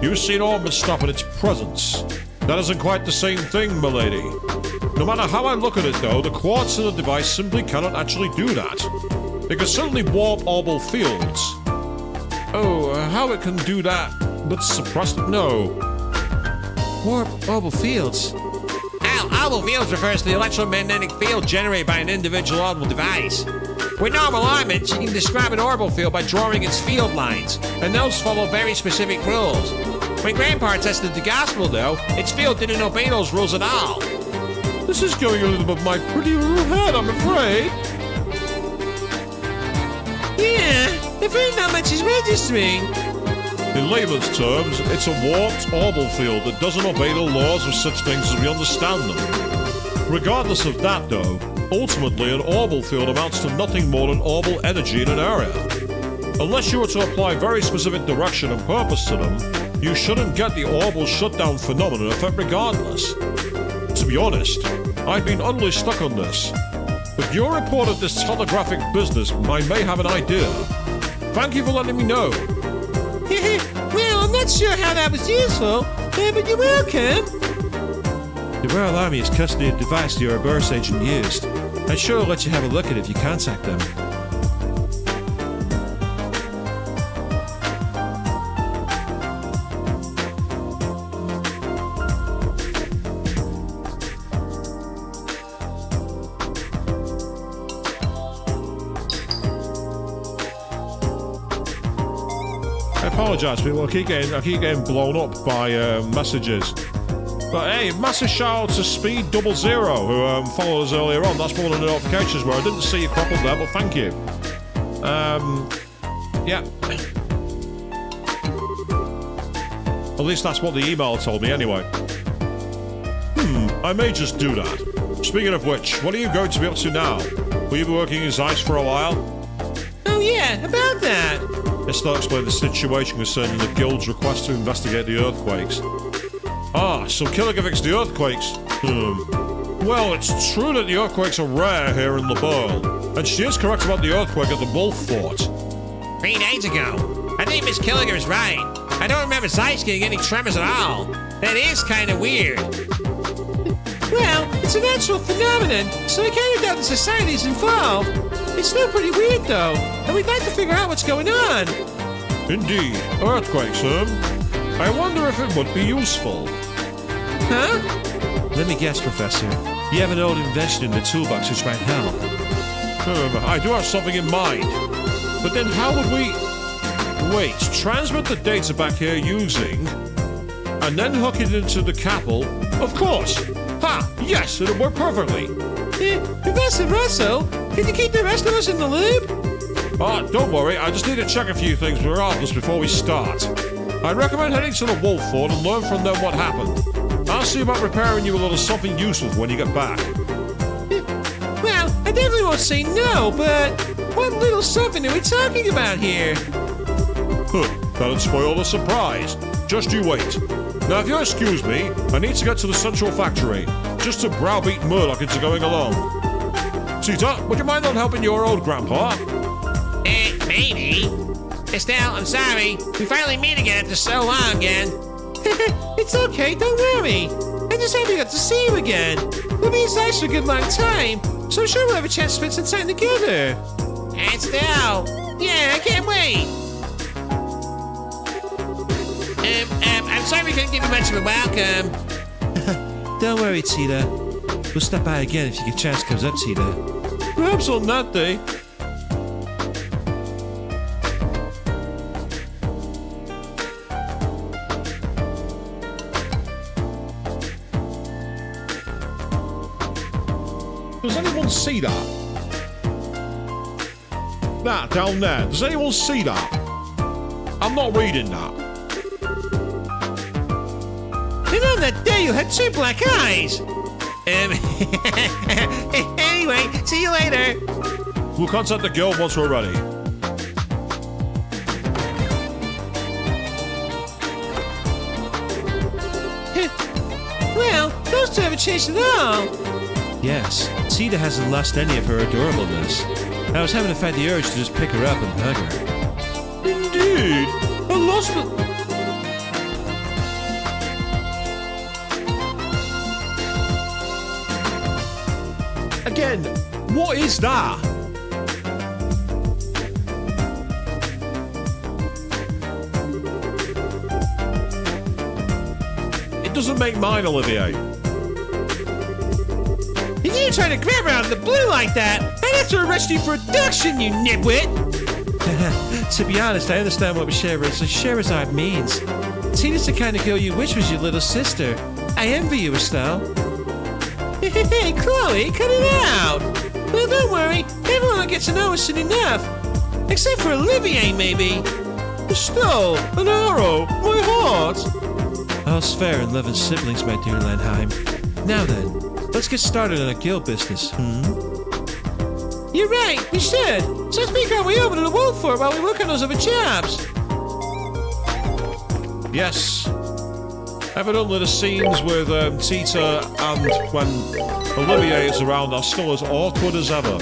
You've seen orbits stop in its presence. That isn't quite the same thing, milady. No matter how I look at it, though, the quartz in the device simply cannot actually do that. It can certainly warp orbital fields. Oh, how it can do that, but suppress it? No.
Warp orbital fields.
Orbital fields refers to the electromagnetic field generated by an individual orbital device. With normal orbits, you can describe an orbital field by drawing its field lines, and those follow very specific rules. When Grandpa tested the gospel, though, its field didn't obey those rules at all.
This is going a little above my pretty little head, I'm afraid.
Yeah, afraid not much is registering.
In layman's terms, it's a warped orbital field that doesn't obey the laws of such things as we understand them. Regardless of that, though, ultimately an orbital field amounts to nothing more than orbital energy in an area. Unless you were to apply very specific direction and purpose to them, you shouldn't get the orbital shutdown phenomenon effect regardless. To be honest, I've been utterly stuck on this. With your report of this telegraphic business, I may have an idea. Thank you for letting me know.
Well, I'm not sure how that was useful, but you're welcome.
The Royal Army has custody of the device your reverse agent used. I'd sure let you have a look at it if you contact them.
I apologise, people. I keep getting blown up by messages. But hey, massive shout out to Speed00 who followed us earlier on. That's one of the notifications where I didn't see you crop up there, but thank you. Yeah. At least that's what the email told me anyway. I may just do that. Speaking of which, what are you going to be up to now? Will you be working in Zeiss for a while?
Oh yeah, about that.
Let's not explain the situation concerning the Guild's request to investigate the earthquakes. Ah, so Killigavix the earthquakes. Well, it's true that the earthquakes are rare here in Labourle, and she is correct about the earthquake at the Wolf Fort.
3 days ago. I think Miss Killiger is right. I don't remember Zeiss getting any tremors at all. That is kind of weird.
Well, it's a natural phenomenon, so I kind of doubt the society's involved. It's still pretty weird, though, and we'd like to figure out what's going on.
Indeed, earthquakes, I wonder if it would be useful.
Huh?
Let me guess, Professor. You have an old invention in the toolbox which might help.
I do have something in mind. But then how would we... Wait, transmit the data back here using... and then hook it into the Capel? Of course! Ha! Yes, it'll work perfectly!
Professor Russell, can you keep the rest of us in the loop?
Don't worry, I just need to check a few things regardless before we start. I'd recommend heading to the Wolf Fort and learn from them what happened. I'll see about preparing you a little something useful when you get back.
Well, I definitely won't say no, but what little something are we talking about here?
That'd spoil the surprise. Just you wait. Now, if you'll excuse me, I need to get to the Central Factory, just to browbeat Murdoch into going along. Tita, would you mind not helping your old grandpa?
Maybe. Estelle, I'm sorry. We finally meet again after so long again.
It's okay, don't worry. I'm just happy I got to see you again. We'll be in Zeiss for a good long time, so I'm sure we'll have a chance to spend some time together.
Estelle. Yeah, I can't wait. I'm sorry we couldn't give you much of a welcome.
Don't worry, Tita. We'll stop by again if your chance comes up, Tita.
Perhaps on that day. Does anyone see that? That down there. Does anyone see that? I'm not reading that.
And on that day you had 2 black eyes. Anyway, see you later.
We'll contact the guild once we're ready.
to have a changed at all.
Yes, Tita hasn't lost any of her adorableness. I was having to fight the urge to just pick her up and hug her.
Indeed. I lost the...
Again, what is that? It doesn't make mine, Olivier.
If you try to grab her out of the blue like that, I'd have to arrest you for abduction, you nitwit!
To be honest, I understand what Scheherazade means. Tina's the kind of girl you wish was your little sister. I envy you, Estelle.
Hey, Chloe, cut it out! Well, don't worry, everyone will get to know us soon enough. Except for Olivier, maybe. Estelle, an arrow, my heart!
All's fair in loving siblings, my dear Lenheim. Now then, let's get started on a guild business,
You're right, we should. So let's make our way over to the Wolf Fort while we work on those other jobs.
Yes. Evidently the scenes with Tita and when Olivier is around are still as awkward as ever.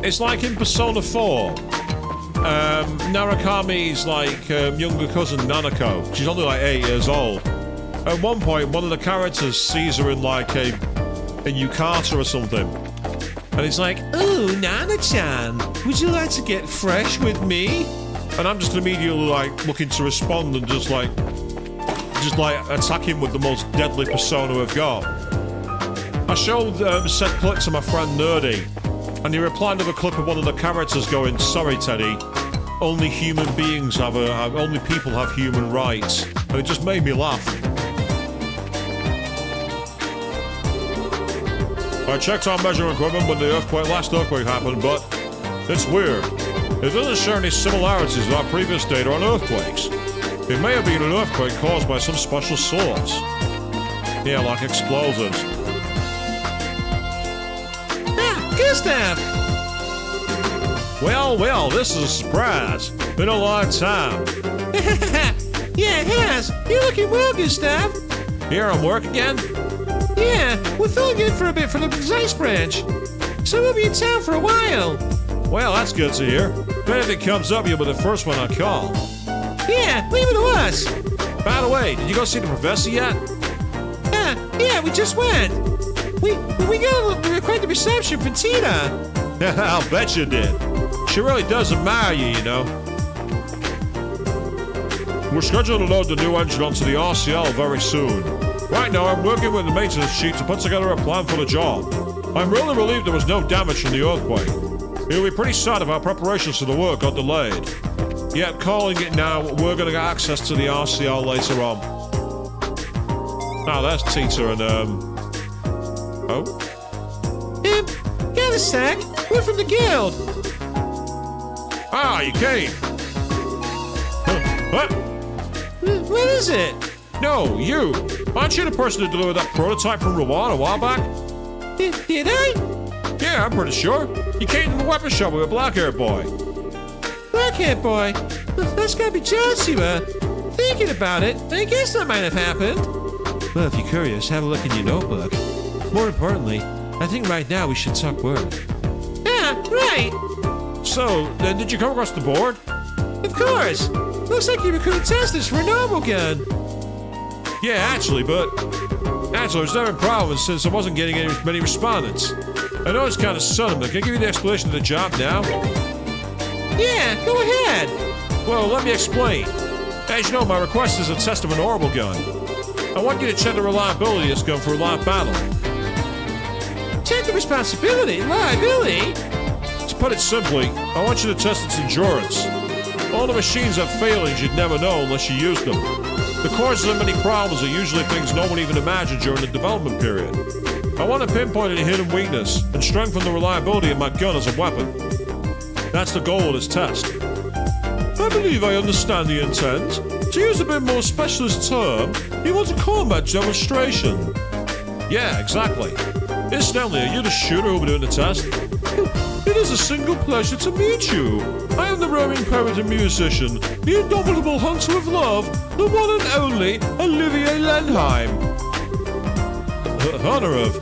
It's like in Persona 4. Narukami's like younger cousin Nanako. She's only like 8 years old. At one point, one of the characters sees her in like a yukata or something. And he's like,
Ooh, Nana-chan, would you like to get fresh with me?
and I'm just immediately like looking to respond and just like attack him with the most deadly persona I've got. I showed said clip to my friend Nerdy, and he replied with a clip of one of the characters going, "Sorry, Teddy, only human beings have only people have human rights," and it just made me laugh. I checked our measuring equipment when the last earthquake happened, but it's weird. It doesn't share any similarities with our previous data on earthquakes. It may have been an earthquake caused by some special source. Yeah, like explosives.
Ah, Gustav!
Well, this is a surprise. Been a long time.
Yeah, it has. You're looking well, Gustav.
Here on work again?
Yeah, we're filling in for a bit for the Zeiss branch. So we'll be in town for a while.
Well, that's good to hear. If anything comes up, you'll be the first one I call.
Yeah, leave it to us.
By the way, did you go see the professor yet?
Yeah, we just went. We got quite the reception for Tina.
I'll bet you did. She really does admire you, you know. We're scheduled to load the new engine onto the RCL very soon. Right now, I'm working with the maintenance chief to put together a plan for the job. I'm really relieved there was no damage from the earthquake. He'll be pretty sad if our preparations for the work got delayed. Yet, calling it now, we're going to get access to the RCL later on. Now, there's Tita and, Oh?
Got a sec. We're from the guild.
Ah, you came! What?
What is it?
No, you! Aren't you the person who delivered that prototype from Rwanda a while back?
Did I?
Yeah, I'm pretty sure. You came to the weapon shop with a black-haired boy.
Blackhead boy. That's gotta be Josie, Thinking about it, I guess that might have happened.
Well, if you're curious, have a look in your notebook. More importantly, I think right now we should talk work.
Ah, right.
So, did you come across the board?
Of course. Looks like you recruited testers for a normal gun.
Yeah, actually, I was having problems since I wasn't getting many respondents. I know it's kind of sudden, but can I give you the explanation of the job now?
Yeah, go ahead.
Well, let me explain. As you know, my request is a test of an orbital gun. I want you to check the reliability of this gun for a live battle.
Take the responsibility, liability.
To put it simply, I want you to test its endurance. All the machines have failings you'd never know unless you used them. The causes of many problems are usually things no one even imagined during the development period. I want to pinpoint any hidden weakness and strengthen the reliability of my gun as a weapon. That's the goal of this test. I believe I understand the intent. To use a bit more specialist term, you want a combat demonstration. Yeah, exactly. Incidentally, are you the shooter who'll be doing the test?
It
is a single pleasure to meet you. I am the roaming poet and musician, the indomitable hunter of love, the one and only Olivier Lenheim. Honor of.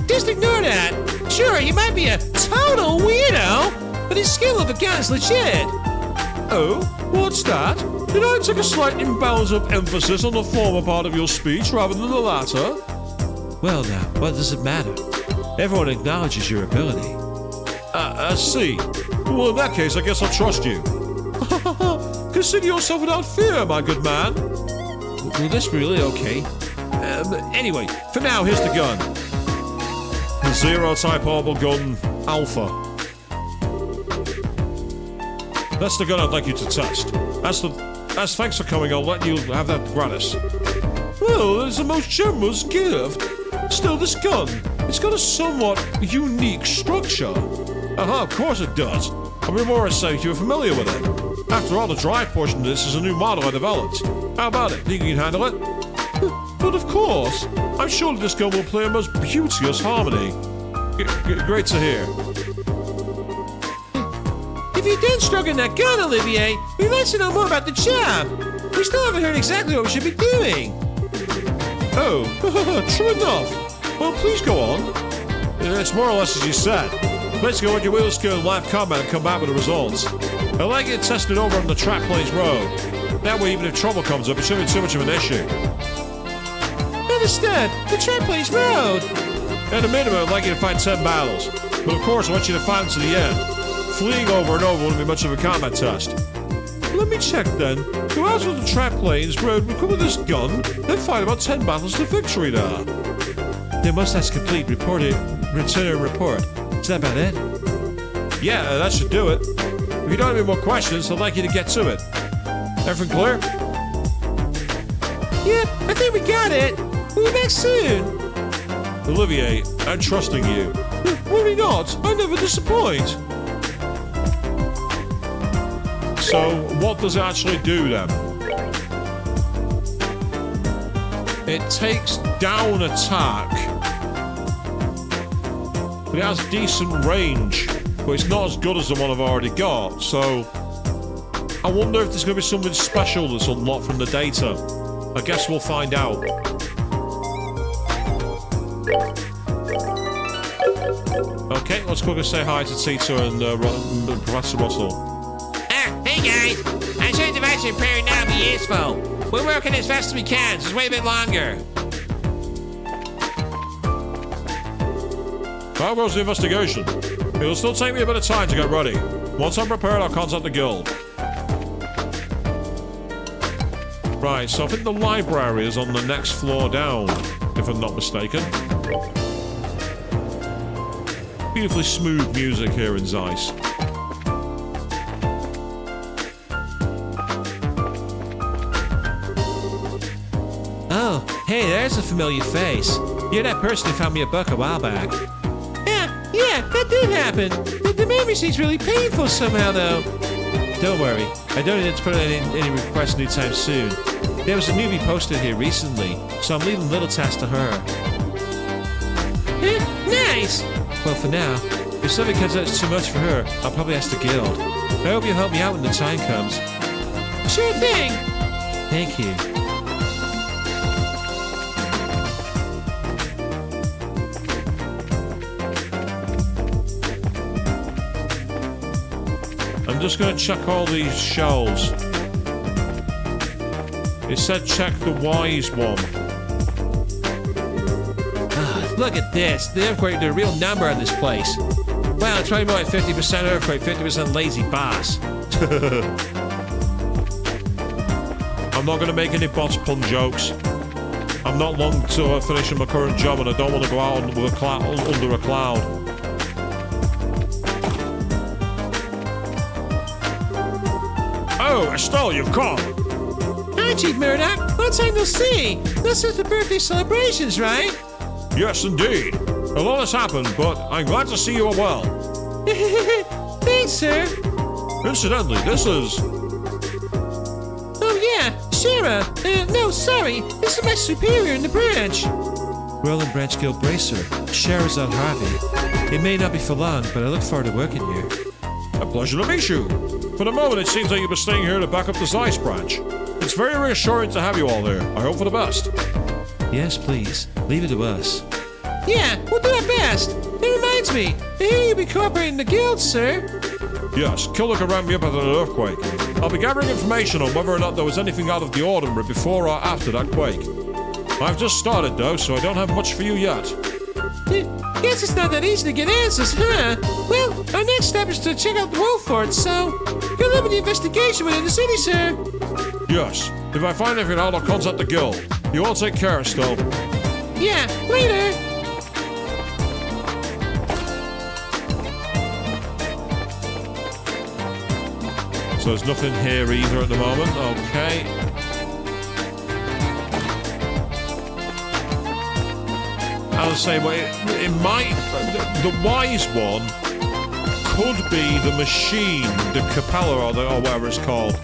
Just ignore that. Sure, he might be a total weirdo, but his skill of the gun's legit.
Oh, what's that? Did I take a slight imbalance of emphasis on the former part of your speech rather than the latter?
Well now, what does it matter? Everyone acknowledges your ability.
I see. Well, in that case, I guess I'll trust you. Consider yourself without fear, my good man.
Will this be really okay?
Anyway, for now, here's the gun. The Zero-type orbital gun Alpha. That's the gun I'd like you to test. As thanks for coming, I'll let you have that gratis. Well, it's the most generous gift. Still, this gun, it's got a somewhat unique structure. Of course it does. I'd be more as if you were familiar with it. After all, the drive portion of this is a new model I developed. How about it? Think you can handle it? But of course, I'm sure this gun will play a most beauteous harmony. Great to hear.
If you're done stroking that gun, Olivier, we'd like to know more about the job. We still haven't heard exactly what we should be doing.
Oh, true enough. Well, please go on. It's more or less as you said. Let's go on your wheel skill in live combat and come back with the results. I'd like it tested over on the Track Plains Road. That way, even if trouble comes up, it shouldn't be too much of an issue.
Understood. The Track Plains Road.
At a minimum, I'd like you to fight 10 battles. But of course, I want you to fight them to the end. Fleeing over and over wouldn't be much of a combat test. Let me check then. Go out on the Track Plains Road, recover this gun, then fight about 10 battles to victory there.
They must have complete return and report. Is that about it?
Yeah, that should do it. If you don't have any more questions, I'd like you to get to it. Everything clear?
Yeah, I think we got it. We'll be back soon.
Olivier, I'm trusting you. Worry not, I never disappoint. So, what does it actually do then? It takes down attack. But it has decent range. But it's not as good as the one I've already got, so... I wonder if there's going to be something special that's unlocked from the data. I guess we'll find out. Okay, let's quickly say hi to Tita and Professor Russell.
Hey guys! I'm sure the device repair now be useful. We're working as fast as we can, just wait a bit longer.
How goes the investigation? It'll still take me a bit of time to get ready. Once I'm prepared, I'll contact the guild. Right, so I think the library is on the next floor down, if I'm not mistaken. Beautifully smooth music here in Zeiss.
Oh, hey, there's a familiar face. You're that person who found me a buck a while back.
Yeah, that did happen. The memory seems really painful somehow, though.
Don't worry, I don't need to put in any requests anytime soon. There was a newbie posted here recently, so I'm leaving little tasks to her.
Nice!
Well, for now, if something comes out too much for her, I'll probably ask the guild. I hope you'll help me out when the time comes.
Sure thing!
Thank you.
I'm just going to check all these shelves. It said check the wise one.
Look at this. The earthquake did a real number on this place. Well, it's probably more like 50% earthquake, 50% lazy boss.
I'm not going to make any boss pun jokes. I'm not long to finishing my current job and I don't want to go out under a cloud. Oh, Estelle, you've come.
Hi, Chief Murdoch. Long time no see. This is the birthday celebrations, right?
Yes, indeed. A lot has happened, but I'm glad to see you are well.
Thanks, sir.
Incidentally, this is...
Oh, yeah, Shara. No, sorry. This is my superior in the branch.
Roland Branch Guild Bracer, Sherazade Harvey. It may not be for long, but I look forward to working here.
A pleasure to meet you. For the moment, it seems like you've been staying here to back up the Zeiss branch. It's very reassuring to have you all here. I hope for the best.
Yes, please. Leave it to us.
Yeah, we'll do our best. It reminds me, I hear you'll be cooperating the guild, sir.
Yes, Killick rang me up after the earthquake. I'll be gathering information on whether or not there was anything out of the ordinary before or after that quake. I've just started, though, so I don't have much for you yet.
Guess it's not that easy to get answers, huh? Well, our next step is to check out the wolf fort, so good luck with the investigation within the city, sir.
Yes, if I find anything out, I'll contact the guild. You all take care, Stowe.
Yeah, later.
So there's nothing here either at the moment. Okay. As I say, well, it might. The wise one could be the machine, the Capella or whatever it's called.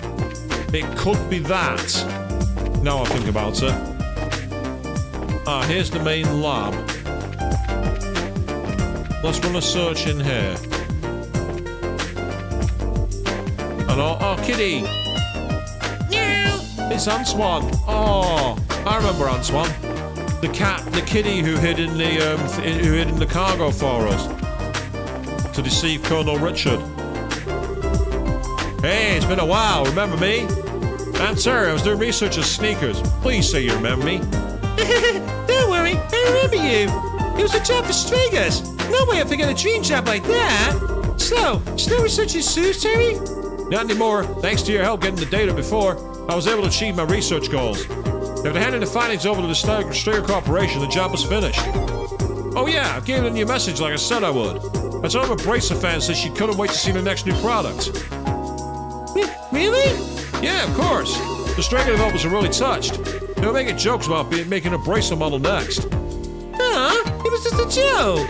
It could be that. Now I think about it. Ah, here's the main lab. Let's run a search in here. And oh, Kitty!
Meow.
It's Antoine. Oh, I remember Antoine. The cat, the kitty who hid in the cargo for us to deceive Colonel Richard. Hey, it's been a while. Remember me? I'm sorry, I was doing research as sneakers. Please say you remember me.
Don't worry, I remember you. It was a job for Strigas. No way I forget a dream job like that. So, still researching Sue's, Terry?
Not anymore. Thanks to your help getting the data before, I was able to achieve my research goals. If they handed the findings over to the Striga Corporation, the job was finished. Oh yeah, I gave them your message like I said I would. I told them a Bracer fan said she couldn't wait to see the next new product.
Really?
Yeah, of course. The Striga developers are really touched. They were making jokes about making a Bracer model next.
Huh? It was just a joke.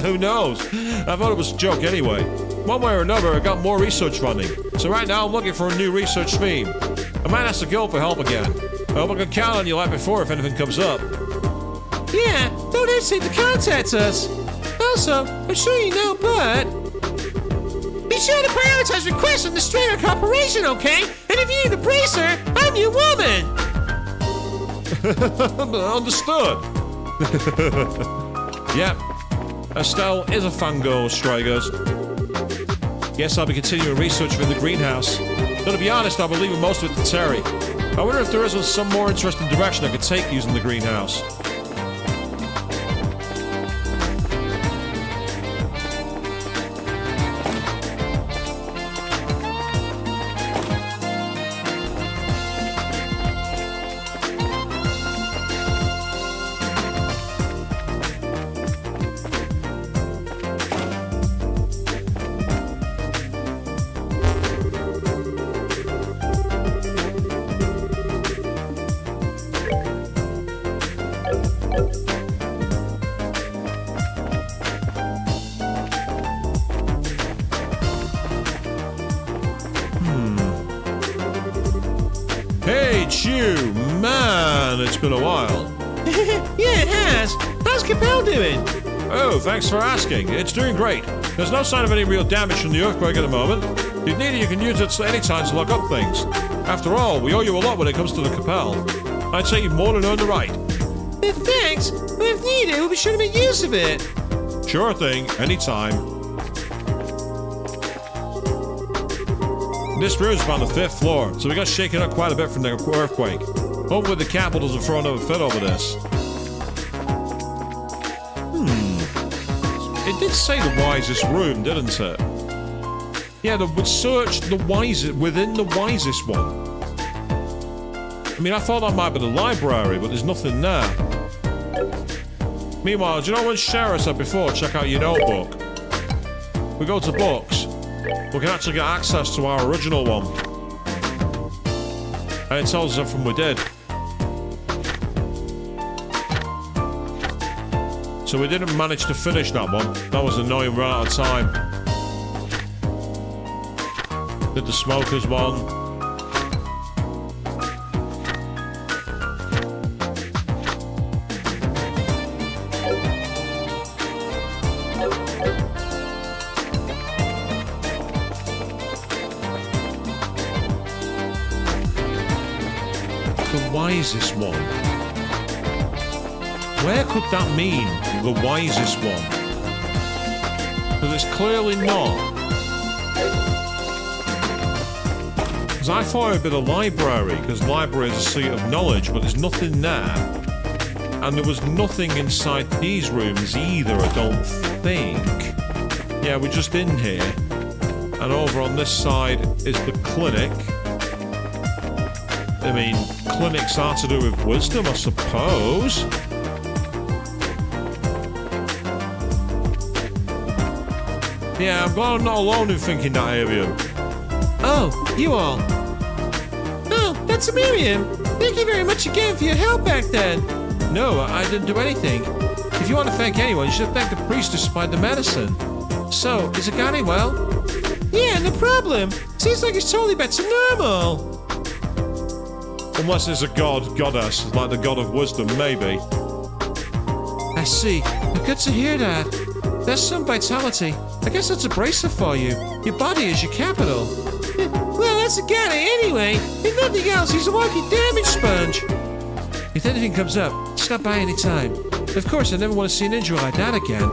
Who knows? I thought it was a joke anyway. One way or another, I got more research funding. So right now I'm looking for a new research theme. I might ask the guild for help again. I hope I can count on you like before if anything comes up.
Yeah, don't hesitate to contact us. Also, I'm sure you know, but be sure to prioritize requests from the Striga Corporation, okay? And if you need a bracer, I'm your woman.
Understood. Yep. Estelle is a fangirl of Striga's. Yes, I'll be continuing research within the greenhouse. Though to be honest, I'll be leaving most of it to Terry. I wonder if there isn't some more interesting direction I could take using the greenhouse. Hey, Chew! Man, it's been a while.
Yeah, it has. How's Capel doing?
Oh, thanks for asking. It's doing great. There's no sign of any real damage from the earthquake at the moment. If you need it, you can use it any time to look up things. After all, we owe you a lot when it comes to the Capel. I'd say you've more than earned the right.
Thanks. But if needed, we'll be sure to make use of it.
Sure thing, anytime. This room's on the 5th floor, so we got shaken up quite a bit from the earthquake. Hopefully the capital doesn't throw another fit over this. It did say the wisest room, didn't it? Yeah, they would search the wisest within the wisest one. I mean, I thought that might be the library, but there's nothing there. Meanwhile, do you know when Shara said before, check out your notebook? We go to books. We can actually get access to our original one. And it tells us everything we did. So we didn't manage to finish that one. That was annoying, we're out of time. Did the smokers one. wisest one. Where could that mean, the wisest one? Because it's clearly not. Because I thought it would be the library, because library is a seat of knowledge, but there's nothing there. And there was nothing inside these rooms either, I don't think. Yeah, we're just in here. And over on this side is the clinic. I mean, clinics are to do with wisdom, I suppose. Yeah, I'm glad I'm not alone in thinking that, Avian.
Oh, you all. Oh, that's Miriam. Thank you very much again for your help back then.
No, I didn't do anything. If you want to thank anyone, you should thank the priest who supplied the medicine. So, is Agani well?
Yeah, no problem. Seems like he's totally back to normal.
Unless there's a goddess, like the god of wisdom, maybe.
I see. Good to hear that. There's some vitality. I guess that's a bracer for you. Your body is your capital.
Well, that's Agani anyway. If nothing else, he's a walking damage sponge.
If anything comes up, stop by any time. Of course, I never want to see an injury like that again.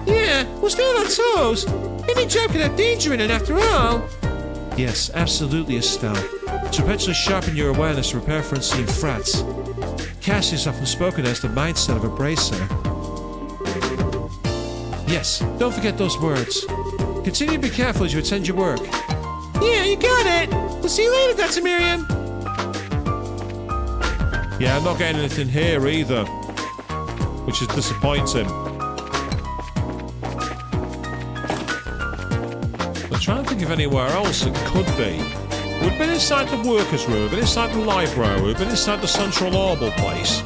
Yeah, we'll stay on our toes. Any job can have danger in it after all.
Yes, absolutely, Estelle. To perpetually sharpen your awareness to repair for unseen frats. Cassie is often spoken as the mindset of a bracer. Yes, don't forget those words. Continue to be careful as you attend your work.
Yeah, you got it. We'll see you later, Dr. Miriam.
Yeah, I'm not getting anything here either, which is disappointing. I'm trying to think of anywhere else it could be. We've been inside the workers' room, we've been inside the library, we've been inside the central orbal place.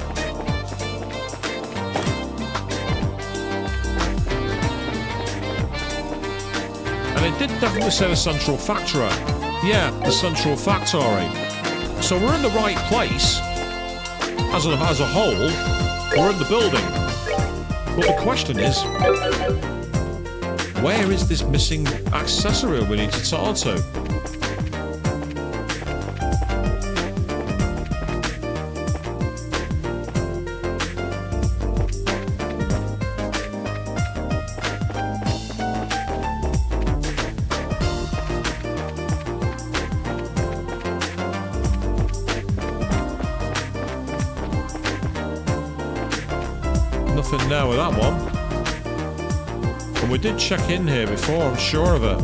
And it did definitely say the central factory. Yeah, the central factory. So we're in the right place. As a whole, we're in the building. But the question is, where is this missing accessory we need to talk to? Nothing now with that one. And we did check in here before, I'm sure of it.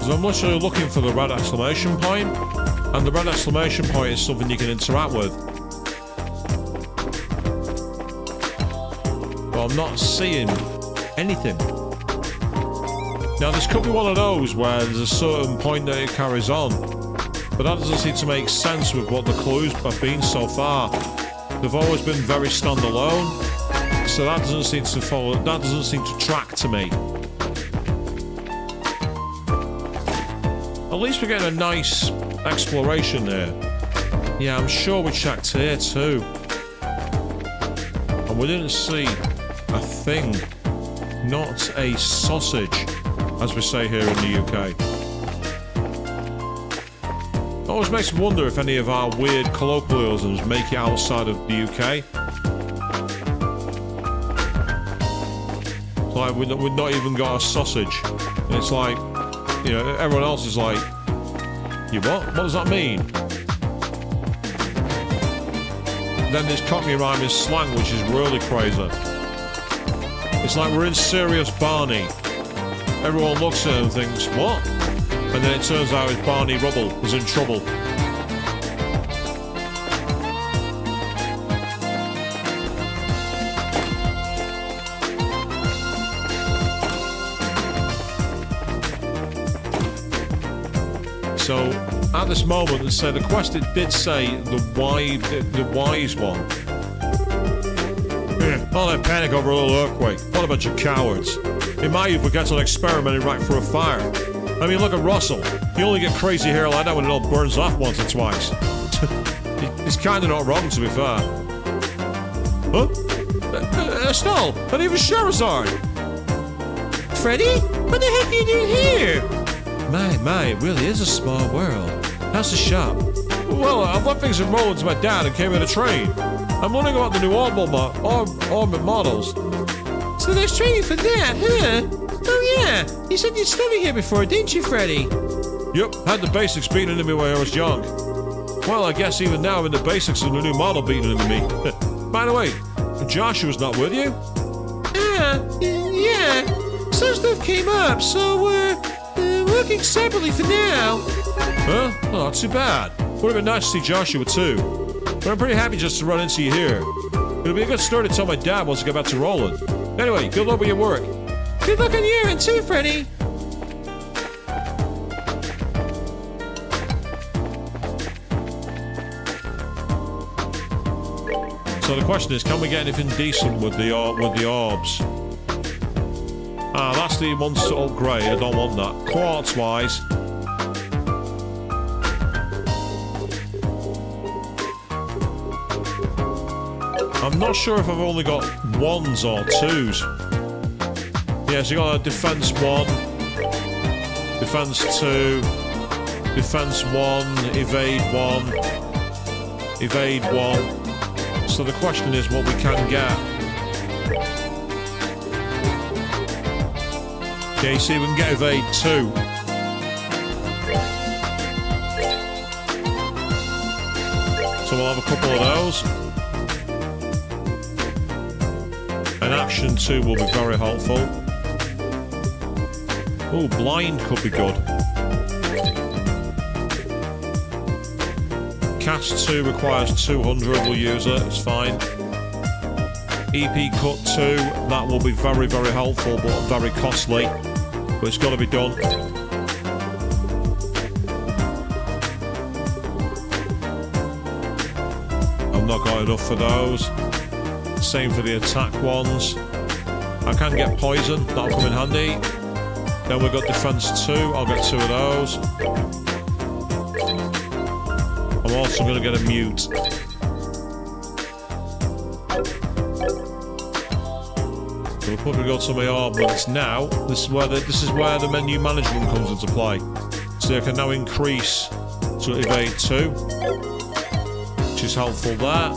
So I'm literally looking for the red exclamation point, and the red exclamation point is something you can interact with. But I'm not seeing anything. Now this could be one of those where there's a certain point that it carries on. But that doesn't seem to make sense with what the clues have been so far. They've always been very standalone, so that doesn't seem to follow. That doesn't seem to track to me. At least we're getting a nice exploration there. Yeah, I'm sure we checked here too, and we didn't see a thing, not a sausage, as we say here in the UK. Always makes me wonder if any of our weird colloquialisms make it outside of the UK. It's like we've not even got a sausage. And it's like, you know, everyone else is like, you what? What does that mean? Then there's Cockney rhyming slang, which is really crazy. It's like we're in Serious Barney. Everyone looks at it and thinks, what? And then it turns out it's Barney Rubble was in trouble. So at this moment, let's say the quest it did say the wise one. Yeah, all that panic over a little earthquake. What a bunch of cowards. In my youth, we got an experiment right for a fire. I mean, look at Russell. You only get crazy hair like that when it all burns off once or twice. He's kind of not wrong, to be fair. Huh? Estelle, and even Charizard.
Freddy? What the heck are you doing here?
My, it really is a small world. How's the shop?
Well, I've left things in Roland to my dad and came in a train. I'm learning about the new Orbit models.
So there's training for that, huh? Oh yeah, you said you'd studied here before, didn't you, Freddy?
Yep, had the basics beaten into me when I was young. Well, I guess even now I'm in the basics of the new model beaten into me. By the way, Joshua's not with you?
Yeah. Some stuff came up, so we're working separately for now.
Huh? Oh, not too bad. Would have been nice to see Joshua too. But I'm pretty happy just to run into you here. It'll be a good story to tell my dad once I get back to Roland. Anyway, good luck with your work.
Good luck on your end too, Freddy.
So the question is, can we get anything decent with the orbs? Ah, that's the ones to upgrade. I don't want that. Quartz-wise. I'm not sure if I've only got 1s or 2s. Yeah, so you got a defense 1, defense 2, defense 1, evade 1, evade 1. So the question is what we can get. Yeah, you see, we can get evade 2. So we'll have a couple of those. And action 2 will be very helpful. Oh, blind could be good. Cast 2 requires 200, we'll use it, it's fine. EP cut 2, that will be very, very helpful, but very costly. But it's got to be done. I've not got enough for those. Same for the attack ones. I can get poison, that'll come in handy. Then we've got defense 2, I'll get 2 of those. I'm also going to get a mute. So we'll probably go to my armaments now. This is where the menu management comes into play. So I can now increase to evade 2, which is helpful there.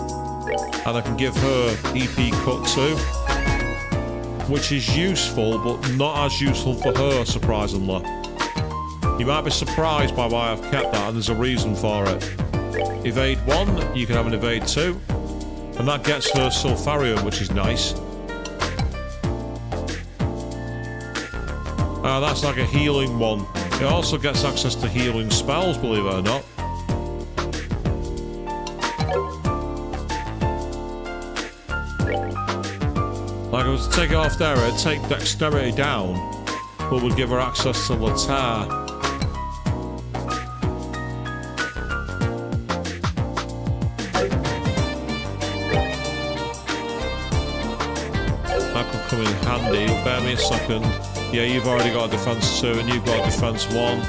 And I can give her EP cut 2, which is useful, but not as useful for her, surprisingly. You might be surprised by why I've kept that, and there's a reason for it. Evade 1, you can have an evade 2, and that gets her Sulfarium, which is nice. That's like a healing one. It also gets access to healing spells, believe it or not. Like, if I was to take it off there, it'd take dexterity down, but would give her access to Latar. That could come in handy. Bear me a second. Yeah, you've already got a defense 2 and you've got a defense 1.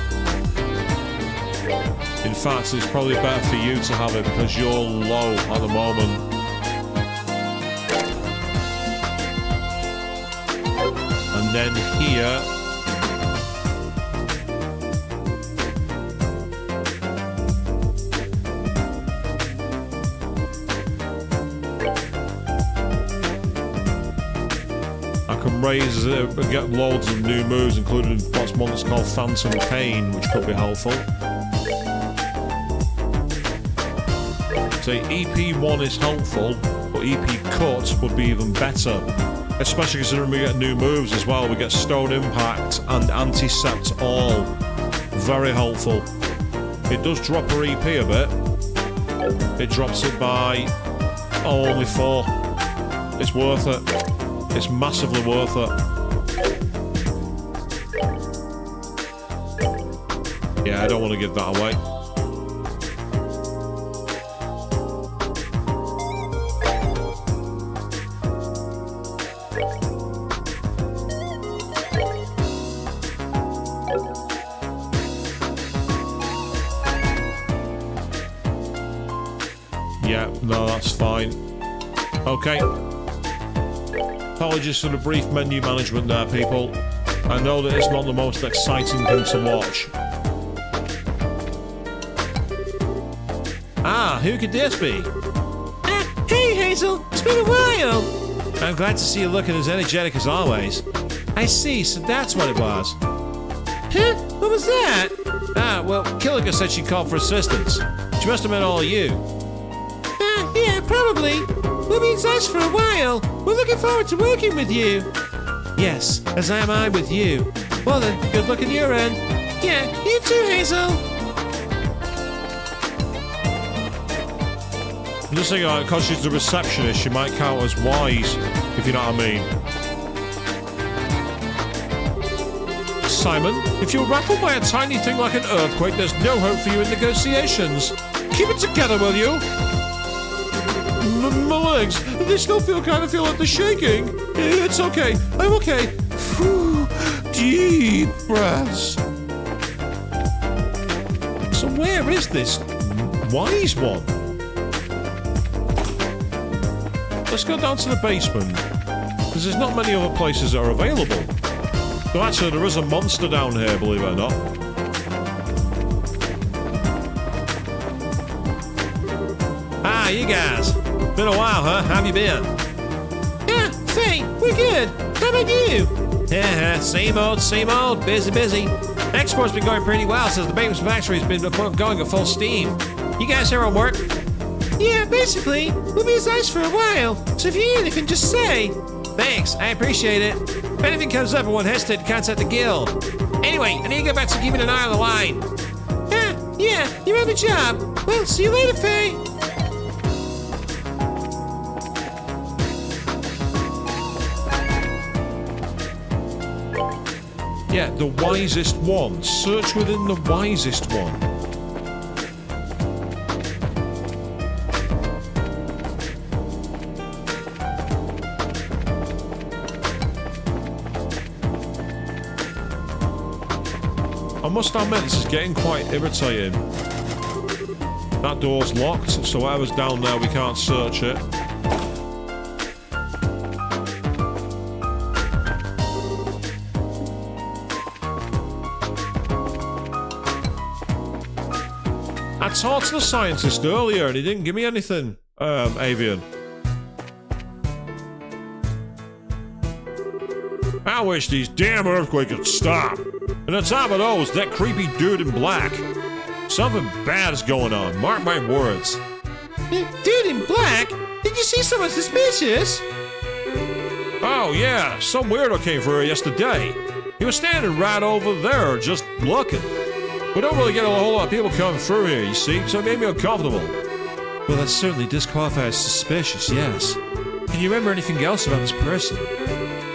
In fact, it's probably better for you to have it because you're low at the moment. And then here, I can raise and get loads of new moves, including what's one that's called Phantom Pain, which could be helpful. So EP1 is helpful, but EP Cut would be even better. Especially considering we get new moves as well. We get Stone Impact and Anticept All. Very helpful. It does drop her EP a bit. It drops it by only 4. It's worth it. It's massively worth it. Yeah, I don't want to give that away. Yeah, no, that's fine. Okay. Apologies for the brief menu management there, people. I know that it's not the most exciting thing to watch.
Ah, who could this be?
Hey, Hazel, it's been a while.
I'm glad to see you looking as energetic as always. I see, so that's what it was.
Huh? What was that?
Ah, well, Killiker said she called for assistance. She must have meant all of you.
Yeah, probably. We'll be in touch for a while. We're looking forward to working with you.
Yes, as am I with you. Well then, good luck at your end.
Yeah, you too, Hazel.
I'm just thinking, because she's the receptionist, she might count as wise, if you know what I mean. Simon, if you're rattled by a tiny thing like an earthquake, there's no hope for you in negotiations. Keep it together, will you? My legs, they still feel like they're shaking. It's okay, I'm okay. Whew, deep breaths. So where is this wise one? Let's go down to the basement, because there's not many other places that are available. Though actually, there is a monster down here, believe it or not.
Ah, you guys. Been a while, huh? How have you been?
Yeah, Faye, we're good. How about you?
Yeah, same old, busy. Export's been going pretty well since the basement factory's been going at full steam. You guys here on work?
Yeah, basically. We'll be nice for a while. So if you need anything, just say.
Thanks, I appreciate it. If anything comes up, I won't hesitate to contact the guild. Anyway, I need to get back to keeping an eye on the line.
Yeah, you're on the job. Well, see you later, Faye.
Yeah, the wisest one. Search within the wisest one. I must admit, this is getting quite irritating. That door's locked, so whatever's down there, we can't search it. I talked to the scientist earlier and he didn't give me anything, Avian. I wish these damn earthquakes would stop. And on top of those, that creepy dude in black. Something bad is going on, mark my words.
Dude in black? Did you see someone suspicious?
Oh yeah, some weirdo came through here yesterday. He was standing right over there, just looking. We don't really get a whole lot of people coming through here, you see, so it made me uncomfortable.
Well, that certainly disqualifies suspicious, yes. Can you remember anything else about this person?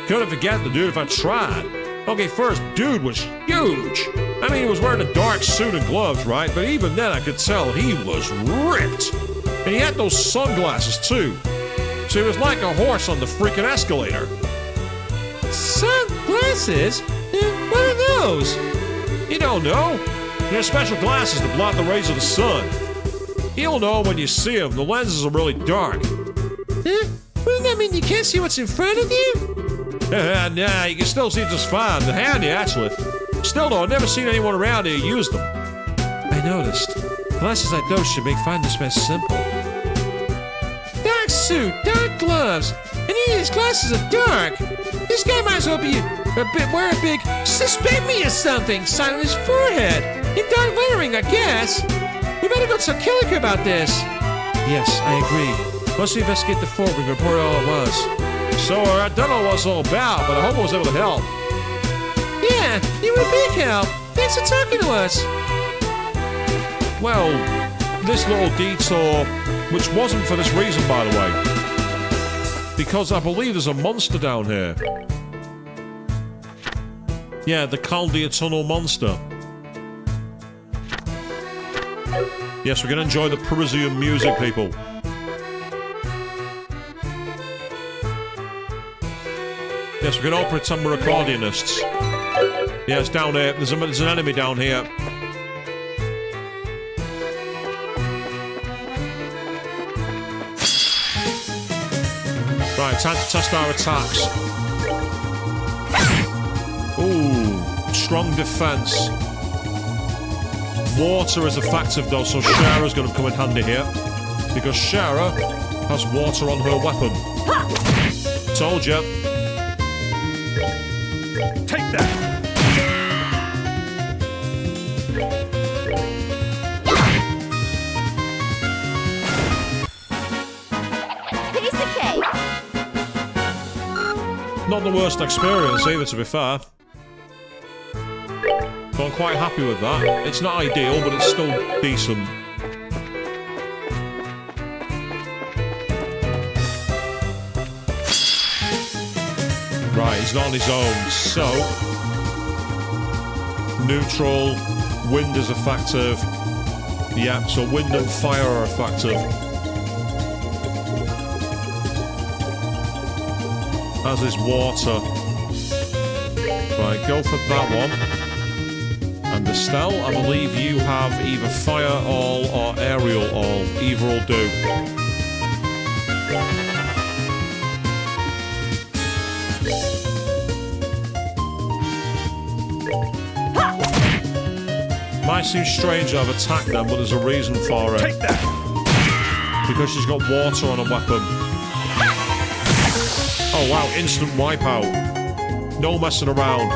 Couldn't forget the dude if I tried. Okay, first, dude was huge. I mean, he was wearing a dark suit and gloves, right? But even then, I could tell he was ripped. And he had those sunglasses, too. So he was like a horse on the freaking escalator.
Sunglasses? What are those?
You don't know. They're special glasses that block the rays of the sun. You'll know when you see them. The lenses are really dark.
Wouldn't that mean you can't see what's in front of you?
Nah, you can still see just fine. They're handy, actually. Still, though, I've never seen anyone around here use them.
I noticed. Glasses like those should make finding this mess simple.
Dark suit, dark gloves, and even his glasses are dark. This guy might as well be wear a big "suspect me" or something sign on his forehead. In dark lettering, I guess. We better go tell Killiker about this.
Yes, I agree. Once we investigate the fort, we can report all at once.
So, I don't know what it's all about, but I hope I was able to help.
Yeah, you were a big help. Thanks for talking to us.
Well, this little detour, which wasn't for this reason, by the way. Because I believe there's a monster down here. Yeah, the Caldia Tunnel monster. Yes, we're going to enjoy the Parisian music, people. Yes, we're going to pretend we're accordionists. Yes, down here. There's an enemy down here. Right, time to test our attacks. Ooh. strong defense. Water is effective though, so Shara's going to come in handy here. Because Shara has water on her weapon. Told ya.
Take that!
Piece of cake.
Not the worst experience either, to be fair. So I'm quite happy with that. It's not ideal, but it's still decent. Right, he's not on his own, so... Neutral, wind is effective. Yeah, so wind and fire are effective. As is water. Right, go for that one. And Estelle, I believe you have either fire all or aerial all. Either will do. Might seem strange I've attacked them, but there's a reason for it.
Take that!
Because she's got water on her weapon. Oh wow, instant wipeout. No messing around.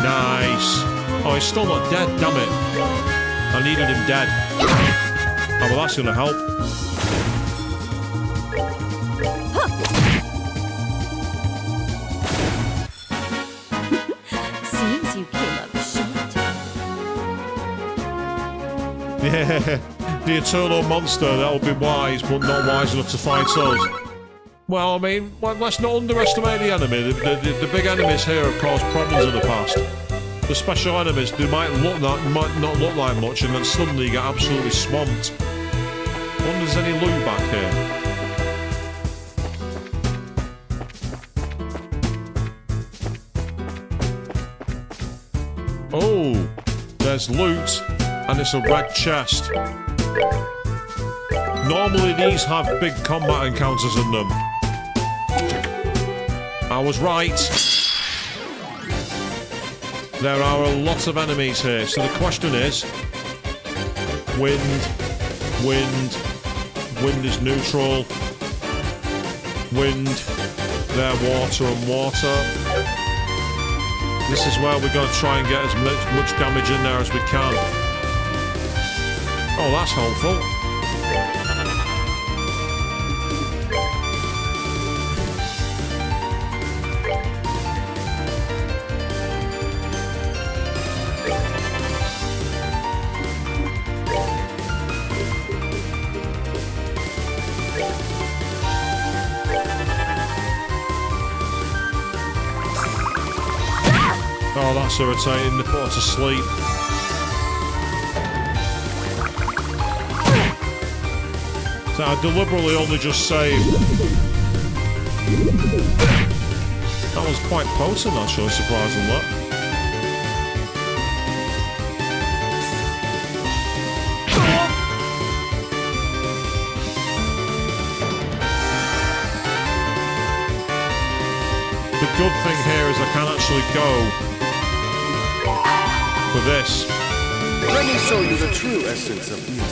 Nice. Oh, he's still not dead, damn it. I needed him dead. Oh, well, that's gonna help.
Seems you came up short.
Yeah, the eternal monster, that would be wise, but not wise enough to fight us. Well, I mean, let's not underestimate the enemy. The big enemies here have caused problems in the past. The special enemies, they might not look like much, and then suddenly you get absolutely swamped. I wonder if there's any loot back here. Oh, there's loot, and it's a red chest. Normally these have big combat encounters in them. I was right. There are a lot of enemies here, so the question is... Wind is neutral. Wind, there, water and water. This is where we're going to try and get as much damage in there as we can. Oh, that's helpful. Oh, that's irritating. They put her to sleep. So I deliberately only just saved. That was quite potent, actually, surprisingly. The good thing here is I can actually go for this.
Let me show you the true essence of beauty.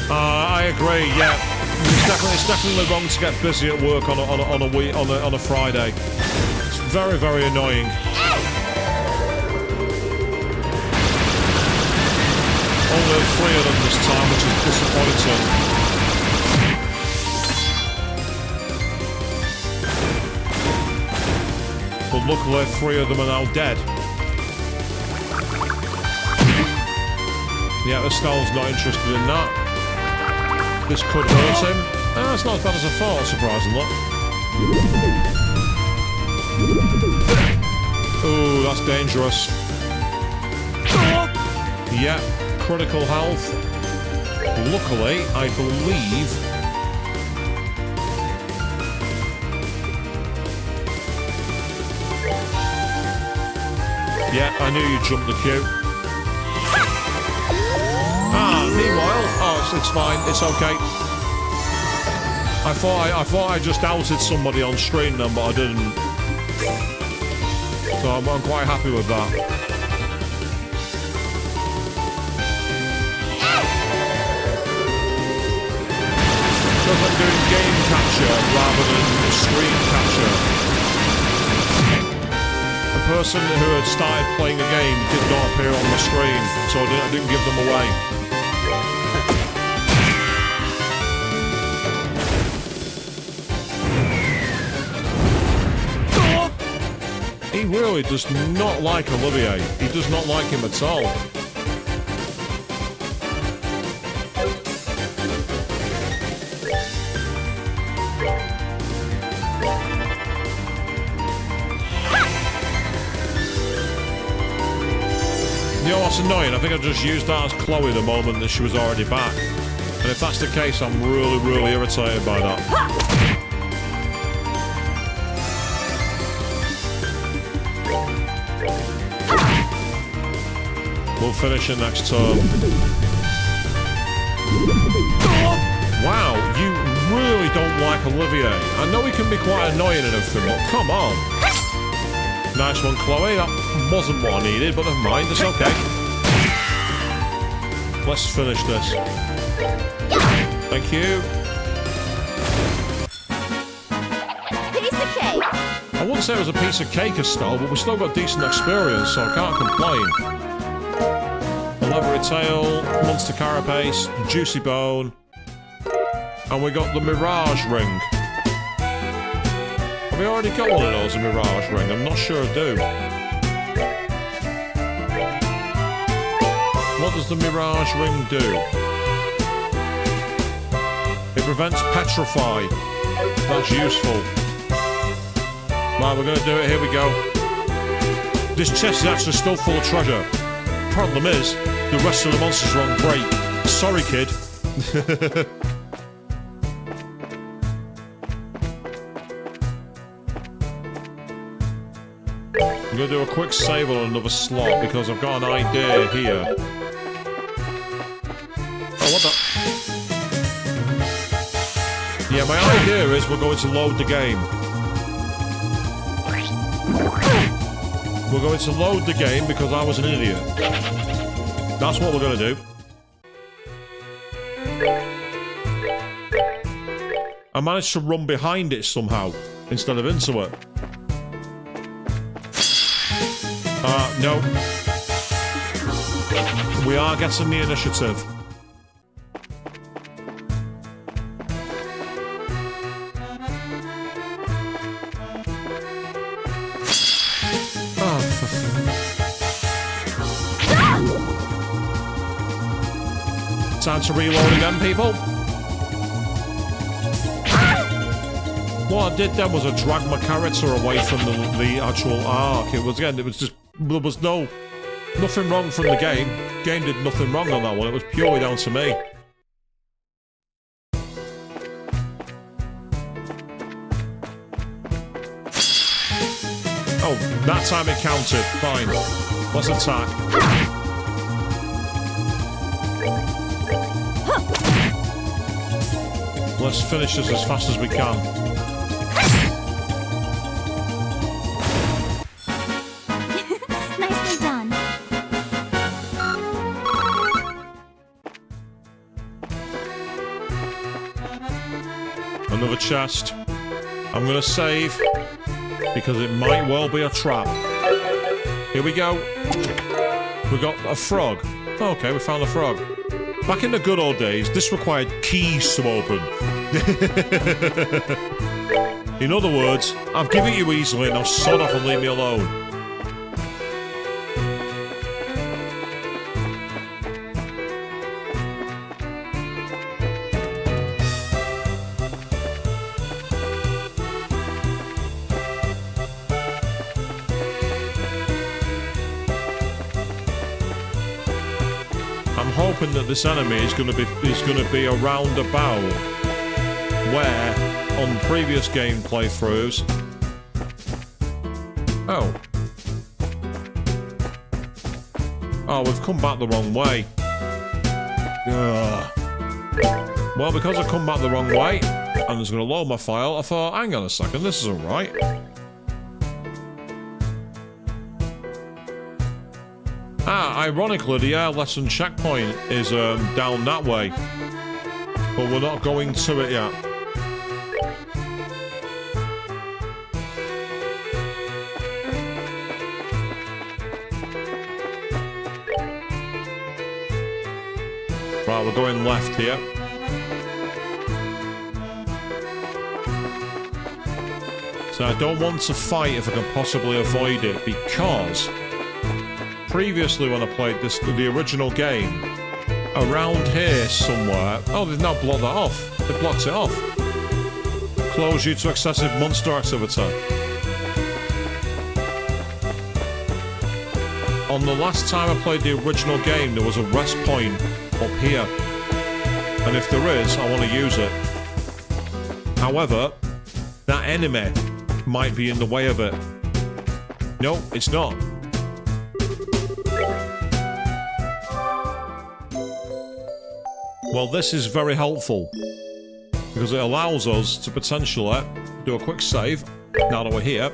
I agree. Yeah, it's definitely wrong to get busy at work on a Friday. It's very, very annoying. Only 3 of them this time, which is disappointing. But luckily 3 of them are now dead. Yeah, Estelle's not interested in that. This could hurt him. Oh, it's not as bad as I thought, surprisingly. Ooh, that's dangerous. Yeah. Critical health. Luckily, I believe... Yeah, I knew you'd jump the queue. Meanwhile... Oh, it's fine. It's okay. I thought I just outed somebody on screen then, but I didn't. So I'm quite happy with that. Because I'm doing game capture rather than screen capture. The person who had started playing a game did not appear on the screen, so I didn't give them away. He really does not like Olivier. He does not like him at all. You know what's annoying? I think I just used that as Chloe the moment that she was already back. And if that's the case, I'm really, really irritated by that. We'll finish it next turn. Wow, you really don't like Olivier. I know he can be quite annoying and everything, but come on. Nice one, Chloe. That wasn't what I needed, but never mind. It's okay. Let's finish this. Thank you.
Piece of cake.
I wouldn't say it was a piece of cake, Estelle, but we still got decent experience, so I can't complain. A leathery tail, monster carapace, juicy bone, and we got the Mirage ring. Have we already got one of those, a Mirage ring? I'm not sure I do. What does the Mirage ring do? It prevents petrify. That's useful. Right, we're going to do it. Here we go. This chest is actually still full of treasure. Problem is, the rest of the monsters are on break. Sorry, kid. I'm going to do a quick save on another slot because I've got an idea here. Oh, what the... Yeah, my idea is we're going to load the game. We're going to load the game because I was an idiot. That's what we're going to do. I managed to run behind it somehow instead of into it. No. We are getting the initiative. Time to reload again, people. What I did then was I dragged my character away from the actual arc. It was just there was nothing wrong from the game. Game did nothing wrong on that one. It was purely down to me. Oh, that time it counted. Fine. Let's attack. Let's finish this as fast as we can.
Nicely done.
Another chest. I'm gonna save because it might well be a trap. Here we go. We got a frog. Okay, we found a frog. Back in the good old days, this required keys to open. In other words, I've given it you easily, now sod off and leave me alone. I'm hoping that this enemy is going to be around about where on previous game playthroughs. Oh, we've come back the wrong way. Ugh. Well, because I've come back the wrong way, and it's going to load my file, I thought, hang on a second, this is alright. Ironically, the air lesson checkpoint is down that way. But we're not going to it yet. Right, we're going left here. So I don't want to fight if I can possibly avoid it, because previously when I played the original game, around here somewhere... Oh, they've now blocked that off. They blocked it off. Close due to excessive monster activity. On the last time I played the original game, there was a rest point up here. And if there is, I want to use it. However, that enemy might be in the way of it. No, it's not. Well, this is very helpful because it allows us to potentially do a quick save now that we're here.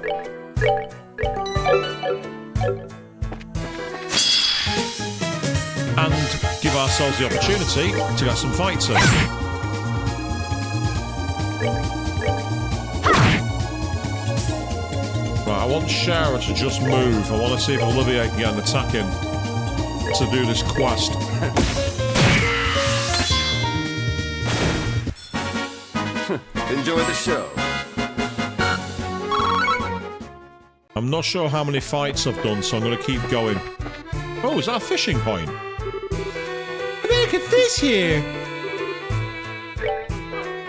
And give ourselves the opportunity to get some fights in. Right, I want Shara to just move. I want to see if Olivier can get an attack in to do this quest.
Enjoy the show.
I'm not sure how many fights I've done, so I'm going to keep going. Oh, is that a fishing point?
Look at this here.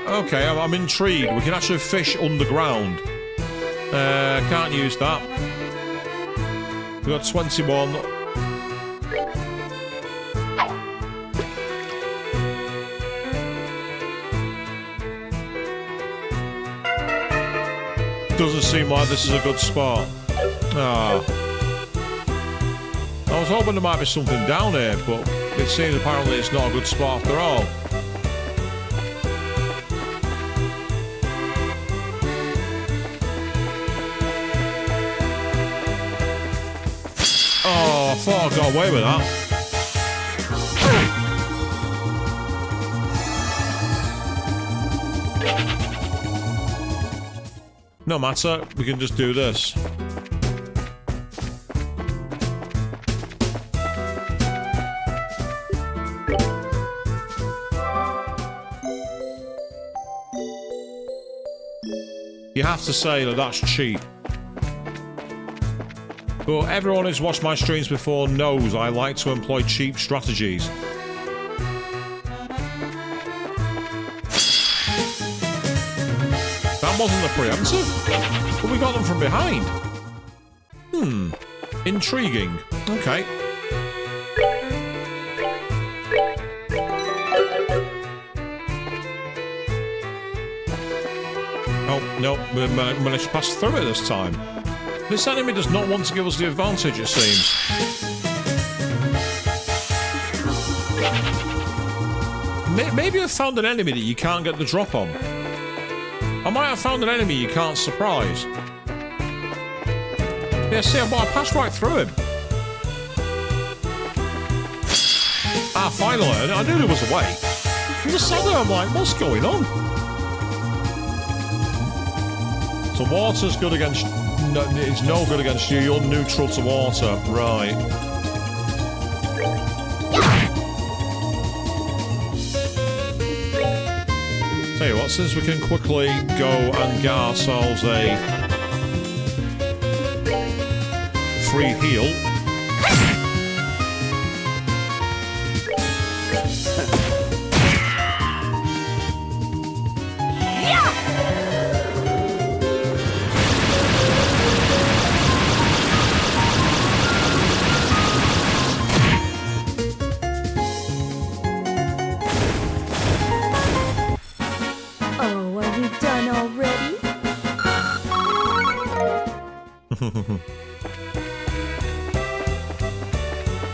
Okay, I'm intrigued. We can actually fish underground. Can't use that. We've got 21. Doesn't seem like this is a good spot. Ah. I was hoping there might be something down here, but it seems apparently it's not a good spot after all. Oh, I thought I got away with that. No matter, we can just do this. You have to say that that's cheap. But everyone who's watched my streams before knows I like to employ cheap strategies. That wasn't a preemptive, but we got them from behind. Intriguing. Okay. Oh, no, we managed to pass through it this time. This enemy does not want to give us the advantage, it seems. Maybe I've found an enemy that you can't get the drop on. I might have found an enemy you can't surprise. Yeah, see, I passed right through him. Ah, finally, I knew there was a way. I'm just sat there, I'm like, what's going on? So water's good against... No, it's no good against you, you're neutral to water. Right. Tell you what, since we can quickly go and get ourselves a free heal.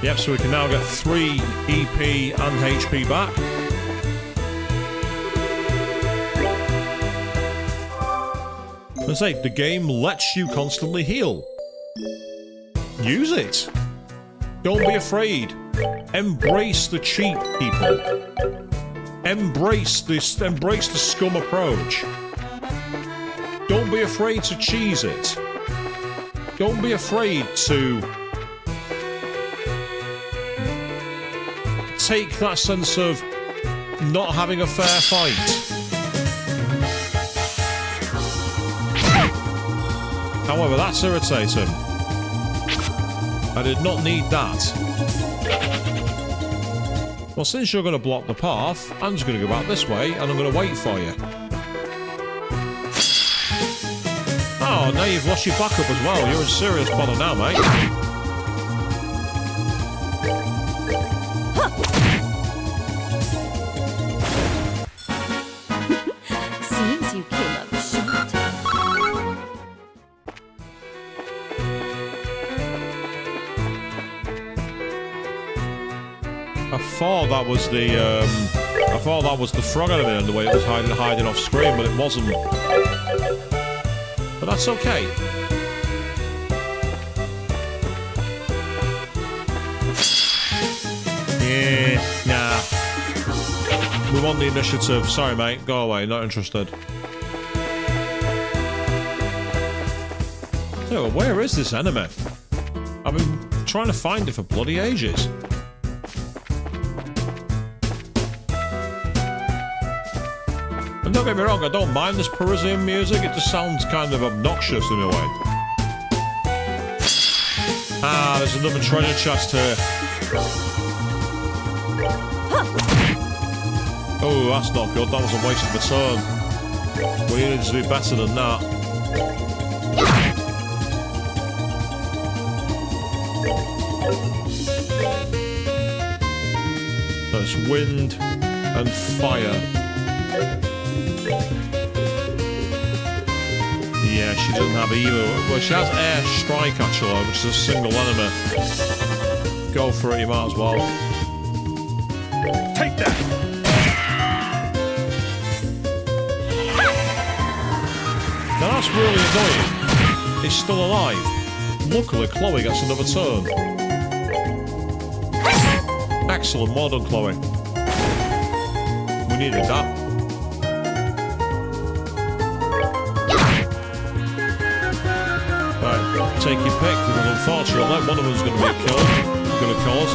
Yep, so we can now get 3 EP and HP back. I say, the game lets you constantly heal. Use it. Don't be afraid. Embrace the cheat, people. Embrace the scum approach. Don't be afraid to cheese it. Don't be afraid to take that sense of not having a fair fight. However, that's irritating. I did not need that. Well, since you're going to block the path, I'm just going to go back this way and I'm going to wait for you. Oh, now you've lost your backup as well. You're in serious bother now, mate.
Seems you came up short.
I thought that was the frog enemy and the way it was hiding off screen, but it wasn't. But that's okay. Yeah, nah. We want the initiative. Sorry, mate. Go away. Not interested. Oh, where is this enemy? I've been trying to find it for bloody ages. And don't get me wrong, I don't mind this Parisian music, it just sounds kind of obnoxious in a way. Ah, there's another treasure chest here. Oh, that's not good, that was a waste of a turn. We needed to do better than that. There's wind and fire. Yeah, she doesn't have either. Well, she has air strike actually, which is a single enemy. Go for it, you might as well.
Take that!
Now that's really annoying. He's still alive. Luckily, Chloe gets another turn. Excellent, well done, Chloe. We needed that. Take your pick, because unfortunately one of them's going to be killed. Going to kill us.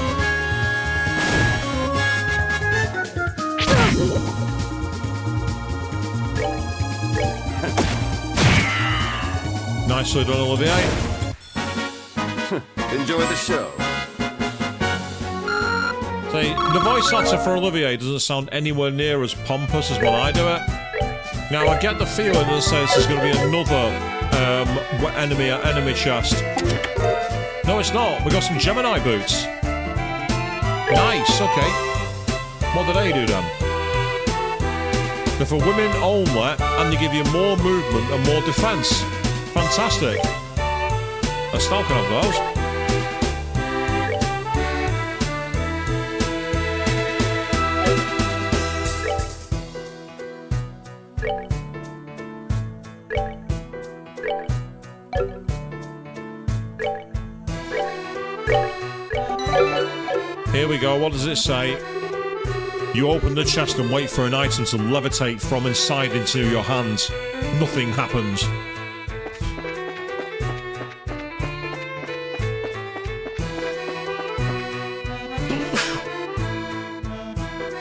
Nicely done, Olivier.
Enjoy the show.
See, the voice actor for Olivier doesn't sound anywhere near as pompous as when I do it. Now, I get the feeling that this is going to be another enemy chest. No, it's not. We got some Gemini boots. Nice, okay. What do they do then? They're for women only, and they give you more movement and more defense. Fantastic. I still can have those. Here we go, what does it say? You open the chest and wait for an item to levitate from inside into your hands. Nothing happens.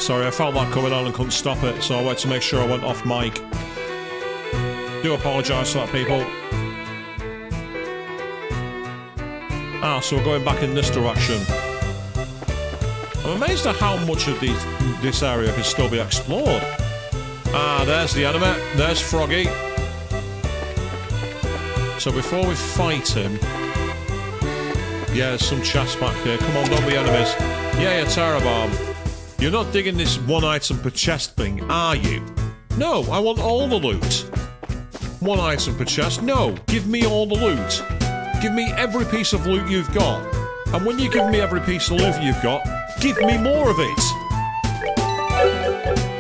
Sorry, I felt that coming on and couldn't stop it, so I wanted to make sure I went off mic. Do apologise for that, people. Ah, so we're going back in this direction. I'm amazed at how much of this area can still be explored. Ah, there's the enemy. There's Froggy. So before we fight him... Yeah, there's some chests back here. Come on, don't be enemies. Yeah, Terror Bomb. You're not digging this one item per chest thing, are you? No, I want all the loot. One item per chest? No, give me all the loot. Give me every piece of loot you've got. And when you give me every piece of loot you've got, give me more of it.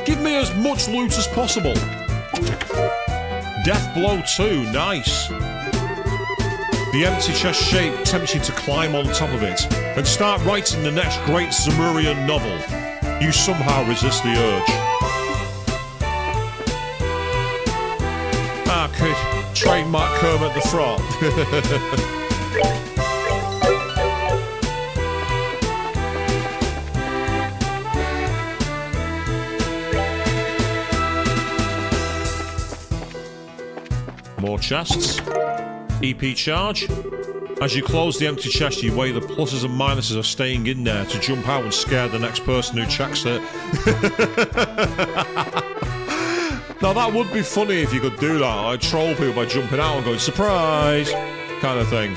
Give me as much loot as possible. Death Blow 2, nice. The empty chest shape tempts you to climb on top of it and start writing the next great Zemurian novel. You somehow resist the urge. Ah, good. Trademark Kermit the Frog. More chests. EP charge. As you close the empty chest, you weigh the pluses and minuses of staying in there to jump out and scare the next person who checks it. Now that would be funny if you could do that. I'd troll people by jumping out and going, surprise! Kind of thing.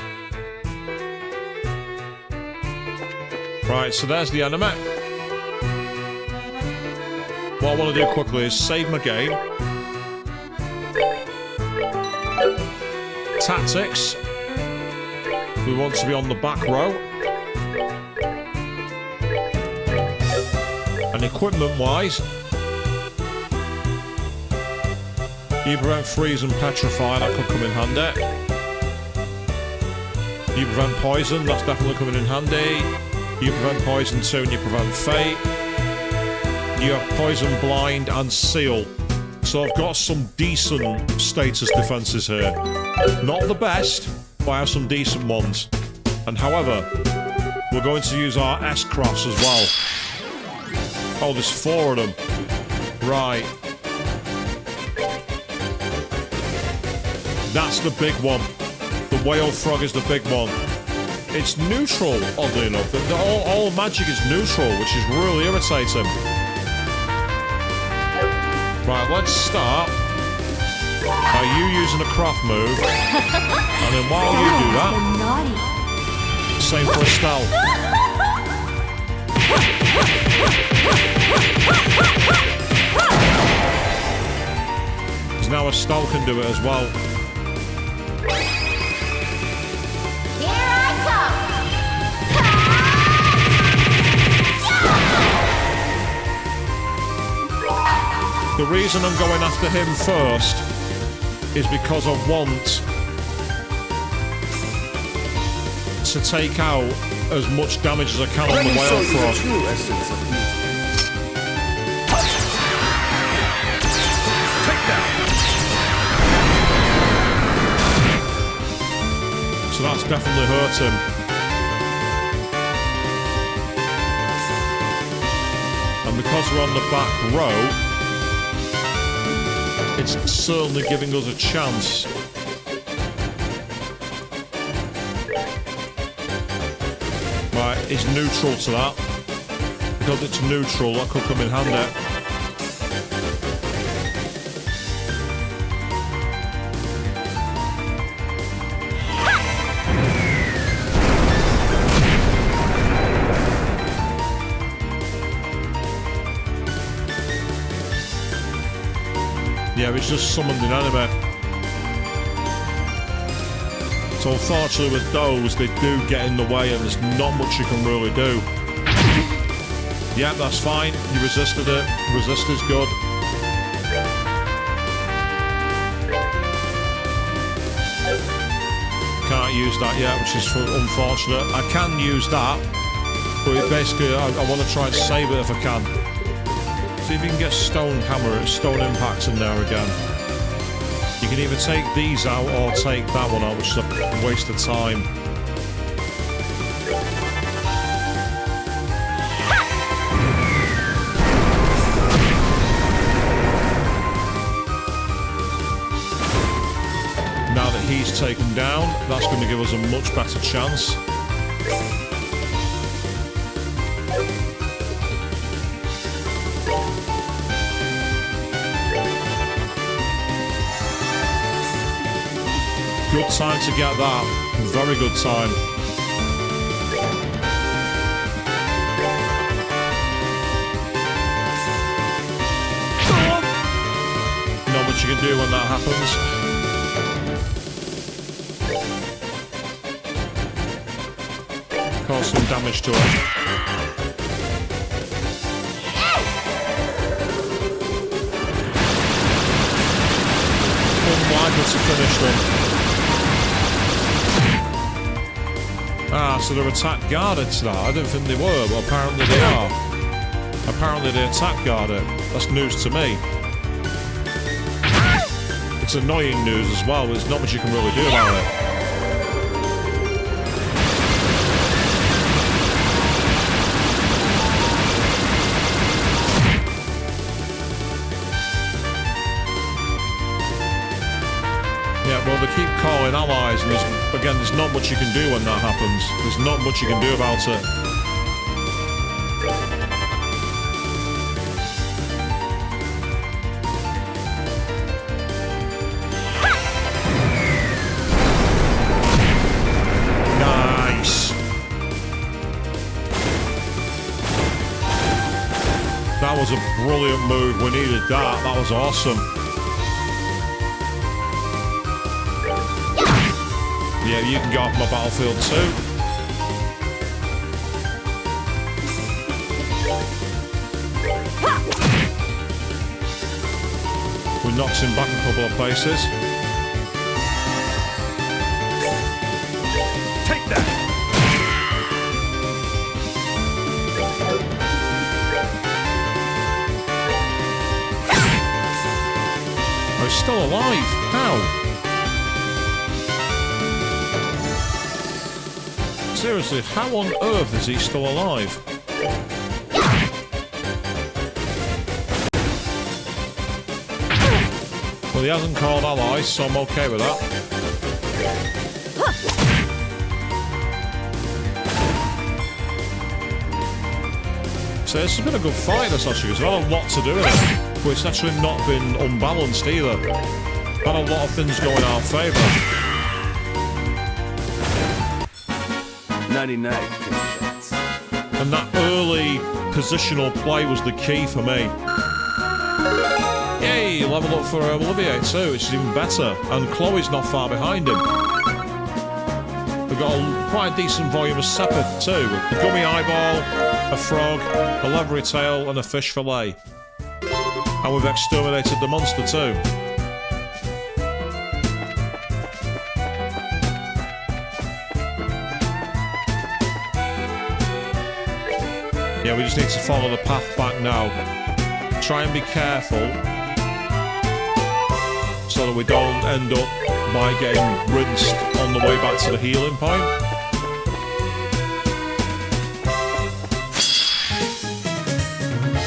Right, so there's the enemy. What I want to do quickly is save my game. Tactics. We want to be on the back row. And equipment-wise, you prevent freeze and petrify, that could come in handy. You prevent poison, that's definitely coming in handy. You prevent poison too, and you prevent fate. You have poison, blind, and seal. So I've got some decent status defences here. Not the best, but I have some decent ones. And however, we're going to use our S-crafts as well. Oh, there's 4 of them. Right. That's the big one. The whale frog is the big one. It's neutral, oddly enough. All magic is neutral, which is really irritating. Right, let's start by you using a craft move. And then while you do that, same for Estelle. Because now Estelle can do it as well. The reason I'm going after him first is because I want to take out as much damage as I can on the whale frog.
Take that!
So that's definitely hurt him. And because we're on the back row, it's certainly giving us a chance. Right, it's neutral to that. Because it's neutral, that could come in handy. Yeah, it's just summoned an enemy. So unfortunately with those, they do get in the way and there's not much you can really do. Yeah, that's fine. You resisted it. Resist is good. Can't use that yet, which is unfortunate. I can use that, but it basically, I want to try and save it if I can. See if you can get stone hammer, stone impacts in there again. You can either take these out or take that one out, which is a waste of time. Now that he's taken down, that's going to give us a much better chance. Good time to get that. Very good time. Not much you can do when that happens. some damage to her. Unlikely to finish them. Ah, so they're attack guarded to that. I didn't think they were, but apparently they are. Apparently they attack guarded. That's news to me. It's annoying news as well, there's not much you can really do about it. Yeah, well, they keep calling allies, and there's not much you can do when that happens. There's not much you can do about it. Nice. That was a brilliant move. We needed that. That was awesome. Yeah, you can go off my battlefield too. We knocked him back a couple of places.
Take that!
Oh, he's still alive. How? Seriously, how on earth is he still alive? Well, he hasn't called allies, so I'm okay with that. So this has been a good fight, this actually. There's not a lot to do with it, but it's actually not been unbalanced either. Had a lot of things going in our favour.
99.
And that early positional play was the key for me. Yay, level up for Olivier too, which is even better. And Chloe's not far behind him. We've got quite a decent volume of Sepith too. A gummy eyeball, a frog, a leathery tail, and a fish fillet. And we've exterminated the monster too. Yeah, we just need to follow the path back now. Try and be careful so that we don't end up by getting rinsed on the way back to the healing point.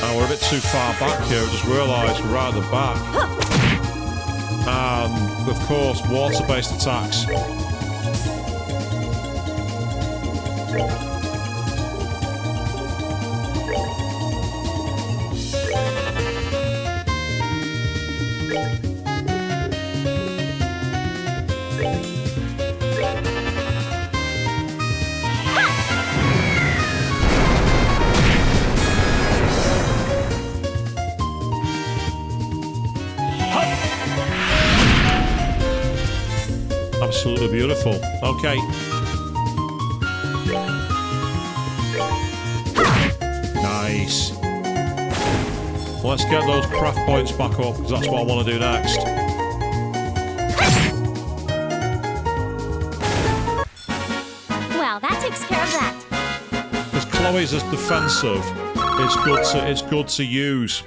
And we're a bit too far back here, I just realised we're right at the back. And, of course, water-based attacks. Absolutely beautiful. Okay. Nice. Let's get those craft points back up, because that's what I want to do next.
Well, that takes care of that.
Because Chloe's as defensive, it's good to use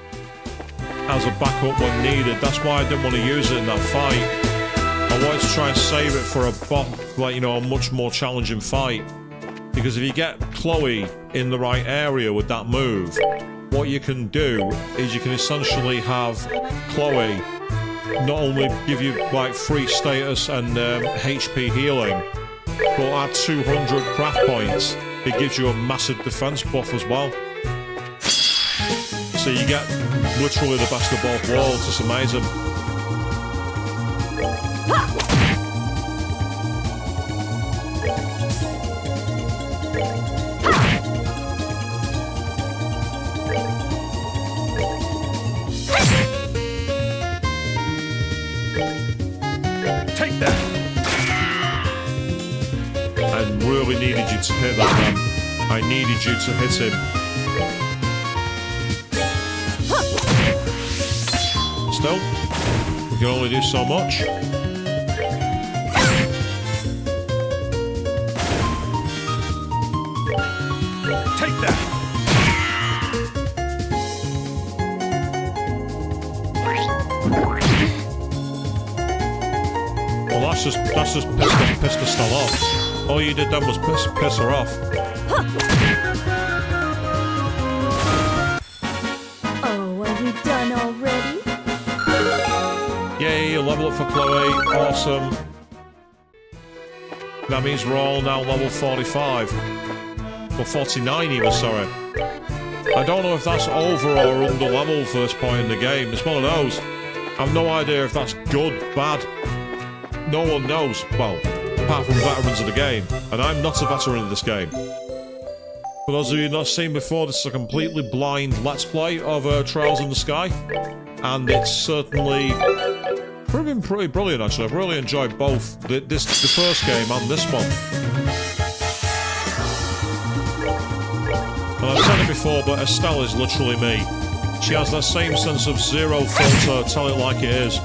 as a backup when needed. That's why I didn't want to use it in that fight. I wanted to try and save it for a a much more challenging fight. Because if you get Chloe in the right area with that move, what you can do is you can essentially have Chloe not only give you like free status and HP healing, but at 200 craft points, it gives you a massive defense buff as well. So you get literally the best of both worlds. It's amazing.
Take that!
I really needed you to hit that, man. I needed you to hit him. Still, we can only do so much.
Take that.
Well, that's just pissed Estelle off. All you did then was piss her off.
Oh, are we done already?
Yay, level up for Chloe. Awesome. That means we're all now level 45. Well, 49 even, sorry. I don't know if that's over or under level for this point in the game. It's one of those. I've no idea if that's good, bad. No one knows. Well, apart from veterans of the game. And I'm not a veteran of this game. For those of you not seen before, this is a completely blind Let's Play of Trials in the Sky. And it's certainly proving pretty brilliant, actually. I've really enjoyed both the first game and this one. And I've said it before, but Estelle is literally me. She has that same sense of zero filter, tell it like it is.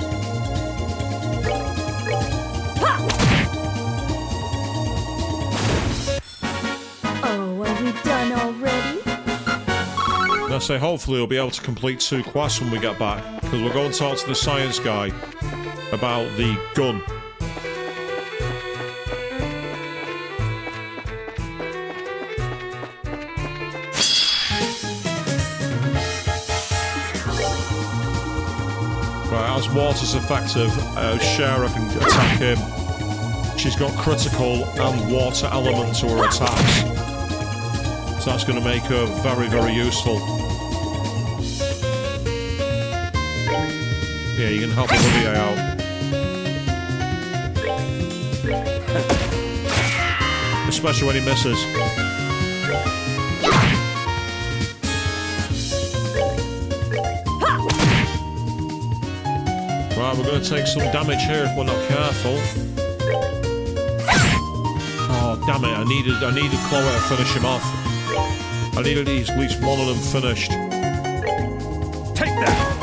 Oh, are we done already?
And I say hopefully we'll be able to complete 2 quests when we get back, because we're going to talk to the science guy about the gun. Right, as water's effective, Shara can attack him. She's got critical and water element to her attacks. So that's going to make her very, very useful. Yeah, you can help Olivier out. Especially when he misses. Right, we're going to take some damage here if we're not careful. Oh, damn it, I needed Chloe to finish him off. I needed at least one of them finished.
Take that.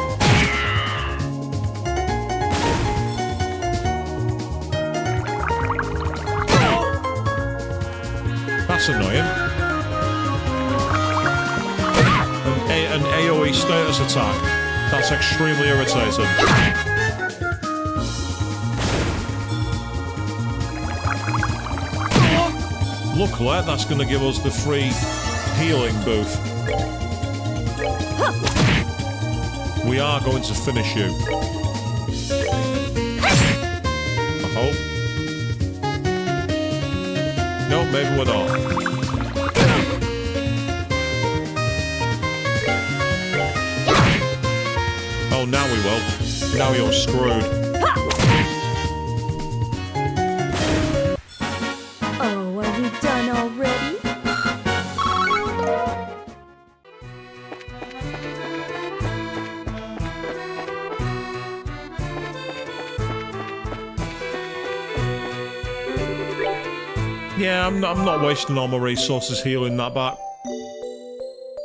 That's annoying. An AoE status attack. That's extremely irritating. Luckily, that's going to give us the free healing booth. We are going to finish you. I hope. No, maybe we're not. Oh, now we will. Now you're screwed.
Oh, are we done already?
Yeah, I'm not wasting all my resources healing that back.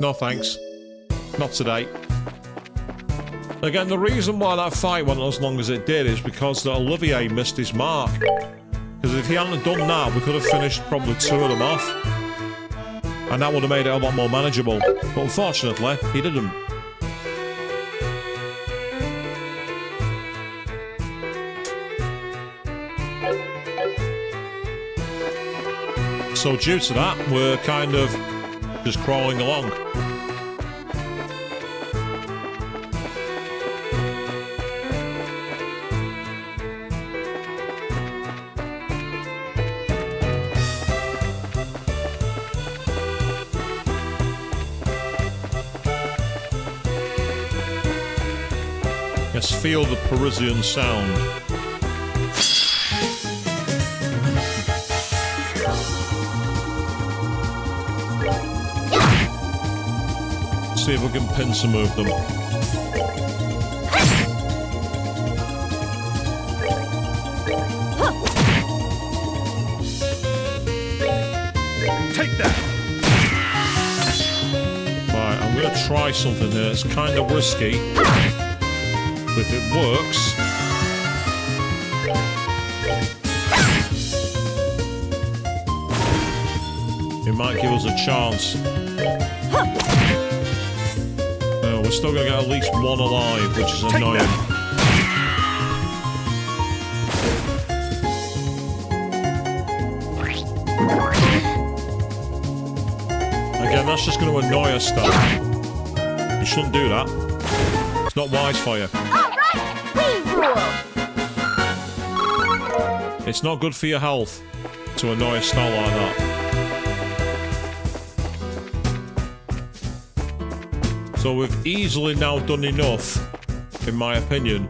No thanks. Not today. Again, the reason why that fight went as long as it did is because Olivier missed his mark. Because if he hadn't done that, we could have finished probably 2 of them off. And that would have made it a lot more manageable. But unfortunately, he didn't. So due to that, we're kind of just crawling along. Yes, feel the Parisian sound. See if we can pincer move them.
Take that.
try something here. It's kind of risky. But if it works... it might give us a chance. No, we're still going to get at least one alive, which is annoying. Again, that's just going to annoy us, though. You shouldn't do that. It's not wise for you.
All right, we rule.
It's not good for your health to annoy a star like that. So we've easily now done enough, in my opinion,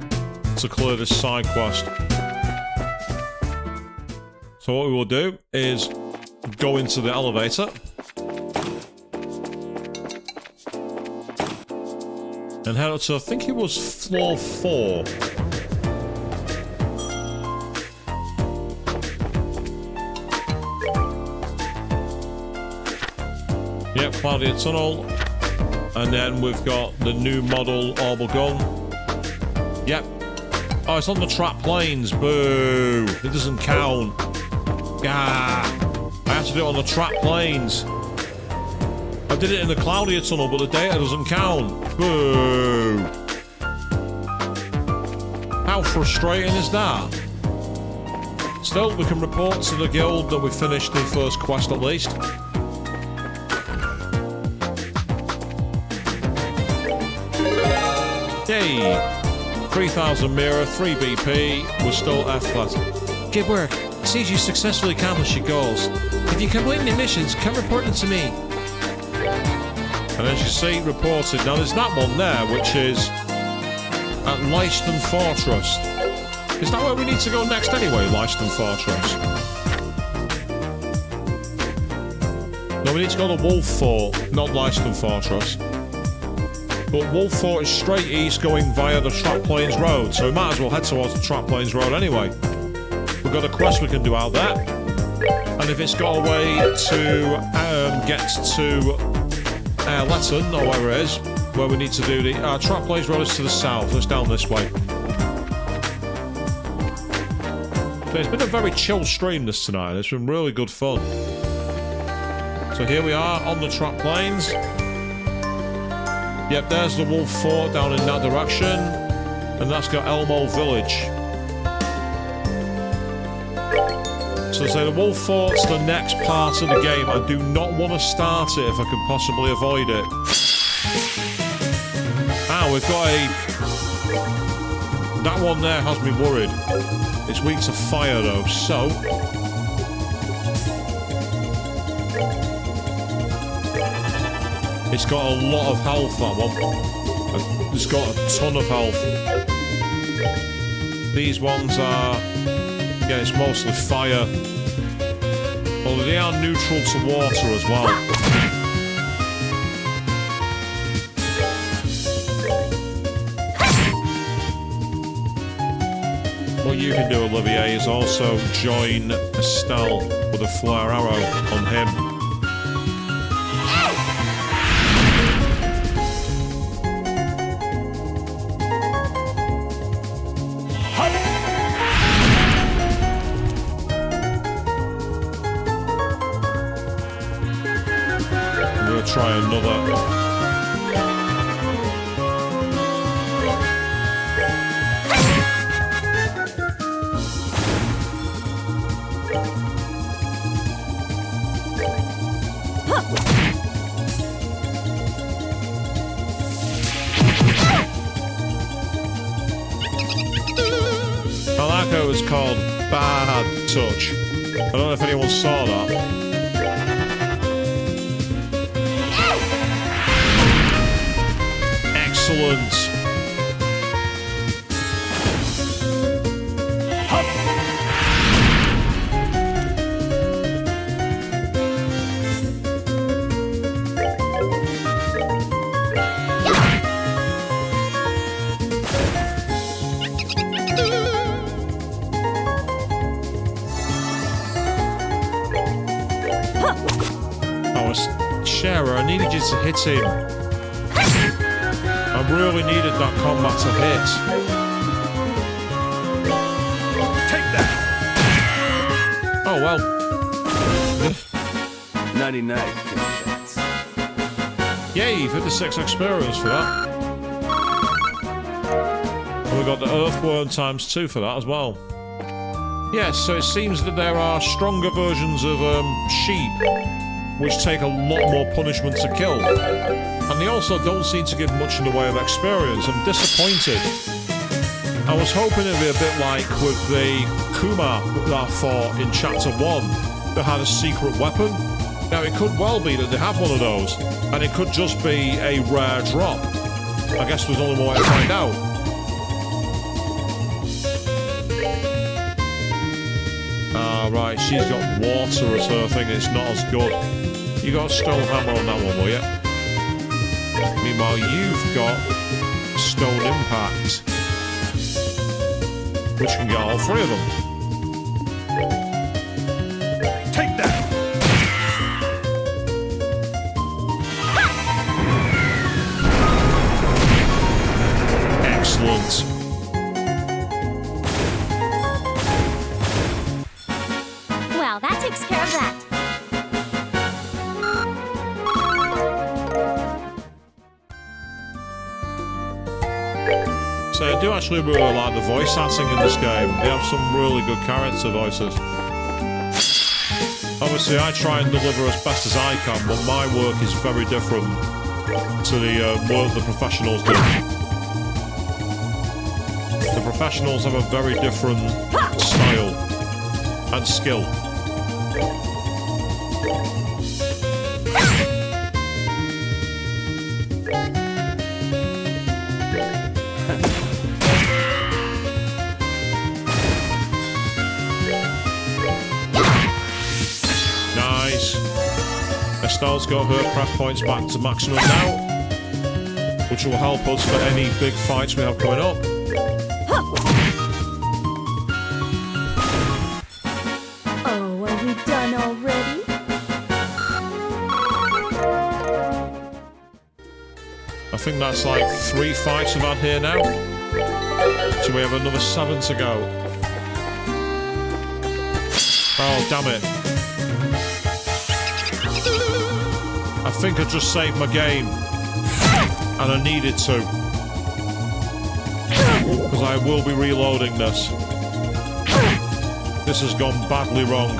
to clear this side quest. So what we will do is go into the elevator. And head up to, I think it was floor 4. Yep, Cloudia Tunnel. And then we've got the new model orbital gun. Yep. Oh, it's on the trap planes. Boo. It doesn't count. Gah. I have to do it on the trap planes. I did it in the Cloudia Tunnel, but the data doesn't count. Boo. How frustrating is that? Still, we can report to the guild that we finished the first quest at least. Yay! 3,000 Mira, 3 BP, we're still F class.
Good work. Sees you successfully accomplished your goals. If you complete any missions, come report them to me.
And as you see, reported. Now there's that one there, which is at Leiston Fortress. Is that where we need to go next anyway, Leiston Fortress? No, we need to go to Wolf Fort, not Leiston Fortress. But Wolf Fort is straight east going via the Trap Plains Road, so we might as well head towards the Trap Plains Road anyway. We've got a quest we can do out there. And if it's got a way to get to Letton, or wherever it is, where we need to do the... Trap Plains Road is to the south, it's down this way. So it's been a very chill stream this tonight, it's been really good fun. So here we are on the Trap Plains. Yep, there's the Wolf Fort down in that direction. And that's got Elmo Village. So say the Wolf Fort's the next part of the game. I do not want to start it if I can possibly avoid it. We've got a... That one there has me worried. It's weak to fire though, so... It's got a lot of health, that one. It's got a ton of health. These ones are... Yeah, it's mostly fire. Although they are neutral to water as well. What you can do, Olivier, is also join Estelle with a flare arrow on him. Try another. I like how it was called Bad Touch. I don't know if anyone saw that. Excellent. Oh, Shara, I needed you to hit him. really needed that combat to hit.
Take that.
Oh, well.
99.
Yay, 56 experience for that. And we got the Earthworm ×2 for that as well. Yes, so it seems that there are stronger versions of sheep which take a lot more punishment to kill. And they also don't seem to give much in the way of experience. I'm disappointed. I was hoping it'd be a bit like with the Kuma that I fought in Chapter 1 that had a secret weapon. Now, it could well be that they have one of those, and it could just be a rare drop. I guess there's only one way to find out. Right, she's got water as her thing, it's not as good. You got a stone hammer on that one, will you? Meanwhile, you've got stone impact, which can get all three of them.
Take that.
Excellent.
Well, that takes care of that.
So I do actually really like the voice acting in this game. They have some really good character voices. Obviously, I try and deliver as best as I can, but my work is very different to the work the professionals do. The professionals have a very different style and skill. Nice. Estelle's got her craft points back to maximum now, which will help us for any big fights we have coming up.
Oh, are we done already?
I think that's like 3 fights we've had here now. So we have another 7 to go. Oh, damn it. I think I just saved my game. And I needed to. Because I will be reloading this. This has gone badly wrong.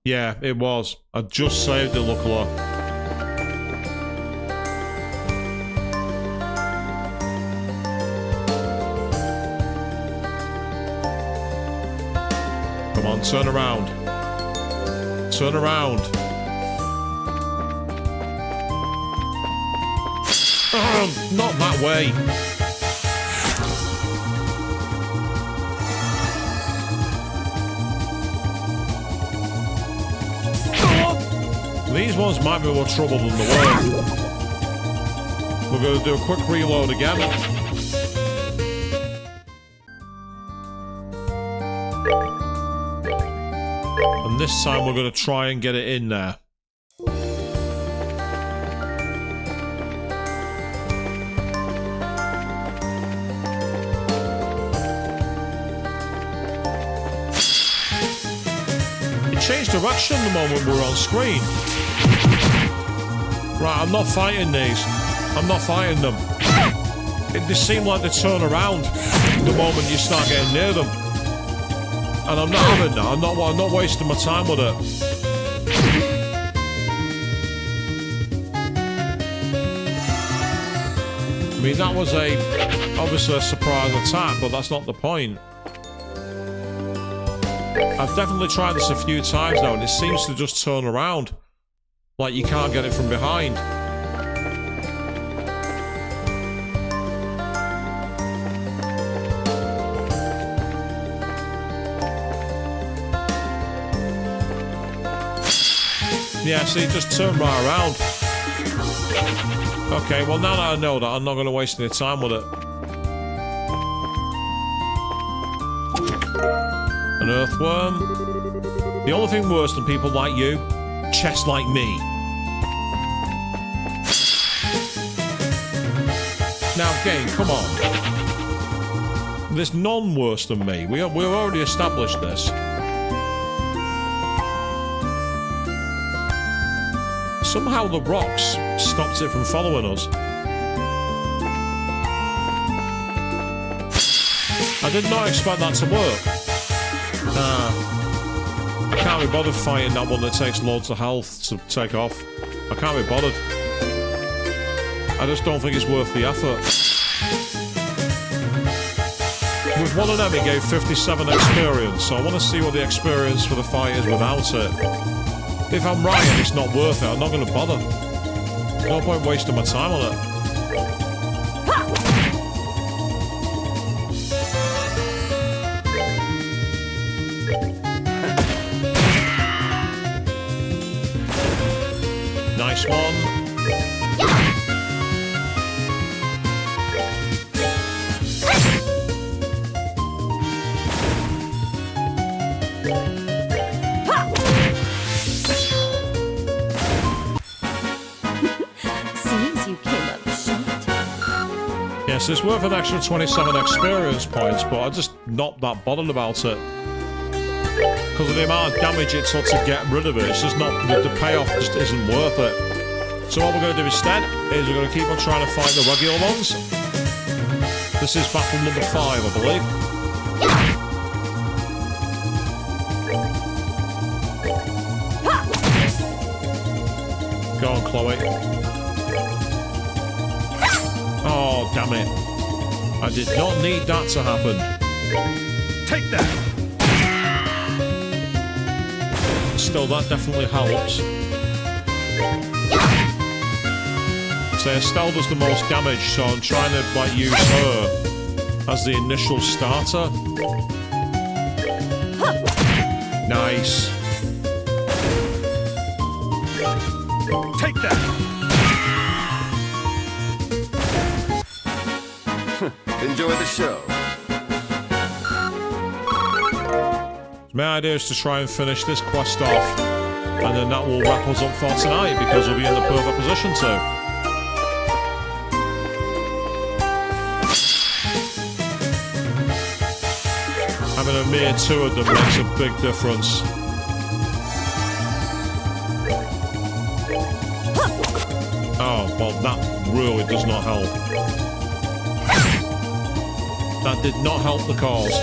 Yeah, it was. I just saved it, Luckala. Come on, turn around. Turn around. Not that way. These ones might be more trouble than the worst. We're going to do a quick reload again. And this time we're going to try and get it in there. Change direction the moment we're on screen. Right, I'm not fighting these. I'm not fighting them. They seem like they turn around the moment you start getting near them. And I'm not having that. I'm not wasting my time with it. I mean, that was obviously a surprise attack, but that's not the point. I've definitely tried this a few times now, and it seems to just turn around. Like you can't get it from behind. Yeah, see, just turn right around. Okay, well now that I know that, I'm not going to waste any time with it. An earthworm. The only thing worse than people like you, chests like me. Now, game, come on. There's none worse than me. We've already established this. Somehow the rocks stopped it from following us. I did not expect that to work. I can't be bothered fighting that one that takes loads of health to take off. I can't be bothered. I just don't think it's worth the effort. With one of them, it gave 57 experience, so I want to see what the experience for the fight is without it. If I'm right and it's not worth it, I'm not going to bother. No point wasting my time on it. Nice one.
Seems you came up short.
Yes, it's worth an extra 27 experience points, but I'm just not that bothered about it. Because of the amount of damage it took to get rid of it, it's just not, the payoff just isn't worth it. So what we're going to do instead is we're going to keep on trying to fight the regular ones. This is battle number 5, I believe. Go on, Chloe. Oh, damn it. I did not need that to happen.
Take that!
Still, that definitely helps. So Estelle does the most damage, so I'm trying to like use her as the initial starter. Nice.
Take that!
Enjoy the show.
My idea is to try and finish this quest off, and then that will wrap us up for tonight because we'll be in the perfect position to. Having a mere 2 of them makes a big difference. Oh, well, that really does not help. That did not help the cause.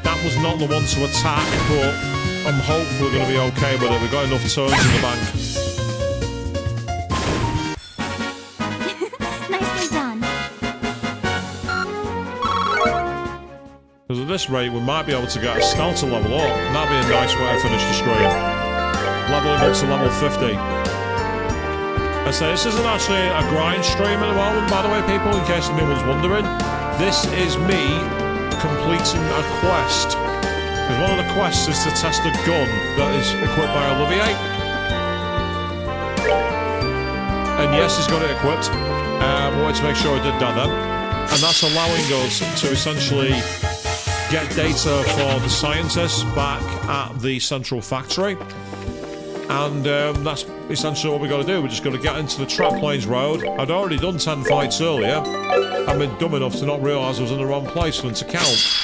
That was not the one to attack, but I'm hopeful we're going to be okay with it. We've got enough turns in the bank.
Nicely done.
Because at this rate, we might be able to get Estelle to level up. That'd be a nice way to finish the stream. Leveling up to level 50. I say, this isn't actually a grind stream at the moment, by the way, people, in case anyone's wondering. This is me completing a quest. Because one of the quests is to test a gun that is equipped by Olivier. And yes, he's got it equipped. I wanted to make sure I did that then. And that's allowing us to essentially get data for the scientists back at the central factory. And that's essentially what we got to do. We just got to get into the Trap Plains Road. I'd already done 10 fights earlier. I've been dumb enough to not realise I was in the wrong place for them to count.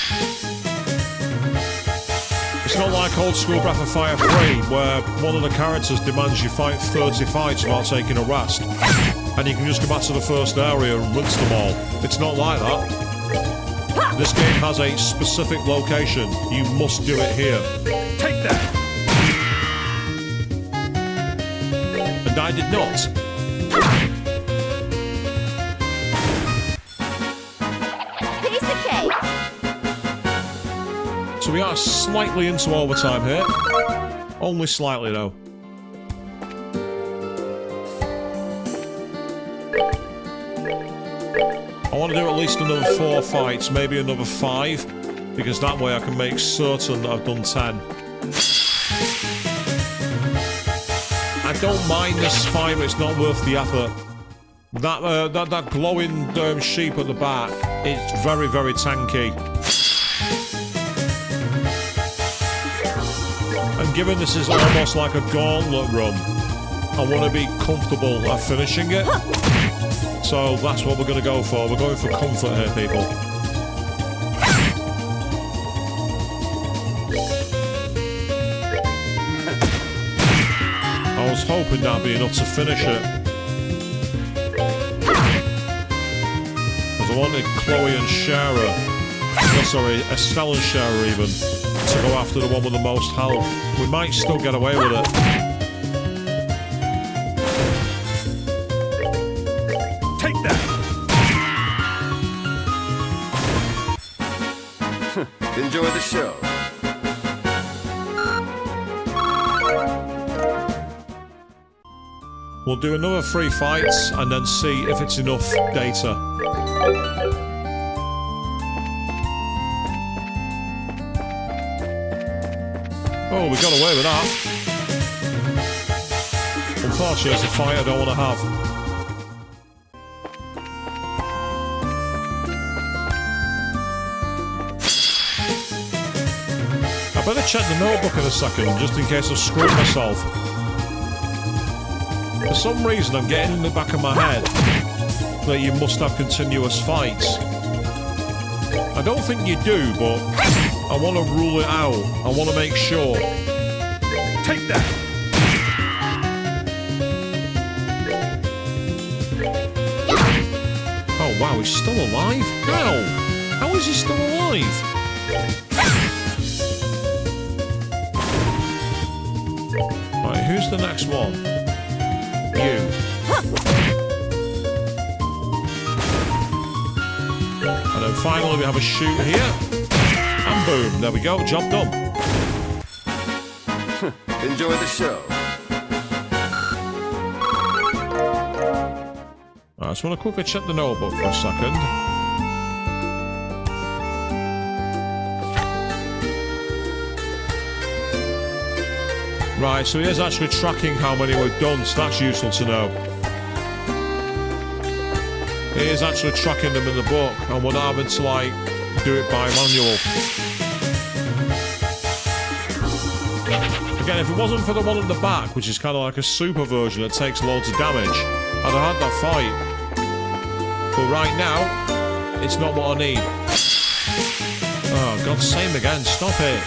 It's not like old school Breath of Fire 3, where one of the characters demands you fight 30 fights without taking a rest. And you can just go back to the first area and rinse them all. It's not like that. This game has a specific location. You must do it here.
Take that!
And I did not.
Piece of cake.
So we are slightly into overtime here. Only slightly, though. I want to do at least another 4 fights, maybe another 5. because that way I can make certain that I've done 10. I don't mind this fight, but it's not worth the effort. That glowing sheep at the back, it's very, very tanky. And given this is almost like a gauntlet run, I want to be comfortable at finishing it. So that's what we're going to go for. We're going for comfort here, people. I was hoping that'd be enough to finish it. Because I wanted Chloe and Shara, no, sorry, Estelle and Shara even, to go after the one with the most health. We might still get away with it.
Take that!
Enjoy the show.
We'll do another 3 fights and then see if it's enough data. Oh, we got away with that. Unfortunately, it's a fight I don't want to have. I better check the notebook in a second, just in case I've screwed myself. For some reason, I'm getting in the back of my head that you must have continuous fights. I don't think you do, but I want to rule it out. I want to make sure.
Take that!
Oh, wow, he's still alive? How? How is he still alive? Right, who's the next one? You. And then finally we have a shoot here. And boom, there we go, job done.
Enjoy the show.
I just want to quickly check the notebook for a second. Right, so he is actually tracking how many we've done, so that's useful to know. He is actually tracking them in the book, and we're not having to, like, do it by manual. Again, if it wasn't for the one at the back, which is kind of like a super version that takes loads of damage, I'd have had that fight. But right now, it's not what I need. Oh, God, same again. Stop it.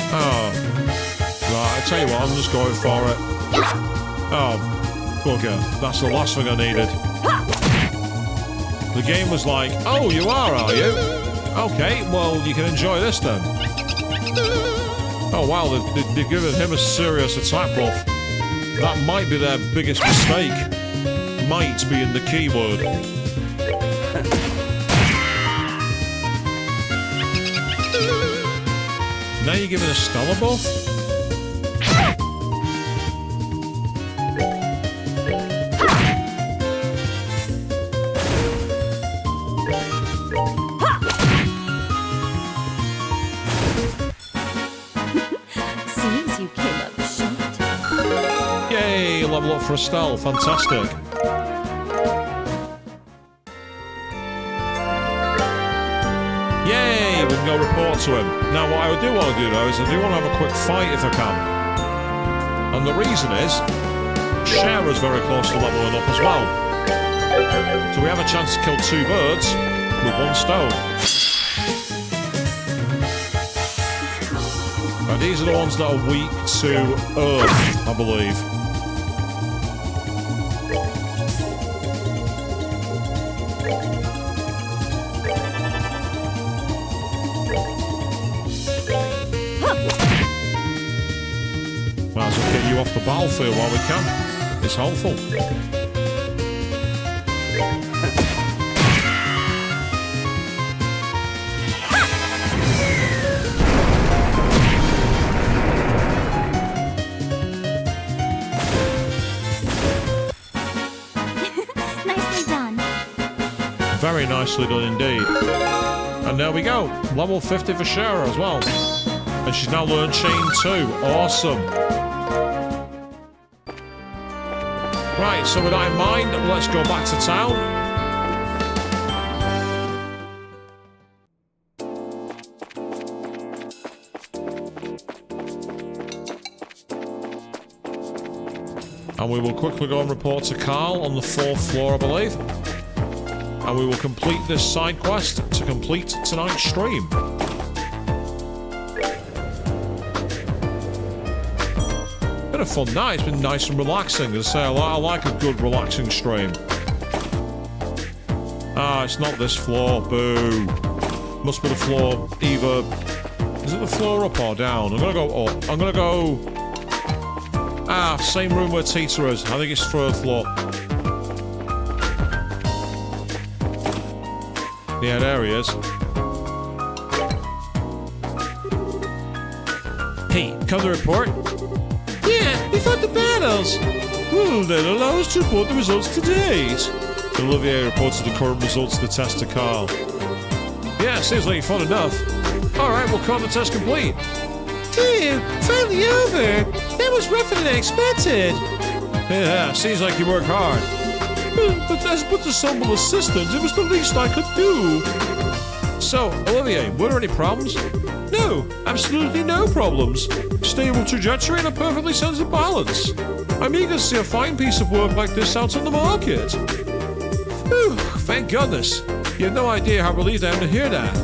Oh. Right, I tell you what, I'm just going for it. Oh, bugger. That's the last thing I needed. The game was like, oh, you are you? Okay, well, you can enjoy this then. Oh, wow, they've given him a serious attack buff. That might be their biggest mistake. Might being the key word. Now you're giving a Stella buff?
Seems you came up short.
Yay, level up for Estelle. Fantastic. Yay, we can go report to him. Now, what I do want to do, though, is I do want to have a quick fight if I can. And the reason is, Shara's very close to leveling up as well. So we have a chance to kill 2 birds with 1 stone. Now, these are the ones that are weak to earth, I believe. Might as well get you off the battlefield while we can. It's helpful. nicely done indeed. And there we go. Level 50 for Shara as well. And she's now learned Chain 2. Awesome. Right, so with that in mind, let's go back to town. And we will quickly go and report to Carl on the 4th floor, I believe. And we will complete this side quest to complete tonight's stream. Been a fun night. It's been nice and relaxing. As I say, I like a good relaxing stream. Ah, it's not this floor. Boo. Must be the floor either... Is it the floor up or down? I'm gonna go up. I'm gonna go... Ah, same room where Tita is. I think it's 3rd floor. Yeah, there he is.
Hey, come to report?
Yeah, we fought the battles.
Well, then allow us to report the results to date. Olivier reported the current results of the test to Carl. Yeah, seems like fun enough. Alright, we'll call the test complete.
Phew, finally over. That was rougher than I expected.
Yeah, seems like you work hard. But as Butter's humble assistant, it was the least I could do. So, Olivier, were there any problems? No, absolutely no problems. Stable trajectory and a perfectly sensitive balance. I'm eager to see a fine piece of work like this out on the market. Whew, thank goodness. You have no idea how relieved I am to hear that.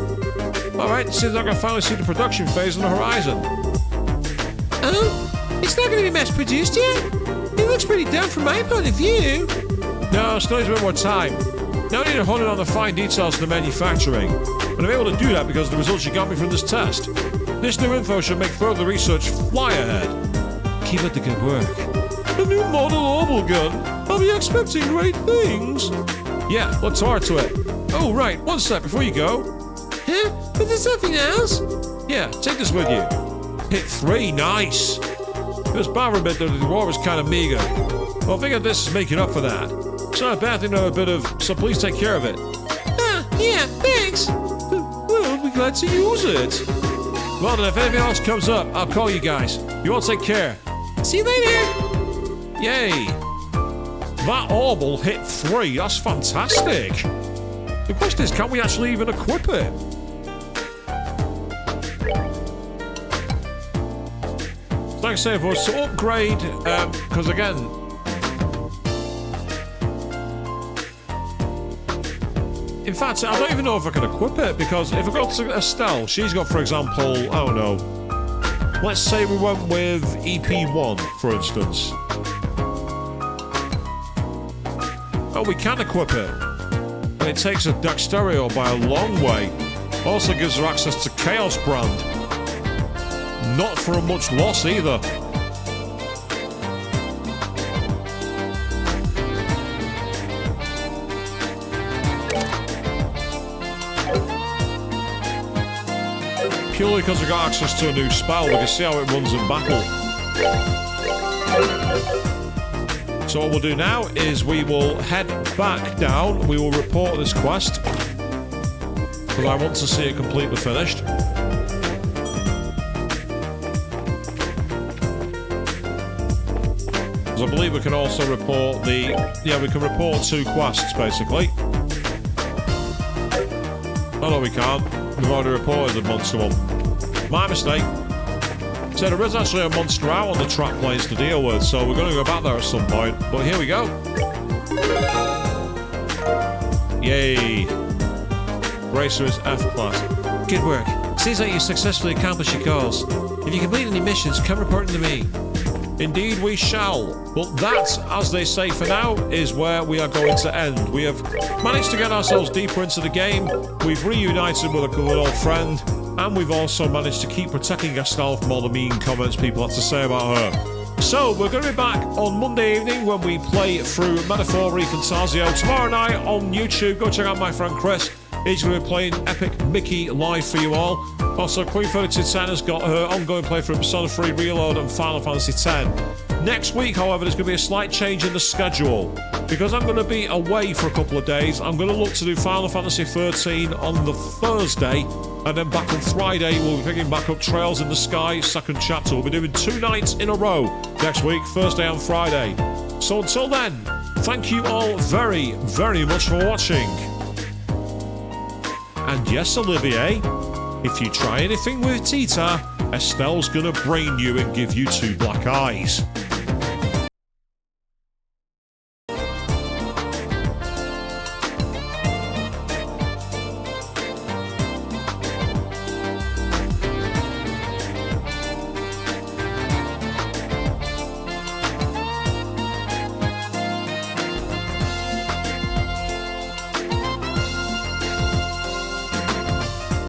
Alright, seems like I finally see the production phase on the horizon.
Oh? It's not going to be mass produced yet? It looks pretty done from my point of view.
No, still needs a bit more time. Now I need to hone in on the fine details of the manufacturing. And I'm able to do that because of the results you got me from this test. This new info should make further research fly ahead.
Keep up the good work.
A new model orbital gun. I'll be expecting great things. Yeah, let's hard to it. Oh, right, one sec before you go.
Huh? But there's something else?
Yeah, take this with you. Hit 3, nice. It was bad for a bit though, the reward was kind of meager. Well, I figure this is making up for that. It's not a bad thing to have a bit of, so please take care of it.
Ah, yeah, thanks.
Well, I'll be glad to use it. Well then, if anything else comes up, I'll call you guys. You all take care.
See you later.
Yay. That orbital hit 3, that's fantastic. The question is, can we actually even equip it? Like I say, for us to upgrade, because again, in fact, I don't even know if I can equip it, because if I go to Estelle, she's got, for example, I don't know, let's say we went with EP1, for instance. Oh, we can equip it. And it takes a Dexterio by a long way. Also gives her access to Chaos Brand. Not for a much loss either. Purely because we got access to a new spell, we can see how it runs in battle. So what we'll do now is we will head back down. We will report this quest, because I want to see it completely finished. I believe we can also report the... Yeah, we can report 2 quests, basically. Oh, no, we can't. We've already reported the monster one. My mistake. So there is actually a monster out on the track planes to deal with, so we're going to go back there at some point. But here we go. Yay. Racer is F-class.
Good work. Seems like you successfully accomplished your goals. If you complete any missions, come reporting to me.
Indeed we shall. But that, as they say for now, is where we are going to end. We have managed to get ourselves deeper into the game. We've reunited with a good old friend. And we've also managed to keep protecting Estelle from all the mean comments people have to say about her. So, we're going to be back on Monday evening when we play through Metaphor ReFantazio. Tomorrow night on YouTube, go check out my friend Chris. He's going to be playing Epic Mickey live for you all. Also, Queen 3210 has got her ongoing playthrough of Persona 3 Reload and Final Fantasy X. Next week, however, there's going to be a slight change in the schedule. Because I'm going to be away for a couple of days, I'm going to look to do Final Fantasy 13 on the Thursday, and then back on Friday, we'll be picking back up Trails in the Sky, second chapter. We'll be doing 2 nights in a row next week, Thursday and Friday. So until then, thank you all very, very much for watching. And yes, Olivier, if you try anything with Tita, Estelle's gonna brain you and give you 2 black eyes.